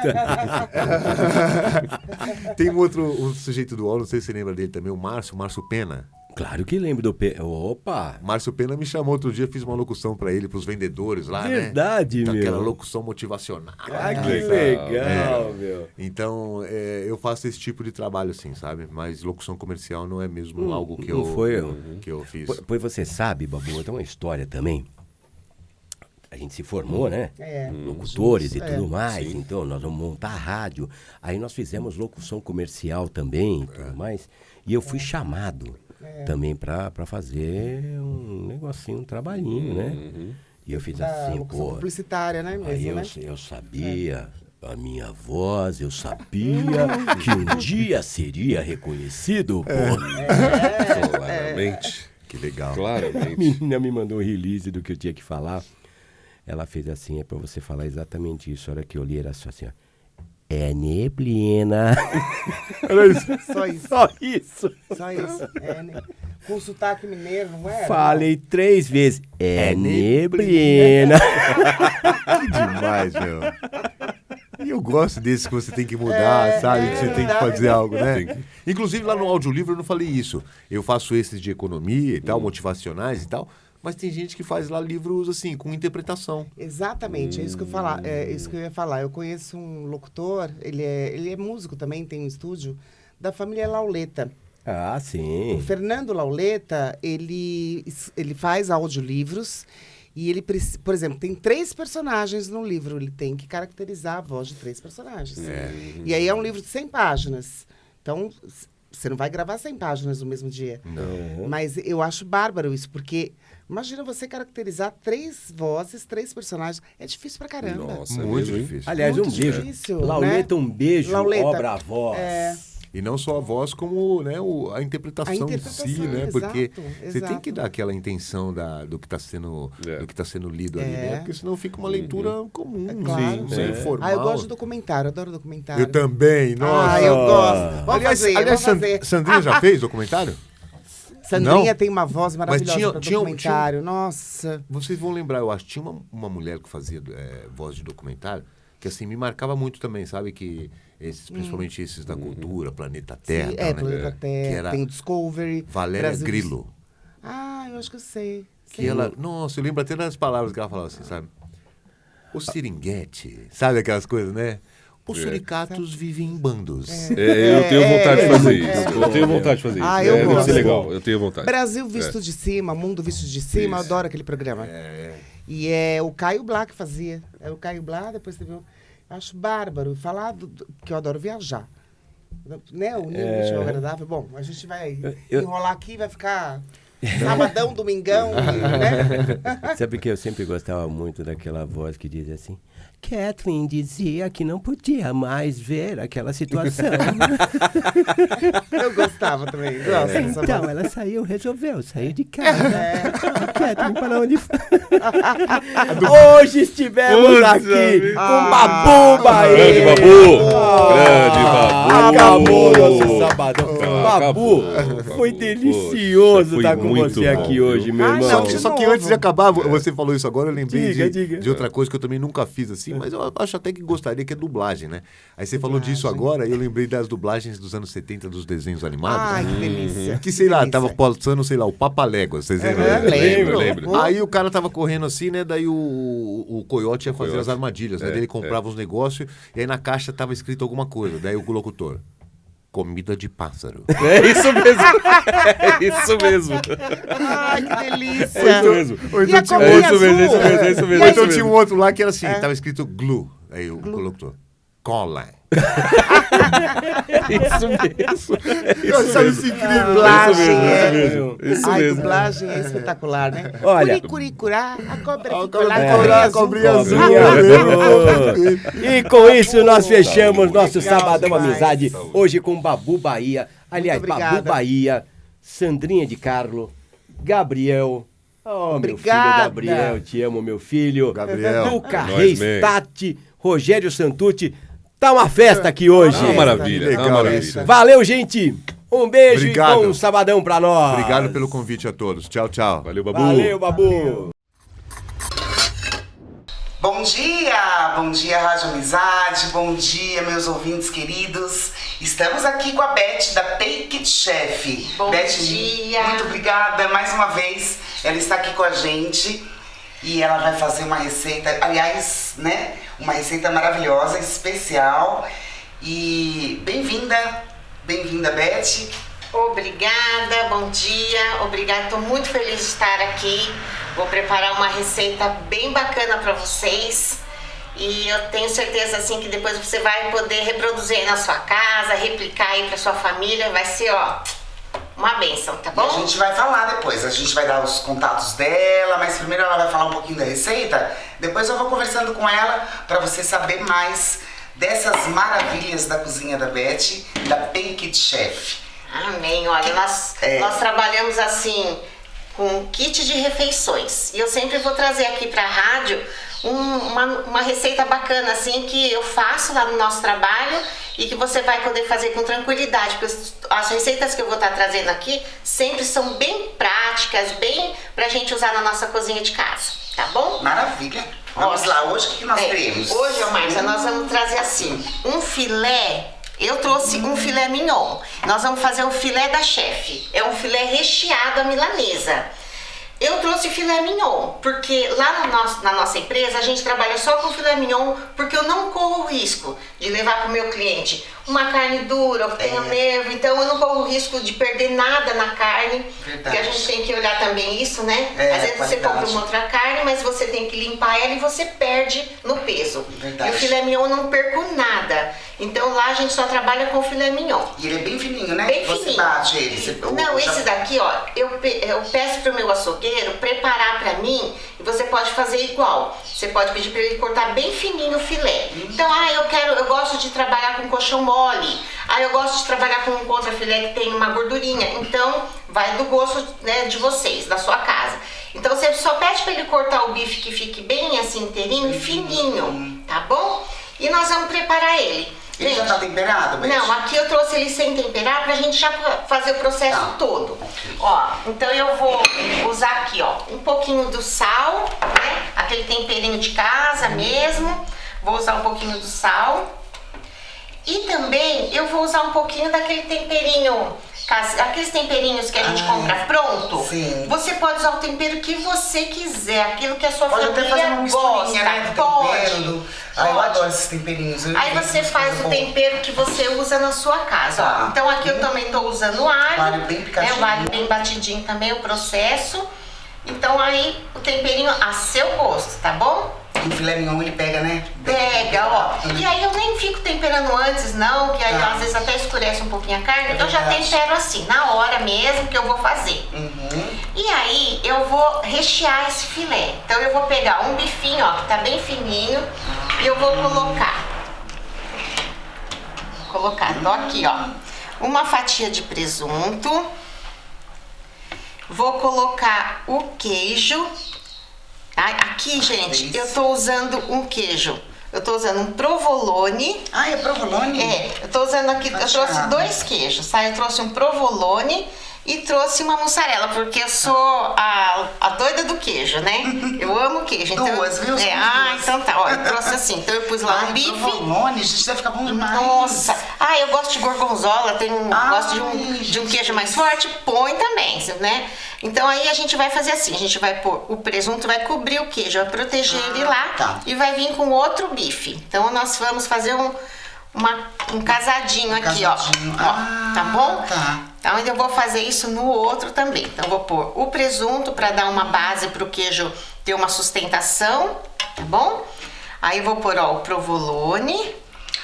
Speaker 5: Tem um sujeito do UOL, não sei se você lembra dele também, o Márcio Pena.
Speaker 1: Claro que lembro do... Opa!
Speaker 5: Márcio Pena me chamou outro dia, fiz uma locução pra ele, pros vendedores lá,
Speaker 1: Verdade,
Speaker 5: né?
Speaker 1: meu.
Speaker 5: Aquela locução motivacional.
Speaker 1: Ah, que
Speaker 2: legal.
Speaker 1: legal, meu.
Speaker 5: Então, eu faço esse tipo de trabalho, assim, sabe? Mas locução comercial não é mesmo algo que
Speaker 1: não foi,
Speaker 5: que eu fiz.
Speaker 1: Pois você sabe, Babu, tem uma história também. A gente se formou, né? Locutores e tudo mais.
Speaker 2: Sim.
Speaker 1: Então, nós vamos montar a rádio. Aí nós fizemos locução comercial também e tudo mais. E eu fui chamado também para fazer um negocinho, um trabalhinho, né? E eu fiz assim,
Speaker 3: locução
Speaker 1: pô.
Speaker 3: publicitária, né? Mesmo,
Speaker 1: Aí
Speaker 3: né?
Speaker 1: eu sabia a minha voz, eu sabia que um dia seria reconhecido, pô.
Speaker 2: Claramente.
Speaker 5: Que legal.
Speaker 1: A
Speaker 2: Claramente.
Speaker 1: menina me mandou um release do que eu tinha que falar. Ela fez assim, é pra você falar exatamente isso. A hora que eu li, era só assim, ó. É neblina. Era isso.
Speaker 3: Só isso.
Speaker 1: Só isso.
Speaker 3: Só isso. Né? Com sotaque mineiro, não é?
Speaker 1: Falei 3 vezes. É neblina.
Speaker 5: Que demais, meu. E eu gosto desse que você tem que mudar, sabe? Que você tem que fazer algo, né? Inclusive lá no audiolivro eu não falei isso. Eu faço esses de economia e tal, motivacionais e tal. Mas tem gente que faz lá livros, assim, com interpretação.
Speaker 3: Exatamente, é isso que eu falar. É isso que eu ia falar. Eu conheço um locutor, ele é músico também, tem um estúdio, da família Lauleta.
Speaker 1: Ah,
Speaker 3: O
Speaker 1: sim.
Speaker 3: Fernando Lauleta, ele faz audiolivros e ele, por exemplo, tem 3 personagens no livro. Ele tem que caracterizar a voz de 3 personagens. E aí é um livro de 100 páginas. Então, você não vai gravar 100 páginas no mesmo dia.
Speaker 1: Não.
Speaker 3: Mas eu acho bárbaro isso, porque imagina você caracterizar 3 vozes, 3 personagens. É difícil pra caramba.
Speaker 2: Nossa,
Speaker 5: Muito
Speaker 2: mesmo, hein?
Speaker 5: difícil.
Speaker 1: Aliás,
Speaker 3: Muito
Speaker 1: um beijo.
Speaker 3: difícil,
Speaker 1: Lauleta,
Speaker 3: né?
Speaker 1: um beijo,
Speaker 3: Lauleta.
Speaker 1: obra a voz.
Speaker 5: E não só a voz, como, né, a interpretação em si, né?
Speaker 3: exato,
Speaker 5: Porque você tem
Speaker 3: exato.
Speaker 5: que dar aquela intenção do que está sendo, do que tá sendo lido ali, né?
Speaker 3: É.
Speaker 5: Porque senão fica uma leitura comum,
Speaker 3: claro.
Speaker 5: sem formal.
Speaker 3: Ah, eu gosto de documentário, adoro documentário.
Speaker 5: Eu também, nossa.
Speaker 3: Ah, eu gosto. Vamos
Speaker 5: Aliás,
Speaker 3: vamos fazer.
Speaker 5: Sandrinha já fez documentário?
Speaker 3: Sandrinha
Speaker 5: Não?
Speaker 3: tem uma voz maravilhosa
Speaker 5: tinha-
Speaker 3: para
Speaker 5: tinha-
Speaker 3: documentário. Nossa.
Speaker 5: Vocês vão lembrar, eu acho, tinha uma mulher que fazia voz de documentário, que assim, me marcava muito também, sabe? Que principalmente esses da cultura, Planeta Terra,
Speaker 3: Sim,
Speaker 5: tal, né?
Speaker 3: Planeta
Speaker 5: Que
Speaker 3: Terra,
Speaker 5: era
Speaker 3: tem o Discovery.
Speaker 5: Valéria
Speaker 3: Brasil-
Speaker 5: Grillo.
Speaker 3: Ah, eu acho que eu sei.
Speaker 5: Que ela, nossa, eu lembro até das palavras que ela falava assim, sabe? O seringuete, sabe aquelas coisas, né? Os suricatos vivem em bandos.
Speaker 2: Eu tenho vontade de fazer
Speaker 3: é.
Speaker 2: isso. Eu tenho vontade de fazer isso.
Speaker 3: Ah, eu
Speaker 2: Deve
Speaker 3: gosto.
Speaker 2: ser legal, eu tenho vontade.
Speaker 3: Brasil Visto de Cima, Mundo Visto de Cima, eu
Speaker 2: Isso.
Speaker 3: adoro aquele programa. E é o Caio Blá que fazia. Era o Caio Blá, depois teve um... Acho bárbaro. Falar que eu adoro viajar. Né? O nível agradável. Bom, a gente vai enrolar aqui, vai ficar sabadão, domingão, né?
Speaker 1: Sabe que eu sempre gostava muito daquela voz que dizia assim: Kathleen dizia que não podia mais ver aquela situação.
Speaker 3: Eu gostava também. Gosto dessa
Speaker 1: Então,
Speaker 3: voz.
Speaker 1: ela resolveu sair de casa. Kathleen, para onde foi? Hoje estivemos
Speaker 2: Putz,
Speaker 1: aqui
Speaker 2: amigo.
Speaker 1: com Babu Bahia.
Speaker 2: Grande Babu! Grande Babu!
Speaker 1: Acabou nosso sabadão.
Speaker 2: Acabou.
Speaker 1: Babu, foi
Speaker 2: Acabou.
Speaker 1: delicioso
Speaker 2: Poxa, foi
Speaker 1: estar com
Speaker 2: muito
Speaker 1: você
Speaker 2: bom,
Speaker 1: aqui
Speaker 2: viu?
Speaker 1: hoje, meu
Speaker 3: Ai,
Speaker 1: irmão.
Speaker 3: não,
Speaker 5: Só que
Speaker 3: novo.
Speaker 5: antes de acabar, você falou isso agora, eu lembrei
Speaker 1: Diga,
Speaker 5: de,
Speaker 1: diga.
Speaker 5: de outra coisa que eu também nunca fiz assim, mas eu acho até que gostaria, que é dublagem, né? Aí você falou disso agora e eu lembrei das dublagens dos anos 70 dos desenhos animados.
Speaker 3: Ai, que delícia.
Speaker 5: Que, sei lá,
Speaker 3: delícia.
Speaker 5: tava passando, sei lá, o Papaléguas, vocês lembram?
Speaker 2: Lembro.
Speaker 5: Aí o cara tava correndo assim, né? Daí o coiote ia fazer
Speaker 2: Coiote.
Speaker 5: as armadilhas, né? Daí ele comprava uns negócios e aí na caixa tava escrito alguma coisa. Daí o locutor, comida de pássaro.
Speaker 2: É isso mesmo. É isso mesmo.
Speaker 3: Ai, que delícia.
Speaker 2: É isso mesmo.
Speaker 5: Ou
Speaker 3: E a
Speaker 5: então tinha
Speaker 3: cobrinha
Speaker 2: É isso mesmo, é isso
Speaker 3: azul?
Speaker 2: mesmo, é isso mesmo.
Speaker 5: Ou
Speaker 2: é
Speaker 5: então
Speaker 2: isso
Speaker 5: tinha um
Speaker 2: mesmo.
Speaker 5: outro lá que era assim, tava escrito glue. Aí o locutor, cola.
Speaker 2: Isso mesmo.
Speaker 5: Eu achava isso incrível.
Speaker 3: Dublagem
Speaker 2: Isso mesmo. Isso
Speaker 3: Ai,
Speaker 2: mesmo.
Speaker 3: dublagem é espetacular, né?
Speaker 1: Olha-
Speaker 3: Curicurá, a cobra
Speaker 5: A
Speaker 3: ficou lá,
Speaker 5: cobra-
Speaker 3: cobrinha azul.
Speaker 5: cobrinha azul.
Speaker 1: E com isso nós fechamos nosso Sabadão Amizade hoje com Babu Bahia. Aliás,
Speaker 3: Muito
Speaker 1: Babu
Speaker 3: obrigada.
Speaker 1: Bahia, Sandrinha de Carlo, Gabriel. Oh, meu filho
Speaker 3: Obrigada.
Speaker 1: Gabriel, te amo, meu filho.
Speaker 5: Gabriel.
Speaker 1: Luca
Speaker 2: Nós,
Speaker 1: Reis,
Speaker 2: man.
Speaker 1: Tati, Rogério Santucci. Tá uma festa aqui hoje.
Speaker 2: Tá uma maravilha, tá
Speaker 5: Legal
Speaker 2: uma maravilha.
Speaker 5: isso.
Speaker 1: Valeu, gente. Um beijo
Speaker 5: Obrigado.
Speaker 1: e bom sabadão pra nós.
Speaker 5: Obrigado pelo convite a todos. Tchau, tchau.
Speaker 2: Valeu, Babu.
Speaker 1: Valeu, Babu.
Speaker 3: Bom dia, Rádio Amizade, bom dia, meus ouvintes queridos. Estamos aqui com a Beth, da Take It Chef.
Speaker 6: Bom
Speaker 3: Beth,
Speaker 6: dia.
Speaker 3: muito obrigada mais uma vez. Ela está aqui com a gente e ela vai fazer uma receita, aliás, né, uma receita maravilhosa, especial. E bem-vinda, Beth.
Speaker 6: Obrigada, bom dia, obrigada, estou muito feliz de estar aqui. Vou preparar uma receita bem bacana para vocês e eu tenho certeza assim que depois você vai poder reproduzir aí na sua casa, replicar aí para sua família, vai ser ó, uma bênção, tá
Speaker 3: E a
Speaker 6: bom?
Speaker 3: gente vai falar depois, a gente vai dar os contatos dela, mas primeiro ela vai falar um pouquinho da receita, depois eu vou conversando com ela para você saber mais dessas maravilhas da cozinha da Beth, da Take It Chef.
Speaker 6: Amém, olha, nós trabalhamos assim com kit de refeições e eu sempre vou trazer aqui para a rádio uma receita bacana assim que eu faço lá no nosso trabalho e que você vai poder fazer com tranquilidade, porque as receitas que eu vou estar trazendo aqui sempre são bem práticas, bem pra gente usar na nossa cozinha de casa, tá bom?
Speaker 3: Maravilha! Vamos lá, hoje o que nós teremos?
Speaker 6: Hoje, ô Márcia, nós vamos trazer assim, um filé. Eu trouxe um filé mignon. Nós vamos fazer o filé da chefe. É um filé recheado à milanesa. Eu trouxe filé mignon, porque lá na nossa empresa a gente trabalha só com filé mignon, porque eu não corro o risco de levar para o meu cliente uma carne dura, ou que tenha nervo, então eu não corro o risco de perder nada na carne, porque a gente tem que olhar também isso, né? Às vezes você compra uma outra carne, mas você tem que limpar ela e você perde no peso. E o filé mignon eu não perco nada. Então lá a gente só trabalha com filé mignon.
Speaker 3: E ele é bem fininho, né?
Speaker 6: Bem
Speaker 3: você
Speaker 6: fininho.
Speaker 3: bate ele.
Speaker 6: Não, esse daqui, ó, eu peço pro meu açougueiro preparar pra mim e você pode fazer igual. Você pode pedir pra ele cortar bem fininho o filé. Então, eu gosto de trabalhar com coxão mole. Eu gosto de trabalhar com um contrafilé que tem uma gordurinha. Então, vai do gosto, né, de vocês, da sua casa. Então, você só pede pra ele cortar o bife que fique bem assim inteirinho e fininho, tá bom? E nós vamos preparar ele.
Speaker 3: Ele já tá temperado, Beth?
Speaker 6: Não, aqui eu trouxe ele sem temperar pra gente já fazer o processo todo. Ó, então eu vou usar aqui, ó, um pouquinho do sal, né? Aquele temperinho de casa mesmo. Vou usar um pouquinho do sal. E também eu vou usar um pouquinho daquele temperinho, aqueles temperinhos que a gente compra pronto.
Speaker 3: Sim.
Speaker 6: Você pode usar o tempero que você quiser, aquilo que a sua
Speaker 3: pode
Speaker 6: família
Speaker 3: até fazer uma misturinha,
Speaker 6: gosta.
Speaker 3: né? Do tempero, eu adoro esses temperinhos.
Speaker 6: Aí você faz o tempero que você usa na sua casa, ó. Então aqui eu também tô usando alho.
Speaker 3: Alho bem picadinho.
Speaker 6: O alho bem batidinho também, o processo. Então aí o temperinho a seu gosto, tá bom?
Speaker 3: E o filé mignon ele pega, né?
Speaker 6: Pega, ó. E aí eu nem fico temperando antes não, que aí às vezes até escurece um pouquinho a carne. Eu já tempero assim, na hora mesmo que eu vou fazer. E aí eu vou rechear esse filé. Então eu vou pegar um bifinho, ó, que tá bem fininho, e eu vou colocar. Então aqui, ó, uma fatia de presunto. Vou colocar o queijo. Aqui, gente, eu tô usando um queijo. Eu tô usando um provolone.
Speaker 3: É provolone?
Speaker 6: Eu tô usando aqui, eu trouxe 2 queijos, tá? Eu trouxe um provolone e trouxe uma mussarela, porque eu sou a doida do queijo, né? Eu amo queijo. Então,
Speaker 3: duas, viu?
Speaker 6: Então tá, ó, eu trouxe assim. Então eu pus lá um bife.
Speaker 3: Provolone, gente, deve ficar bom demais.
Speaker 6: Nossa! Eu gosto de gorgonzola, gosto de um queijo mais forte, põe também, né? Então aí a gente vai fazer assim, a gente vai pôr o presunto, vai cobrir o queijo, vai proteger ele lá e vai vir com outro bife. Então nós vamos fazer um casadinho aqui, ó. Tá bom? Então eu vou fazer isso no outro também. Então eu vou pôr o presunto para dar uma base para o queijo ter uma sustentação, tá bom? Aí eu vou pôr, ó, o provolone.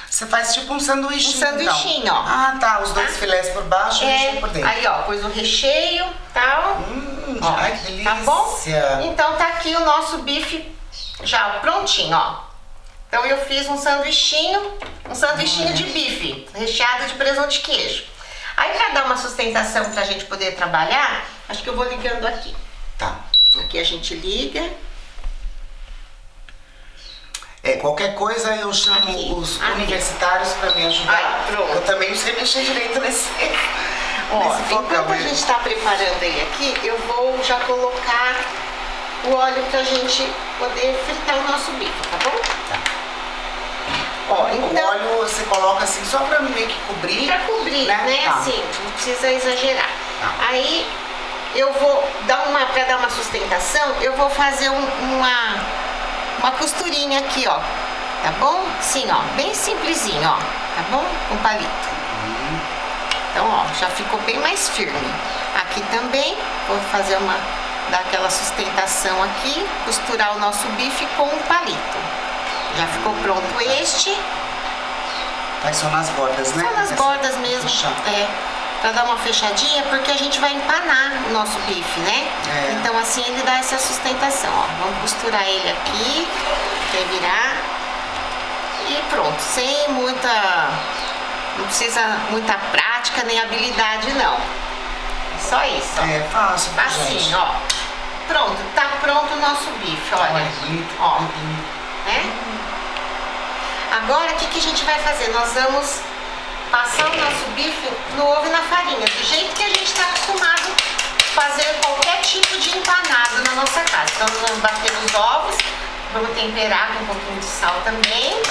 Speaker 3: Você faz tipo um sanduichinho.
Speaker 6: Um sanduichinho,
Speaker 3: então.
Speaker 6: ó.
Speaker 3: Os 2 filés por baixo e o recheio por dentro.
Speaker 6: Aí, ó, pôs o recheio e tal.
Speaker 3: Ai, que delícia.
Speaker 6: Tá bom? Então tá aqui o nosso bife já prontinho, ó. Então eu fiz um sanduichinho de bife, recheado de presunto e queijo. Aí pra dar uma sustentação pra gente poder trabalhar, acho que eu vou ligando aqui.
Speaker 3: Tá.
Speaker 6: Aqui a gente liga.
Speaker 3: Qualquer coisa eu chamo
Speaker 6: Aqui.
Speaker 3: os universitários pra me ajudar.
Speaker 6: Pronto.
Speaker 3: Eu também não sei mexer direito nesse
Speaker 6: Enquanto a gente tá preparando ele aqui, eu vou já colocar o óleo pra gente poder fritar o nosso bife, tá bom?
Speaker 3: O óleo você coloca assim só pra meio que cobrir.
Speaker 6: Pra cobrir, né? Assim, não precisa exagerar. Aí eu vou pra dar uma sustentação, eu vou fazer uma costurinha aqui, ó. Tá bom? Sim, ó, bem simplesinho, ó. Tá bom? Com palito. Então, ó, já ficou bem mais firme. Aqui também vou fazer dar aquela sustentação aqui, costurar o nosso bife com um palito. Já ficou pronto este.
Speaker 3: Vai só nas bordas, né?
Speaker 6: Só nas bordas mesmo. Pra dar uma fechadinha, porque a gente vai empanar o nosso bife, né? Então assim ele dá essa sustentação, ó. Vamos costurar ele aqui, virar. E pronto, sem não precisa muita prática nem habilidade não. Só isso, ó.
Speaker 3: Fácil,
Speaker 6: assim,
Speaker 3: gente.
Speaker 6: ó. Pronto, tá pronto o nosso bife, olha. Ó, né? Agora o que a gente vai fazer? Nós vamos passar o nosso bife no ovo e na farinha, do jeito que a gente está acostumado a fazer qualquer tipo de empanado na nossa casa. Então nós vamos bater os ovos, vamos temperar com um pouquinho de sal também.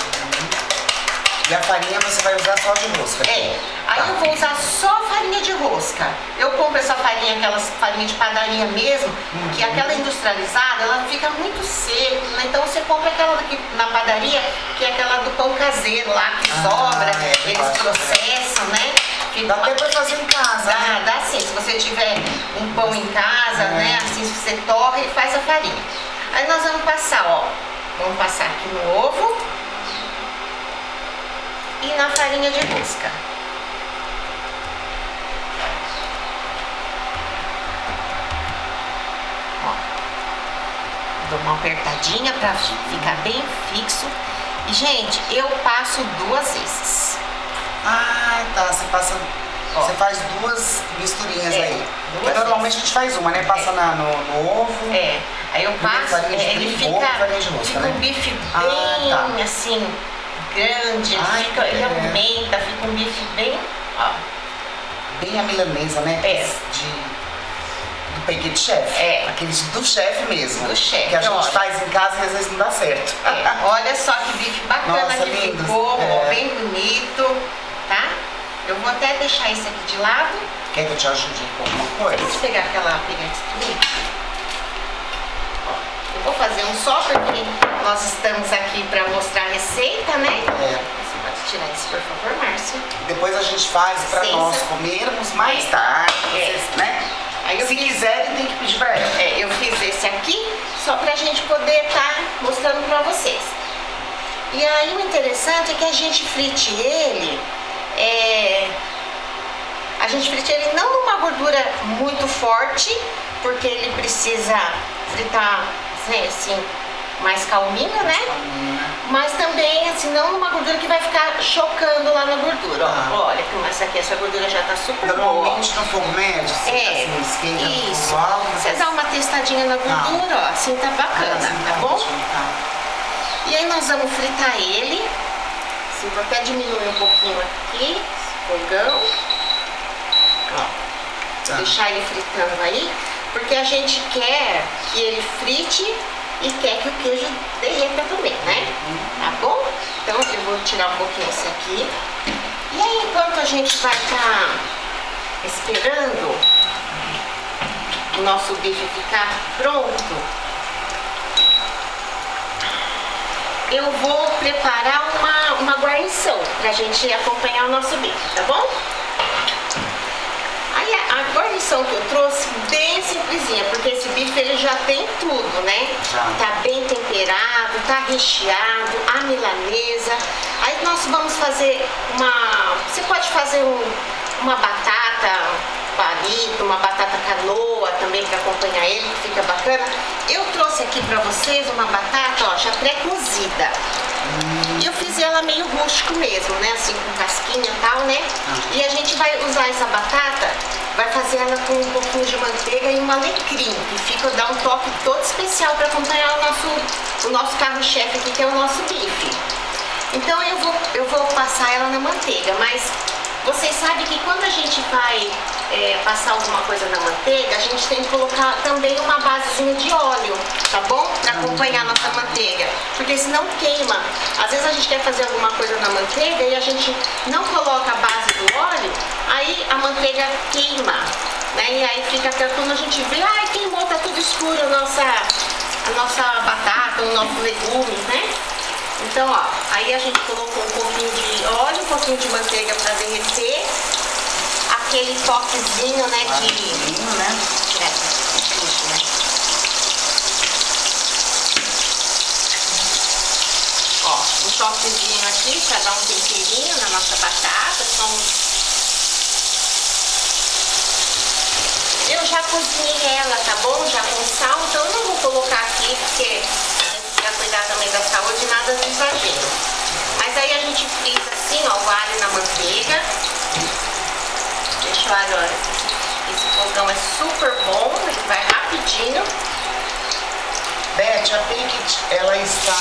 Speaker 7: E a farinha você vai usar só de rosca?
Speaker 6: É, aí eu vou usar só farinha de rosca. Eu compro essa farinha, aquelas farinhas de padaria mesmo, que aquela industrializada, ela fica muito seca, né? Então você compra aquela daqui na padaria, que é aquela do pão caseiro lá, que sobra, eles processam, né?
Speaker 7: Dá até pra fazer em casa, né?
Speaker 6: Dá sim, se você tiver um pão em casa, né? Assim, você torra e faz a farinha. Aí nós vamos passar, ó, vamos passar aqui no ovo e na farinha de rosca. Ó, dou uma apertadinha pra ficar bem fixo. E, gente, eu passo 2 vezes.
Speaker 7: Ah, tá. Você passa.
Speaker 6: Ó.
Speaker 7: Você faz 2 misturinhas aí.
Speaker 6: duas
Speaker 7: Porque normalmente a gente faz uma, né? Passa no ovo.
Speaker 6: É, aí eu
Speaker 7: Primeiro
Speaker 6: passo,
Speaker 7: farinha de
Speaker 6: ele
Speaker 7: trigo,
Speaker 6: fica,
Speaker 7: farinha de rosca,
Speaker 6: fica
Speaker 7: né?
Speaker 6: um bife bem
Speaker 7: tá.
Speaker 6: assim, grande,
Speaker 7: Ai,
Speaker 6: ele
Speaker 7: é.
Speaker 6: aumenta, fica um bife bem, ó.
Speaker 7: Bem a milanesa, né?
Speaker 6: É.
Speaker 7: Do peguete chefe.
Speaker 6: É.
Speaker 7: Aqueles do chefe mesmo.
Speaker 6: Do chefe,
Speaker 7: Que a gente
Speaker 6: olha.
Speaker 7: faz em casa e às vezes não dá certo.
Speaker 6: É, olha só que bife bacana
Speaker 7: Nossa,
Speaker 6: que
Speaker 7: lindos.
Speaker 6: ficou, ó,
Speaker 7: É.
Speaker 6: bem bonito, tá? Eu vou até deixar isso aqui de lado.
Speaker 7: Quer que eu te ajude com alguma coisa?
Speaker 6: Deixa eu pegar aquela pegante aqui. Ó, eu vou fazer um só porque nós estamos aqui para mostrar a receita, né?
Speaker 7: É.
Speaker 6: Você pode tirar isso, por favor, Márcia.
Speaker 7: Depois a gente faz pra
Speaker 6: Sim,
Speaker 7: nós
Speaker 6: sim.
Speaker 7: comermos mais
Speaker 6: É.
Speaker 7: tarde,
Speaker 6: É.
Speaker 7: vocês, né?
Speaker 6: Aí eu
Speaker 7: Se
Speaker 6: fiz-
Speaker 7: quiserem, tem que pedir pra ela.
Speaker 6: É, eu fiz esse aqui só pra gente poder estar mostrando pra vocês. E aí o interessante é que a gente frite ele, a gente frite ele não numa gordura muito forte, porque ele precisa fritar assim, mais calminho, né? Mas também, assim, não numa gordura que vai ficar chocando lá na gordura. Ó, olha como essa gordura já tá super boa.
Speaker 7: Normalmente no fogo médio, assim, esquenta no
Speaker 6: isso.
Speaker 7: fogo alto.
Speaker 6: Você dá uma testadinha na gordura, ó, assim tá bacana, tá bom? E aí nós vamos fritar ele. Assim, vou até diminuir um pouquinho aqui, esse fogão. Ó,
Speaker 7: Tá.
Speaker 6: deixar ele fritando aí, porque a gente quer que ele frite e quer que o queijo derreta também, né? Tá bom? Então eu vou tirar um pouquinho esse aqui. E aí, enquanto a gente vai estar esperando o nosso bife ficar pronto, eu vou preparar uma guarnição pra gente acompanhar o nosso bife, tá bom? Aí a guarnição que eu trouxe, bem simplesinha, porque esse bife ele já tem tudo, né?
Speaker 7: Já.
Speaker 6: Tá bem temperado, tá recheado, a milanesa. Aí nós vamos fazer você pode fazer uma batata palito, uma batata canoa também para acompanhar ele, que fica bacana. Eu trouxe aqui para vocês uma batata, ó, já pré-cozida. E eu fiz ela meio rústico mesmo, né? Assim, com casquinha e tal, né? E a gente vai usar essa batata, vai fazer ela com um pouquinho de manteiga e um alecrim, que fica, dá um toque todo especial para acompanhar o nosso carro-chefe aqui, que é o nosso bife. Então eu vou passar ela na manteiga, mas vocês sabem que quando a gente vai passar alguma coisa na manteiga, a gente tem que colocar também uma basezinha de óleo, tá bom? Para acompanhar a nossa manteiga, porque senão queima. Às vezes a gente quer fazer alguma coisa na manteiga e a gente não coloca a base do óleo, aí a manteiga queima, né? E aí fica até quando a gente vê, ai, queimou, tá tudo escuro a nossa batata, os nossos legumes, né? Então, ó, aí a gente colocou um pouquinho de óleo, um pouquinho de manteiga para derreter, aquele toquezinho, né,
Speaker 7: Vinho, né?
Speaker 6: Ó, um toquezinho aqui para dar um temperinho na nossa batata. Eu já cozinhei ela, tá bom? Já com sal, então eu não vou colocar aqui, porque para cuidar também da saúde, nada de exagero. Mas aí a gente frita assim, ó, o alho na manteiga. Deixa o alho, olha, esse fogão é super bom, ele vai rapidinho.
Speaker 7: Beth, a Pinkett, ela está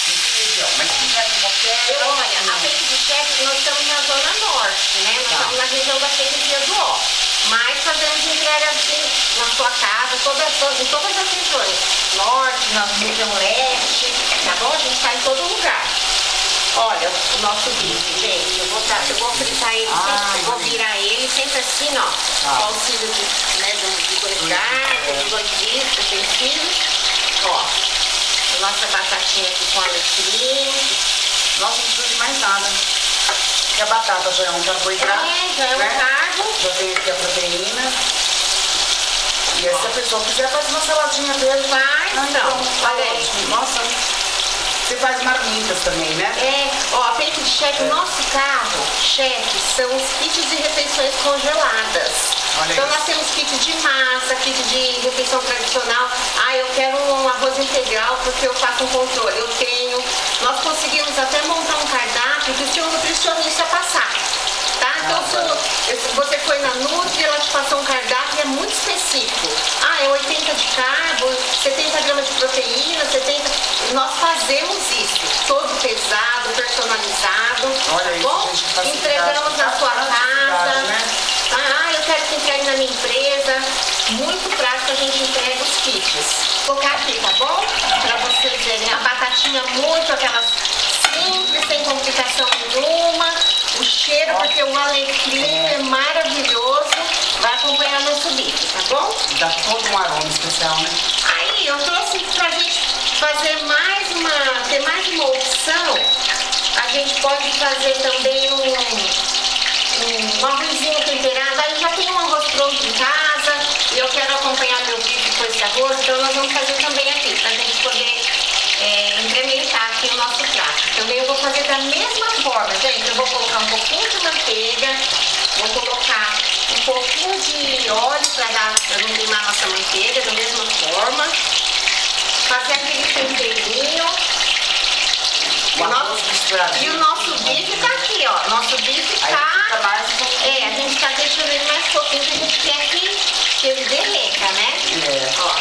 Speaker 7: em que região? Mas se tiver em qualquer...
Speaker 6: Olha, a Peito do Chefe, nós estamos na Zona Norte, né? Nós estamos na região da Freguesia do Ó. Mas fazemos entrega assim na sua casa, em todas as regiões. Norte, na região leste, tá bom? A gente está em todo lugar. Olha, o nosso bife, gente, eu vou fritar ele, eu vou virar ele sempre assim, ó, com auxílio de dois garfos, de 2 utensílios. Ó, a nossa batatinha aqui com alecrim.
Speaker 7: Nossa, não precisa de mais nada. Porque a batata já é um carboidrato.
Speaker 6: Já é um carbo.
Speaker 7: Já tem aqui a proteína. E aí, se a pessoa quiser, faz uma saladinha dele.
Speaker 6: Então, olha aí.
Speaker 7: Nossa, você faz marmitas também, né?
Speaker 6: Ó, peito de chefe, o nosso carro, chefe, são os kits de refeições congeladas.
Speaker 7: Olha
Speaker 6: então
Speaker 7: isso.
Speaker 6: nós temos kit de massa, kit de refeição tradicional. Eu quero um arroz integral porque eu faço um controle. Eu tenho. Nós conseguimos até montar um cardápio que o seu nutricionista passar. Tá? Então, você foi na Nutri, ela te passou um cardápio e é muito específico. É 80 de carbo, 70 gramas de proteína, 70. Nós fazemos isso, todo pesado, personalizado.
Speaker 7: Olha
Speaker 6: tá
Speaker 7: isso,
Speaker 6: bom?
Speaker 7: gente, que facilidade.
Speaker 6: Entregamos na sua casa.
Speaker 7: Né?
Speaker 6: Eu quero que entregue na minha empresa. Muito prático, a gente entrega os kits. Vou colocar aqui, tá bom? Pra vocês verem. A batatinha muito aquelas simples, sem complicação nenhuma. O cheiro, porque o alecrim é maravilhoso. Vai acompanhar nosso bife, tá bom?
Speaker 7: Dá todo um aroma especial, né?
Speaker 6: Aí eu trouxe pra gente fazer ter mais uma opção. A gente pode fazer também um arrozinho temperado. Aí já tem um arroz pronto em casa e eu quero acompanhar meu bife com esse arroz, então nós vamos fazer também aqui, pra gente poder incrementar aqui o nosso prato. Também eu vou fazer da mesma forma, gente. Eu vou colocar um pouquinho de manteiga, vou colocar um pouquinho de óleo para não queimar nossa manteiga, da mesma forma. Fazer aquele temperinho. E o nosso bife tá aqui, ó. Nosso bife tá. A gente tá deixando ele mais fofinho, porque a gente quer que ele derreta, né? Ó.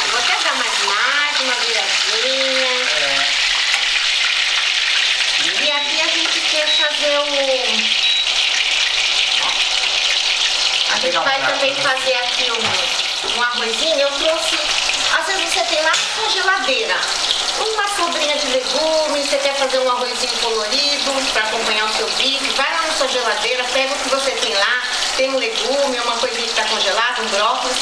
Speaker 6: Vou até dar mais uma viradinha. E aqui a gente quer fazer a gente vai também fazer aqui um arrozinho. Eu trouxe, às vezes você tem lá na sua geladeira uma sobrinha de legumes, você quer fazer um arrozinho colorido para acompanhar o seu bife, vai lá na sua geladeira, pega o que você tem lá, tem um legume, uma coisinha que está congelada, um brócolis,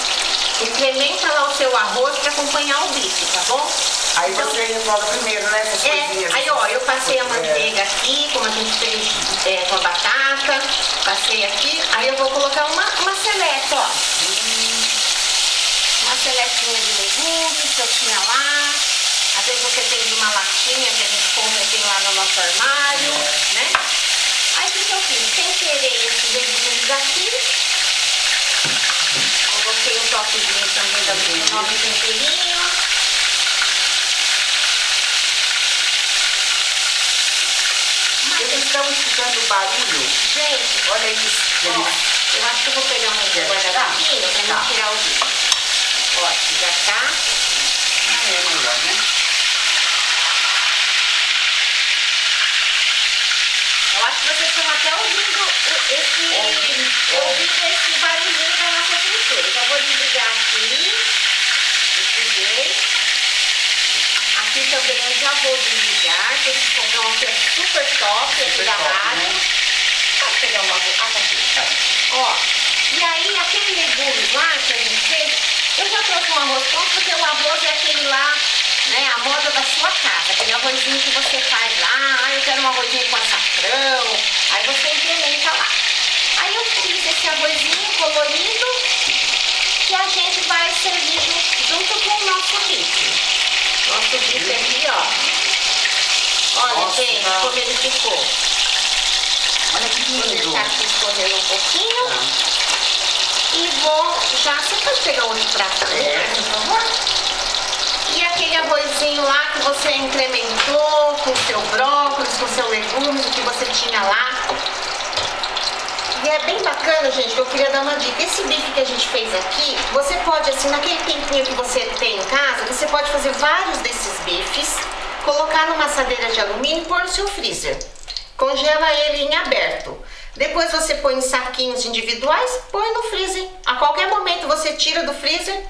Speaker 6: incrementa lá o seu arroz para acompanhar o bife, tá bom?
Speaker 7: Aí você refoga primeiro, né? Essas coisinhas.
Speaker 6: Aí ó, eu passei a manteiga aqui, como a gente fez com a batata, passei aqui, aí eu vou colocar uma seleta, ó. Uma seletinha de legumes que eu tinha lá. Às vezes você tem de uma latinha que a gente compra e tem lá no nosso armário, né? Aí o que eu fiz? Temperei esses legumes aqui. Coloquei um toquezinho também do nosso temperinho.
Speaker 7: Vocês estão escutando o barulho?
Speaker 6: Gente,
Speaker 7: Olha isso.
Speaker 6: eu acho que eu vou pegar um guarda-rafinho pra não tirar o bicho. Ó, já tá.
Speaker 7: É melhor, né?
Speaker 6: Eu acho que vocês estão até ouvindo esse barulhinho da nossa fritura. Já vou desligar aqui. Desliguei. Aqui também eu já vou desligar, que esse fogão aqui é super top aqui da rádio. Pode pegar uma tá aqui. Ó, e aí aquele legume lá que a gente fez, eu já trouxe um arroz pronto, porque o arroz é aquele lá, né, a moda da sua casa, aquele arrozinho que você faz lá, eu quero um arrozinho com açafrão, aí você incrementa lá. Aí eu fiz esse arrozinho colorido que a gente vai servir junto com o nosso bife. Nosso bife aqui, ó. Olha,
Speaker 7: Nossa,
Speaker 6: gente, como ele ficou.
Speaker 7: Olha que
Speaker 6: Vou
Speaker 7: lindo.
Speaker 6: deixar aqui escorrendo um pouquinho. E vou já... Você pode pegar outro prato, por favor? E aquele arrozinho lá que você incrementou com o seu brócolis, com o seu legumes, o que você tinha lá. E é bem bacana, gente, que eu queria dar uma dica. Esse bife que a gente fez aqui, você pode, assim, naquele tempinho que você tem em casa, você pode fazer vários desses bifes, colocar numa assadeira de alumínio e pôr no seu freezer. Congela ele em aberto. Depois você põe em saquinhos individuais, põe no freezer. A qualquer momento você tira do freezer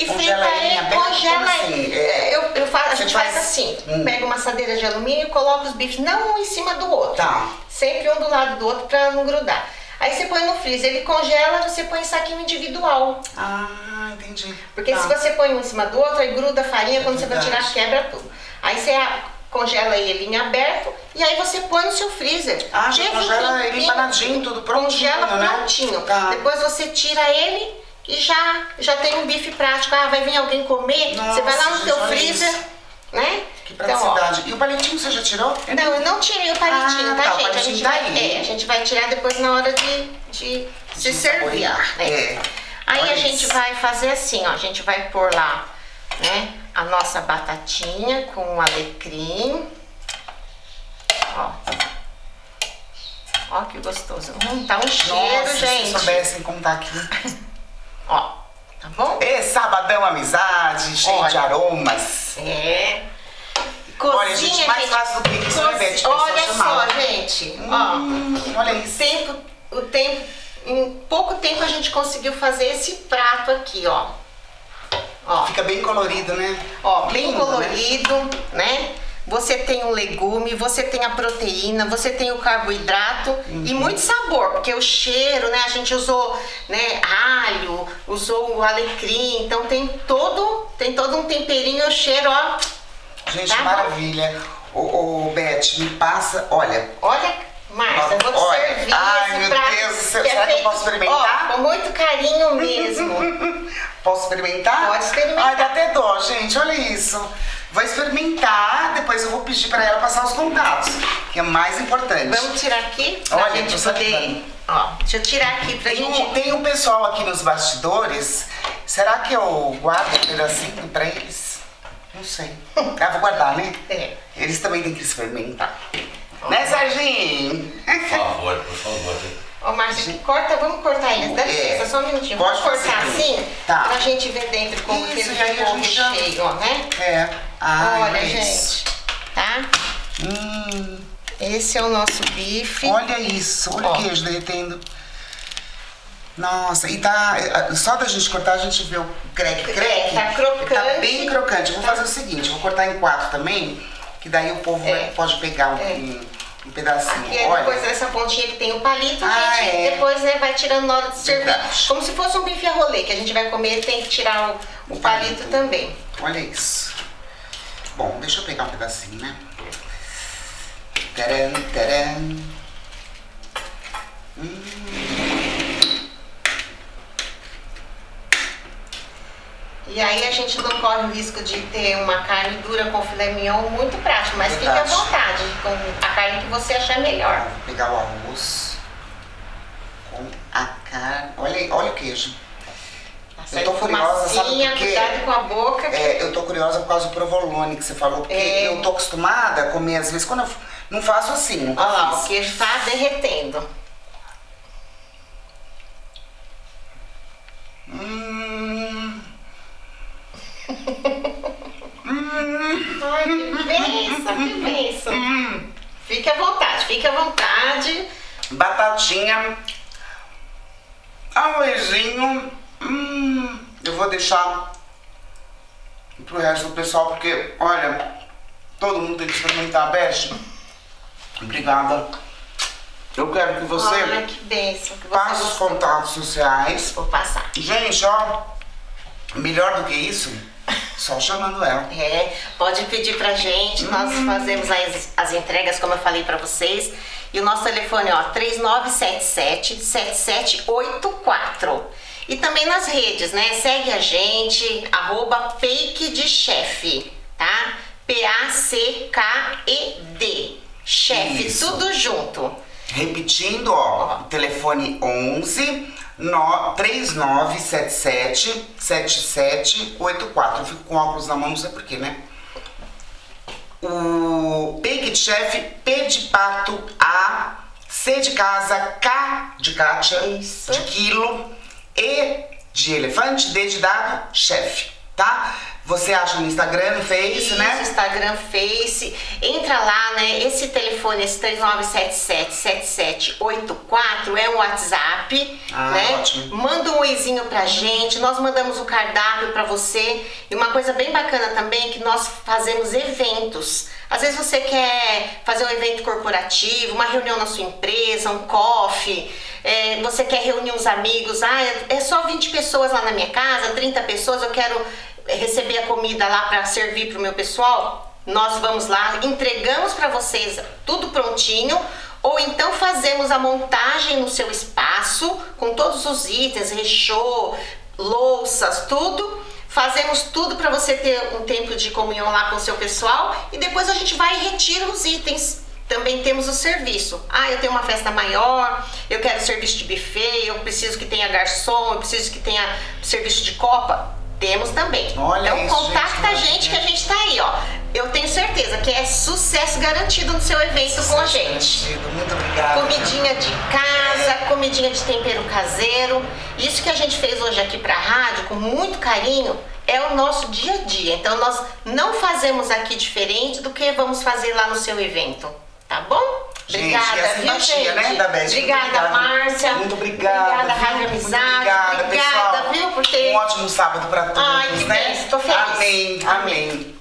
Speaker 6: E
Speaker 7: Congela
Speaker 6: frita
Speaker 7: ele
Speaker 6: ele,
Speaker 7: aberto?
Speaker 6: congela
Speaker 7: Como assim?
Speaker 6: ele. A
Speaker 7: Você
Speaker 6: gente faz
Speaker 7: faz-
Speaker 6: assim, pega uma assadeira de alumínio e coloca os bifes não um em cima do outro.
Speaker 7: Tá.
Speaker 6: Sempre um do lado do outro pra não grudar. Aí você põe no freezer, ele congela, você põe em saquinho individual.
Speaker 7: Ah, entendi.
Speaker 6: Porque
Speaker 7: Tá.
Speaker 6: se você põe um em cima do outro, aí gruda a farinha, quando você vai
Speaker 7: verdade.
Speaker 6: tirar, quebra tudo. Aí você congela ele em aberto e aí você põe no seu freezer.
Speaker 7: Ah, já
Speaker 6: De
Speaker 7: congela
Speaker 6: 20
Speaker 7: ele empanadinho, tudo prontinho,
Speaker 6: Congela
Speaker 7: né?
Speaker 6: prontinho.
Speaker 7: Tá.
Speaker 6: Depois você tira ele e já tem um bife prático. Ah, vai vir alguém comer,
Speaker 7: Nossa,
Speaker 6: você vai lá no
Speaker 7: gente,
Speaker 6: seu
Speaker 7: olha
Speaker 6: freezer,
Speaker 7: isso.
Speaker 6: né?
Speaker 7: Que
Speaker 6: Então, ó,
Speaker 7: praticidade. E o palitinho você já tirou?
Speaker 6: não, eu não tirei o palitinho,
Speaker 7: Ah,
Speaker 6: tá,
Speaker 7: tá, o
Speaker 6: gente?
Speaker 7: palitinho tá aí.
Speaker 6: A gente vai tirar depois na hora de se servir.
Speaker 7: saborear.
Speaker 6: Né?
Speaker 7: É.
Speaker 6: Aí
Speaker 7: Olha
Speaker 6: a gente
Speaker 7: isso.
Speaker 6: vai fazer assim, ó. A gente vai pôr lá, né? A nossa batatinha com alecrim. Ó. Ó que gostoso. Tá um cheiro,
Speaker 7: Nossa,
Speaker 6: gente.
Speaker 7: se soubessem como tá aqui.
Speaker 6: Ó, tá bom?
Speaker 7: E sabadão amizade, cheio
Speaker 6: Olha.
Speaker 7: de aromas.
Speaker 6: É.
Speaker 7: Olha, gente, mais fácil do que isso, né, Beth? A pessoa
Speaker 6: Olha
Speaker 7: chamar.
Speaker 6: só, gente. Ó.
Speaker 7: Olha isso.
Speaker 6: Em pouco tempo a gente conseguiu fazer esse prato aqui, ó. Ó,
Speaker 7: Fica bem colorido, né?
Speaker 6: ó, bem
Speaker 7: Lindo,
Speaker 6: colorido, né? Você tem o legume, você tem a proteína, você tem o carboidrato e muito sabor, porque o cheiro, né? A gente usou, né, alho, usou o alecrim, então tem todo um temperinho, o cheiro, ó.
Speaker 7: Gente,
Speaker 6: Tá bom.
Speaker 7: maravilha. Ô, Beth, me passa, olha.
Speaker 6: Olha, Márcia, eu vou te
Speaker 7: Olha,
Speaker 6: servir
Speaker 7: ai,
Speaker 6: esse
Speaker 7: meu
Speaker 6: prato.
Speaker 7: Deus do céu,
Speaker 6: que é
Speaker 7: será que eu
Speaker 6: feito,
Speaker 7: posso experimentar?
Speaker 6: ó, com muito carinho mesmo.
Speaker 7: Posso experimentar?
Speaker 6: Pode experimentar.
Speaker 7: Ai, dá até dó, gente, olha isso. Vou experimentar, depois eu vou pedir pra ela passar os contatos, que é mais importante.
Speaker 6: Vamos tirar aqui pra
Speaker 7: Olha,
Speaker 6: gente
Speaker 7: tô
Speaker 6: poder.
Speaker 7: salivando.
Speaker 6: Ó, deixa eu tirar aqui pra gente.
Speaker 7: Tem um pessoal aqui nos bastidores, será que eu guardo um pedacinho pra eles? Não sei. Ah, vou guardar, né?
Speaker 6: É.
Speaker 7: Eles também têm que experimentar. Né, Serginho?
Speaker 8: Por favor, por favor.
Speaker 6: Ó, Márcia, vamos cortar eles. Dá licença, só um minutinho.
Speaker 7: Pode
Speaker 6: Vamos cortar
Speaker 7: fazer.
Speaker 6: assim,
Speaker 7: Tá.
Speaker 6: pra gente ver dentro como que
Speaker 7: Isso,
Speaker 6: ele
Speaker 7: e aí a
Speaker 6: ficou
Speaker 7: gente já-
Speaker 6: recheio, ó, né?
Speaker 7: É. Ai,
Speaker 6: Olha,
Speaker 7: isso.
Speaker 6: gente, tá? Esse é o nosso bife.
Speaker 7: Olha isso, olha
Speaker 6: Ó.
Speaker 7: o queijo derretendo. Nossa, e tá. Só da gente cortar a gente vê o creque.
Speaker 6: tá crocante.
Speaker 7: Tá bem crocante. Eu vou fazer o seguinte, eu vou cortar em 4 também, que daí o povo pode pegar um pedacinho.
Speaker 6: Aqui é
Speaker 7: olha.
Speaker 6: depois dessa pontinha que tem o palito, a
Speaker 7: Ah,
Speaker 6: gente
Speaker 7: é.
Speaker 6: depois, né, vai tirando na hora de servir.
Speaker 7: Verdade.
Speaker 6: Como se fosse um bife a rolê, que a gente vai comer, tem que tirar o palito também.
Speaker 7: Olha isso. Bom, deixa eu pegar um pedacinho, né? Taran, taran.
Speaker 6: E aí a gente não corre o risco de ter uma carne dura com filé mignon muito prático, mas fique à
Speaker 7: Verdade.
Speaker 6: vontade com a carne que você achar melhor.
Speaker 7: Vou pegar o arroz com a carne. Olha o queijo.
Speaker 6: Tá
Speaker 7: Eu tô curiosa, sabe
Speaker 6: fumacinha,
Speaker 7: por quê?
Speaker 6: cuidado com a boca.
Speaker 7: Eu tô curiosa por causa do provolone que você falou, porque eu tô acostumada a comer, às vezes, quando eu não faço assim, nunca
Speaker 6: Olha lá, o
Speaker 7: fiz.
Speaker 6: queijo tá derretendo. Ai, que bênção, que bênção. Fique à vontade, fique à vontade.
Speaker 7: Batatinha, arrozinho, eu vou deixar pro resto do pessoal, porque, olha, todo mundo tem que experimentar a Beth. Obrigada. Eu quero que você
Speaker 6: Ai, que bênção. Que você
Speaker 7: passe os
Speaker 6: gostou.
Speaker 7: contatos sociais.
Speaker 6: Vou passar.
Speaker 7: Gente, ó, melhor do que isso, só chamando ela.
Speaker 6: Pode pedir pra gente, nós fazemos as entregas, como eu falei pra vocês. E o nosso telefone, ó, 3977-7784. E também nas redes, né? Segue a gente, @PakeDeChef, tá? PACKED, chefe,
Speaker 7: Isso.
Speaker 6: tudo junto.
Speaker 7: Repetindo, ó, o telefone 11 3977 7784. Eu fico com óculos na mão, não sei porquê, né? O Baked Chef, P de pato, A, C de casa, K de Kátia,
Speaker 6: Isso.
Speaker 7: de quilo, E de elefante, D de dado, chefe, tá? Você acha no Instagram, no Face,
Speaker 6: Isso,
Speaker 7: né?
Speaker 6: Instagram, Face. Entra lá, né? Esse telefone, esse 3977-7784 é um WhatsApp, né?
Speaker 7: Ótimo.
Speaker 6: Manda um oizinho pra gente. Nós mandamos o cardápio pra você. E uma coisa bem bacana também é que nós fazemos eventos. Às vezes você quer fazer um evento corporativo, uma reunião na sua empresa, um coffee, você quer reunir uns amigos, é só 20 pessoas lá na minha casa, 30 pessoas, eu quero receber a comida lá para servir para o meu pessoal. Nós vamos lá, entregamos para vocês tudo prontinho, ou então fazemos a montagem no seu espaço, com todos os itens, rechô, louças, tudo. Fazemos tudo para você ter um tempo de comunhão lá com o seu pessoal e depois a gente vai e retira os itens. Também temos o serviço. Eu tenho uma festa maior, eu quero serviço de buffet, eu preciso que tenha garçom, eu preciso que tenha serviço de copa. Temos também.
Speaker 7: Olha
Speaker 6: então
Speaker 7: isso,
Speaker 6: contacta a gente que a gente tá aí, ó. Eu tenho certeza que é sucesso garantido no seu evento com a gente.
Speaker 7: Muito obrigada.
Speaker 6: Comidinha de casa, comidinha de tempero caseiro. Isso que a gente fez hoje aqui pra rádio, com muito carinho, é o nosso dia a dia. Então nós não fazemos aqui diferente do que vamos fazer lá no seu evento. Tá bom?
Speaker 7: Gente,
Speaker 6: Obrigada,
Speaker 7: e a
Speaker 6: viu,
Speaker 7: simpatia,
Speaker 6: gente?
Speaker 7: né, da Beth?
Speaker 6: Obrigada, Márcia.
Speaker 7: Muito obrigada.
Speaker 6: Obrigada,
Speaker 7: viu?
Speaker 6: Rádio
Speaker 7: Muito
Speaker 6: Amizade.
Speaker 7: obrigada,
Speaker 6: Obrigada,
Speaker 7: pessoal.
Speaker 6: viu, por ter...
Speaker 7: Um ótimo sábado pra todos,
Speaker 6: Ai, que
Speaker 7: né?
Speaker 6: bem, tô feliz.
Speaker 7: Amém, amém.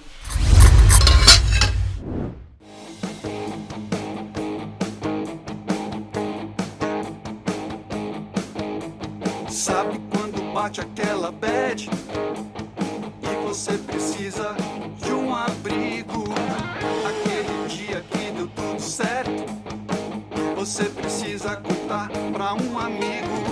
Speaker 8: Sabe quando bate aquela bad e você precisa de um abrigo? Aquele dia que deu tudo certo, você precisa contar pra um amigo.